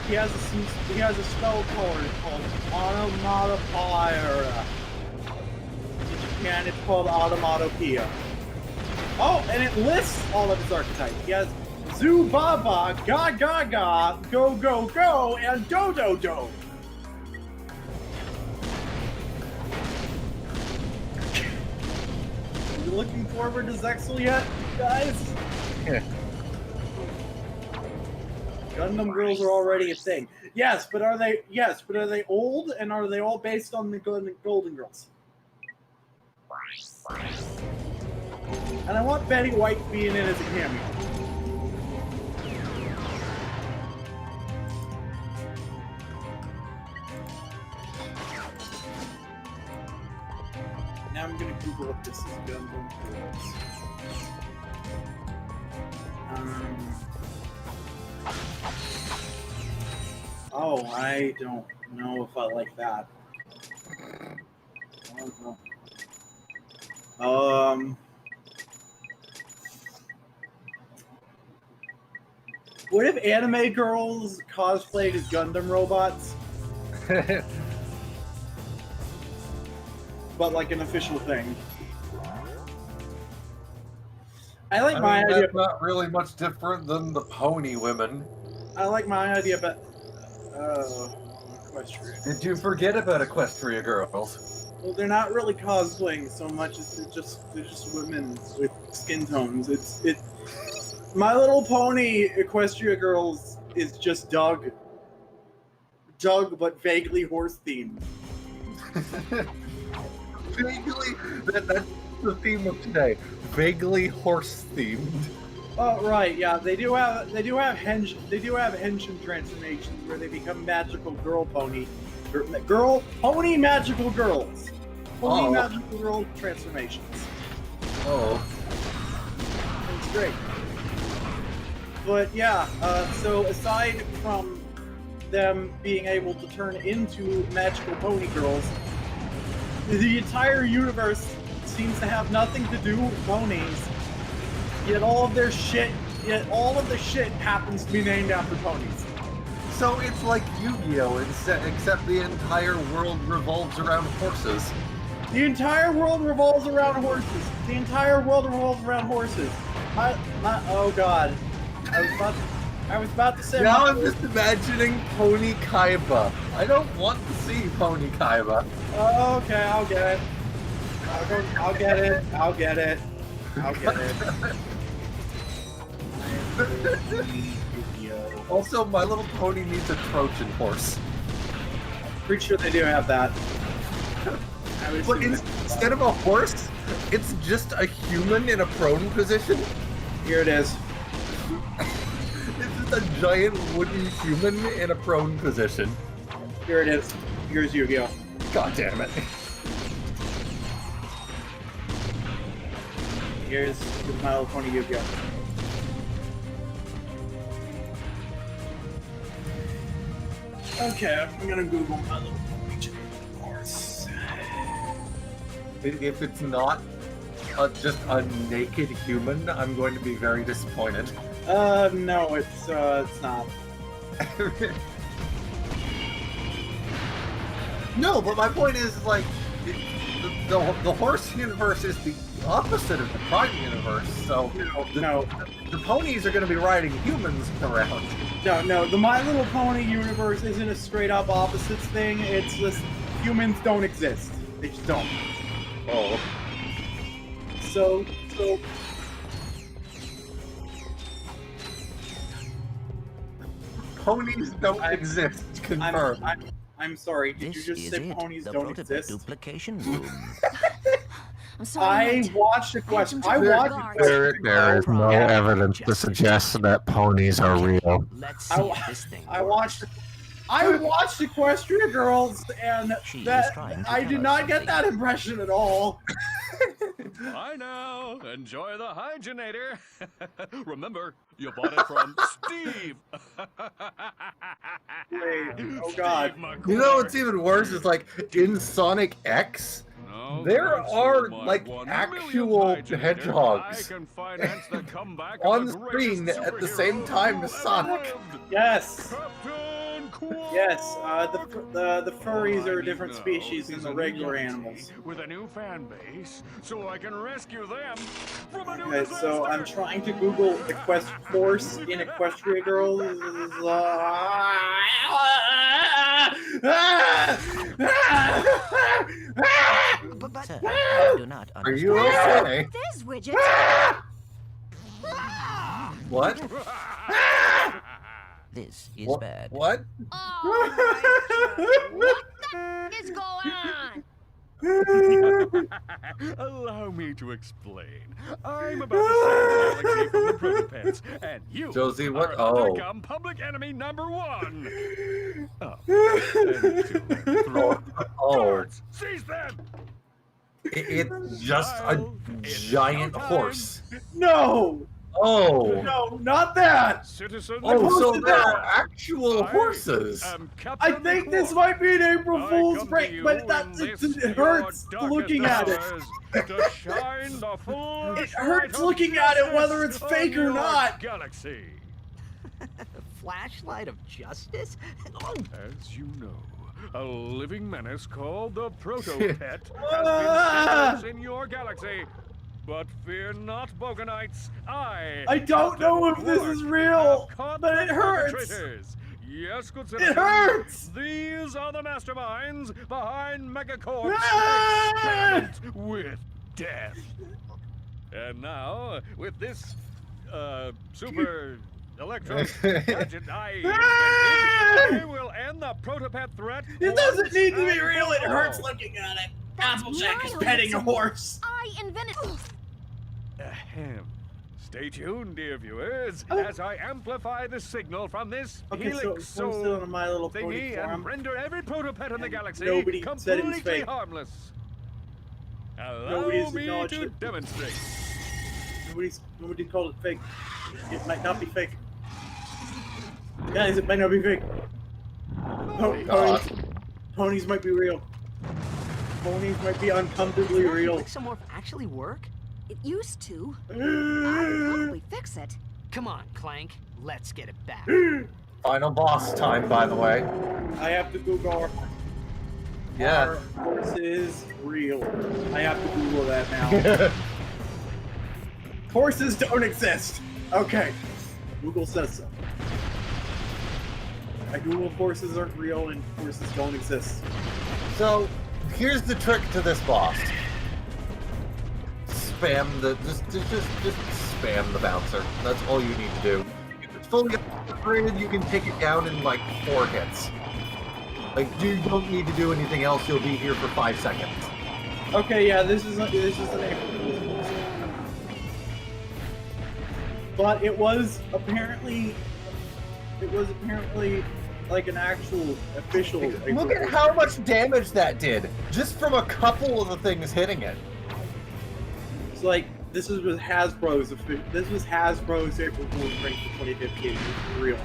He has a spell card called Onomatopoeia. In Japan, it's called Automatopoeia. Oh, and it lists all of his archetypes. He has Zubaba, Ga, Go, and Do. You looking forward to Zexel yet, guys? Yeah. Gundam girls are already a thing. Yes, but are they? Yes, but are they old? And are they all based on the Golden Girls? And I want Betty White being in as a cameo. Now I'm gonna Google if this is Gundam girls. Oh, I don't know if I like that. I don't know. What if anime girls cosplayed as Gundam robots? But like an official thing. I like my idea. That's not really much different than the pony women. I like my idea, but Equestria. Did you forget about Equestria girls? Well, they're not really cosplaying so much as they're just women with skin tones. It's My Little Pony Equestria Girls is just Doug, but vaguely horse themed. Vaguely, that's the theme of today. Vaguely horse themed. Oh right, yeah, they do have henshin transformations where they become magical girl pony, pony magical girls, magical girl transformations. Oh, it's great. But yeah, so aside from them being able to turn into magical pony girls, the entire universe seems to have nothing to do with ponies. Yet all of the shit happens to be named after ponies. so it's like Yu-Gi-Oh! Except the entire world revolves around horses. The entire world revolves around horses. Oh god. I was about to say. Now I'm just imagining Pony Kaiba. I don't want to see Pony Kaiba. Oh, okay, I'll get it. Also, My Little Pony needs a Trojan horse. Pretty sure they do have that. But instead of a horse, it's just a human in a prone position. Here it is. It's just a giant wooden human in a prone position. Here it is. Here's Yu-Gi-Oh! God damn it. Here's My Little Pony Yu-Gi-Oh! Okay, I'm gonna Google My Little Pony horse. If it's not just a naked human, I'm going to be very disappointed. No, it's not. No, but my point is, like, the horse universe is the opposite of the prime universe, so the ponies are going to be riding humans around. No, the My Little Pony universe isn't a straight up opposites thing, it's just humans don't exist. They just don't. Oh. So ponies don't exist. Confirmed. I'm sorry. Did This you just is say it, ponies the don't prototype exist? duplication room. I'm sorry. I Knight. watched a question. I There- watched. There is no Yeah. evidence to suggest that ponies are real. Let's I see wa- if this thing I works. watched Equestria Girls, and She is that trying to I tell did us not get something. that impression at all. I know. Enjoy the hygienator. Remember, you bought it from Steve. Wait, oh God. You know what's even worse is like in Sonic X, there are like actual hedgehogs on screen at the same time as Sonic. Yes. Yes. The furries are a different species than the regular animals. With a new fan base, so I can rescue them from a new Okay, so I'm trying to Google horse in Equestria Girls. But I do not Are you understand. okay? This widget. What? This is What? bad. What? Oh my God. What the is going on? Allow me to explain. I'm about to save the galaxy from the protopets, and you Josie, what? are about to Oh. become public enemy number 1. Oh, and 2 and 3. Oh. Guards, seize them! It's just a giant horse. No! Oh. No, not that! Citizen, Oh, so posted there that. are actual horses. I think this might be an April Fool's prank, but it hurts looking at it. It hurts looking at it whether it's fake or not. Galaxy. Flashlight of justice? As you know, a living menace called the Protopet has been sent in your galaxy. But fear not, Bogonites. I don't know if this is real, but it hurts. Yes, good It citizens. hurts. These are the masterminds behind Megacorp's experiment with death. And now, with this super electro gadget I invented, we will end the Protopet threat. It doesn't need to be once real, and it for hurts all. looking at it. That's Applejack is my petting a lesson. horse. I invented. Ahem. Stay tuned, dear viewers, as I amplify the signal from this Okay, so helix still on My Little Pony thingy forum. and render every protopet in the galaxy Nobody said it was completely fake. harmless. Allow Nobody's me acknowledged to it. demonstrate. Nobody called it fake. It might not be fake. Guys, it might not be fake. Ponies might be real. Ponies might be uncomfortably real. Exomorph actually work? It used to. I'll probably fix it. Come on, Clank. Let's get it back. Final boss time, by the way. I have to Google. Yeah. Are horses real? I have to Google that now. Horses don't exist. Okay. Google says so. I Googled horses aren't real and horses don't exist. So, here's the trick to this boss. Spam the just spam the bouncer. That's all you need to do. If it's fully upgraded, you can take it down in like 4 hits. Like you don't need to do anything else. You'll be here for 5 seconds. Okay, yeah, this is an April Fool's. But it was apparently like an actual official. Look at how much damage that did just from a couple of the things hitting it. It's like this was Hasbro's April Fool's prank for 2015. It's real.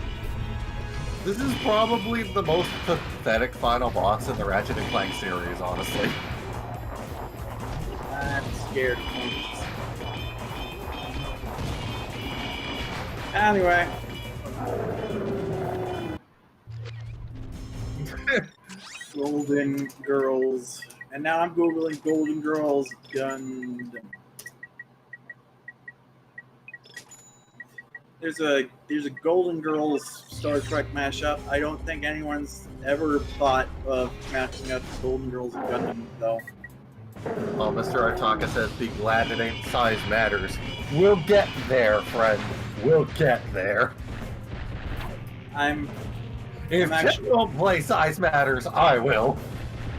This is probably the most pathetic final boss in the Ratchet and Clank series, honestly. I'm scared of ponies. Anyway. Golden Girls. And now I'm Googling Golden Girls Gundam. There's a Golden Girls Star Trek mashup. I don't think anyone's ever thought of matching up Golden Girls and Gundam, though. Well, Mr. Artaka says, be glad it ain't size matters. We'll get there, friend. We'll get there. If Chip won't play size matters, I will.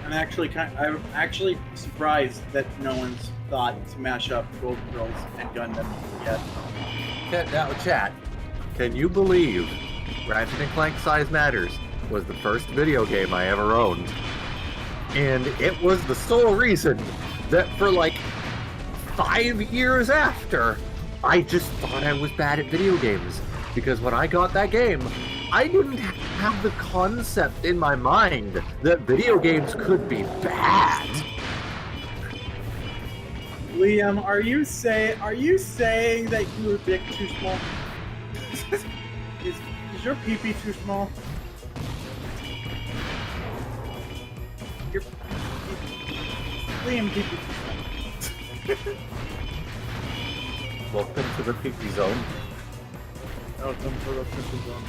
I'm actually surprised that no one's thought to mash up Gold Girls and Gundam yet. Now, chat, can you believe Ratchet & Clank Size Matters was the first video game I ever owned? And it was the sole reason that for like 5 years after, I just thought I was bad at video games. Because when I got that game, I didn't have the concept in my mind that video games could be bad. Liam, are you saying that your dick too small? Is your pee-pee too small? Liam, pee-pee too small. Welcome to the pee-pee zone. Welcome to the pee-pee zone.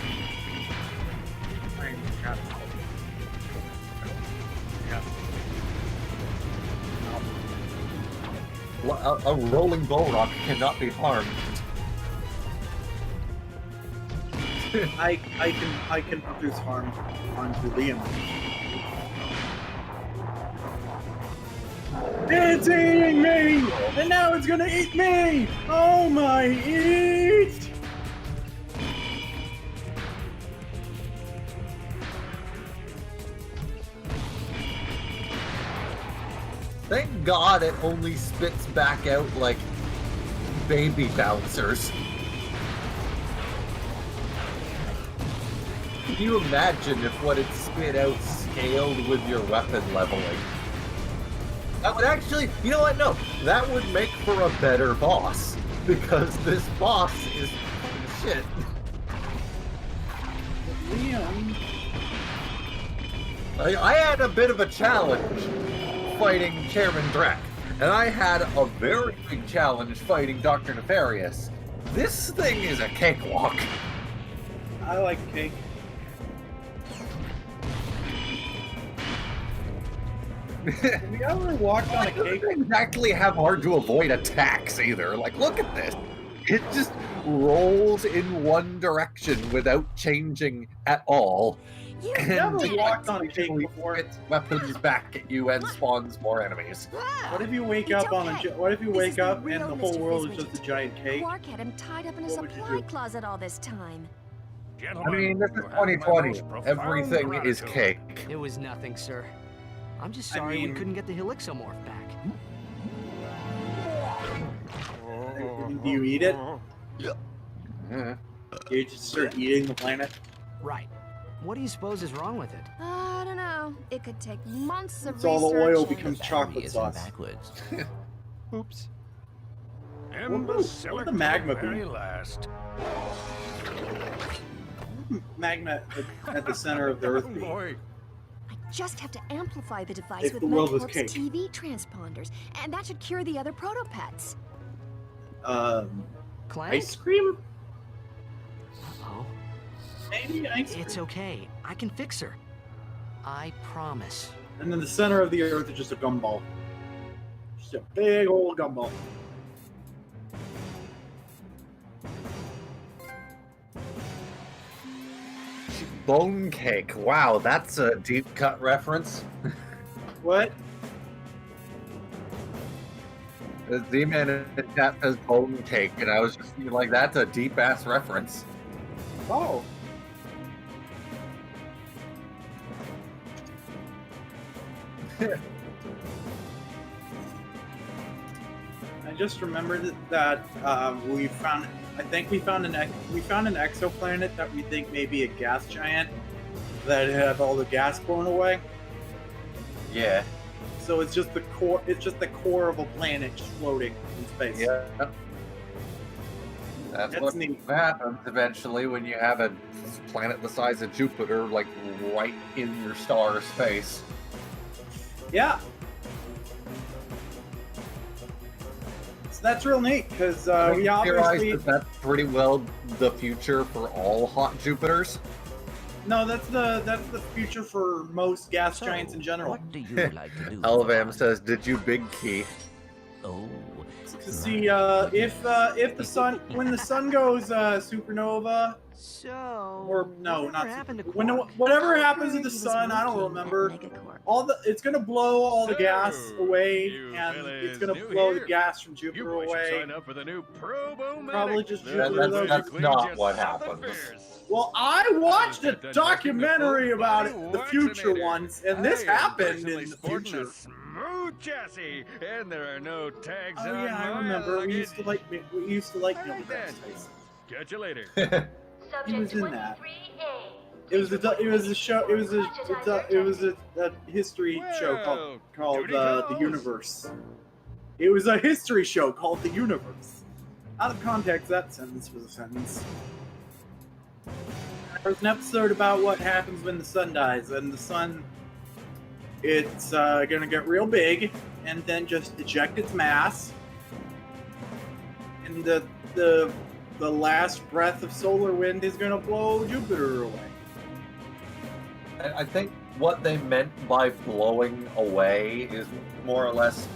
A rolling bull rock cannot be harmed. I can produce harm onto Liam. It's eating me! And now it's gonna eat me! Oh my eat! Thank God it only spits back out like baby bouncers. Can you imagine if what it spit out scaled with your weapon leveling? That would actually, you know what, no, that would make for a better boss. Because this boss is shit. Liam. I had a bit of a challenge fighting Chairman Drek, and I had a very big challenge fighting Dr. Nefarious. This thing is a cakewalk. I like cake. Have you ever walked on a cake? It doesn't exactly have hard to avoid attacks either. Like, look at this. It just rolls in one direction without changing at all. You never walked on a cake before. Its weapons back at you and spawns more enemies. What if you wake It's up on a? okay. What if you This wake is the up and real the whole Mr. world is Fizzwidget. just a giant cake? Quark had him tied up in a What would you supply do? closet all this time. I mean, this is 2020. Everything is cake. It was nothing, sir. I'm just I sorry we mean- couldn't get the Helixomorph back. Do you eat it? Yeah. Do you just start eating the planet? Right. What do you suppose is wrong with it? I don't know. It could take months of It's all the research oil and- becomes chocolate Isn't sauce. backwards. Oops. Imbecilic the magma to the very be? last. Magma at the center of the Earth. Oh be? boy. I just have to amplify the device If with the world was Megacorp's cake. TV transponders, and that should cure the other protopets. Clank? Ice cream? Oh, Maybe ice cream. it's okay. I can fix her. I promise. And then the center of the Earth is just a gumball. Just a big old gumball. Bone cake. Wow, that's a deep cut reference. What? The Z-Man in the chat says bone cake, and I was just thinking, like, that's a deep ass reference. Oh. I just remembered that we found. I think we found an exoplanet that we think may be a gas giant that had all the gas blown away. Yeah. So it's just the core. It's just the core of a planet just floating in space. Yeah. That's what neat. happens eventually when you have a planet the size of Jupiter, like, right in your star's face. Yeah. So that's real neat because we Theorize obviously. that that's pretty well the future for all hot Jupiters. No, that's the future for most gas giants in general. What do you like to do? Elvam says, "Did you big key?" Oh. See, if the sun, when the sun goes supernova, So, or no, whatever not happened to when Quark? whatever happens to the He was sun, I don't working at remember. Megacorp. All the it's gonna blow all the gas So, away, you and fellas it's gonna new blow the here? gas from You Jupiter boys should away. sign up for the new Pro Bow Probably Medic. just The Jupiter, way that's cleans not your what southern happens. fears. Well, I watched a Then documentary making the about full it, the body future vaccinator. ones, and this I am happened personally in the sporting future. a smooth chassis, and there are no tags Oh on yeah, I my remember. We luggage. used to like Neil Alright deGrasse then. Tyson. Catch you later. He was in that. It was a show. It was a history show called duty The calls. Universe. It was a history show called The Universe. Out of context, that sentence was a sentence. There was an episode about what happens when the sun dies, and the sun, it's gonna get real big, and then just eject its mass, and the last breath of solar wind is gonna blow Jupiter away. I think what they meant by blowing away is more or less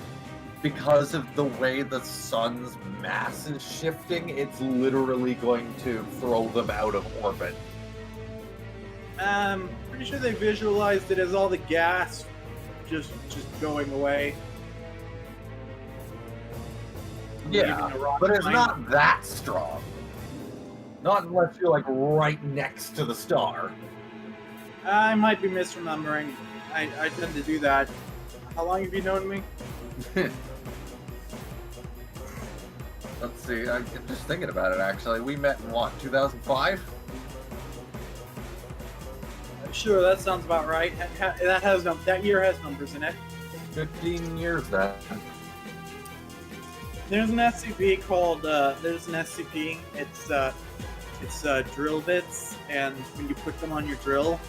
because of the way the sun's mass is shifting, it's literally going to throw them out of orbit. Pretty sure they visualized it as all the gas just going away. Yeah, Leaving a rock but it's behind. not that strong. Not unless you're like right next to the star. I might be misremembering. I tend to do that. How long have you known me? Let's see, I'm just thinking about it actually. We met in what, 2005? Sure, that sounds about right. That year has numbers in it. 15 years then. There's an SCP called there's an SCP. It's drill bits, and when you put them on your drill,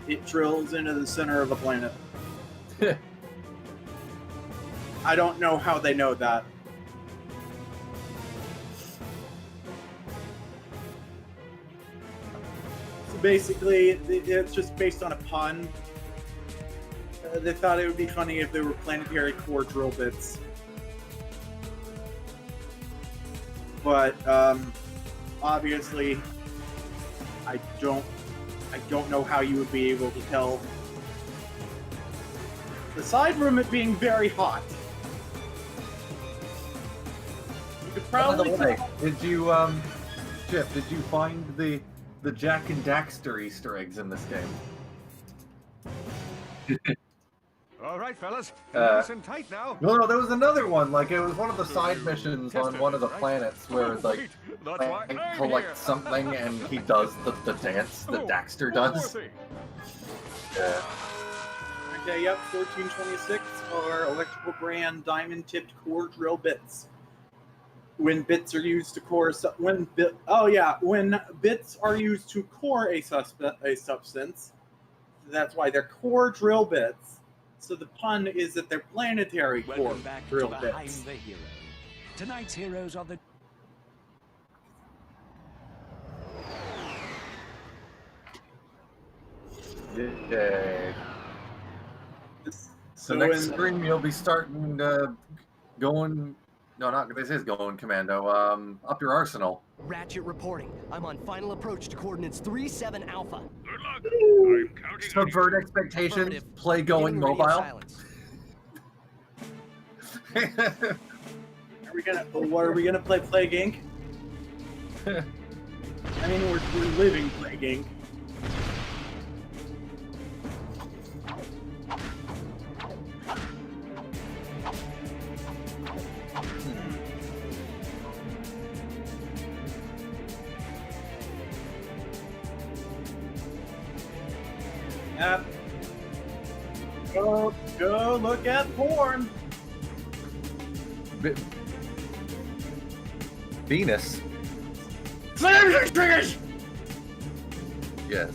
it drills into the center of the planet. I don't know how they know that. So basically, it's just based on a pun. They thought it would be funny if they were planetary core drill bits. But obviously, I don't know how you would be able to tell. Aside from it being very hot, you could probably. By the way, did you Chip? Did you find the Jack and Daxter Easter eggs in this game? All right, fellas. Uh, Listen tight now. No, there was another one. Like it was one of the side missions on one of the planets where like That's why Hank I'm collects here. something and he does the dance that Daxter one more does. thing. Yeah. Okay, yep, 1426 are electrical brand diamond-tipped core drill bits. When bits are used to core when bits are used to core a substance, that's why they're core drill bits. So the pun is that they're planetary core Welcome back drill to bits. Behind the Hero. Tonight's heroes are the Yay. So So next in- stream you'll be starting going. No, not this is going commando. Up your arsenal. Ratchet reporting. I'm on final approach to coordinates 37 Alpha. Good luck. I'm counting on you. Subvert expectations. Affirmative. Play going Getting radio mobile. silence. What are we gonna play Plague Inc? I mean, we're living Plague Inc. Yep. Go look at porn. Venus. Triggers! Yes.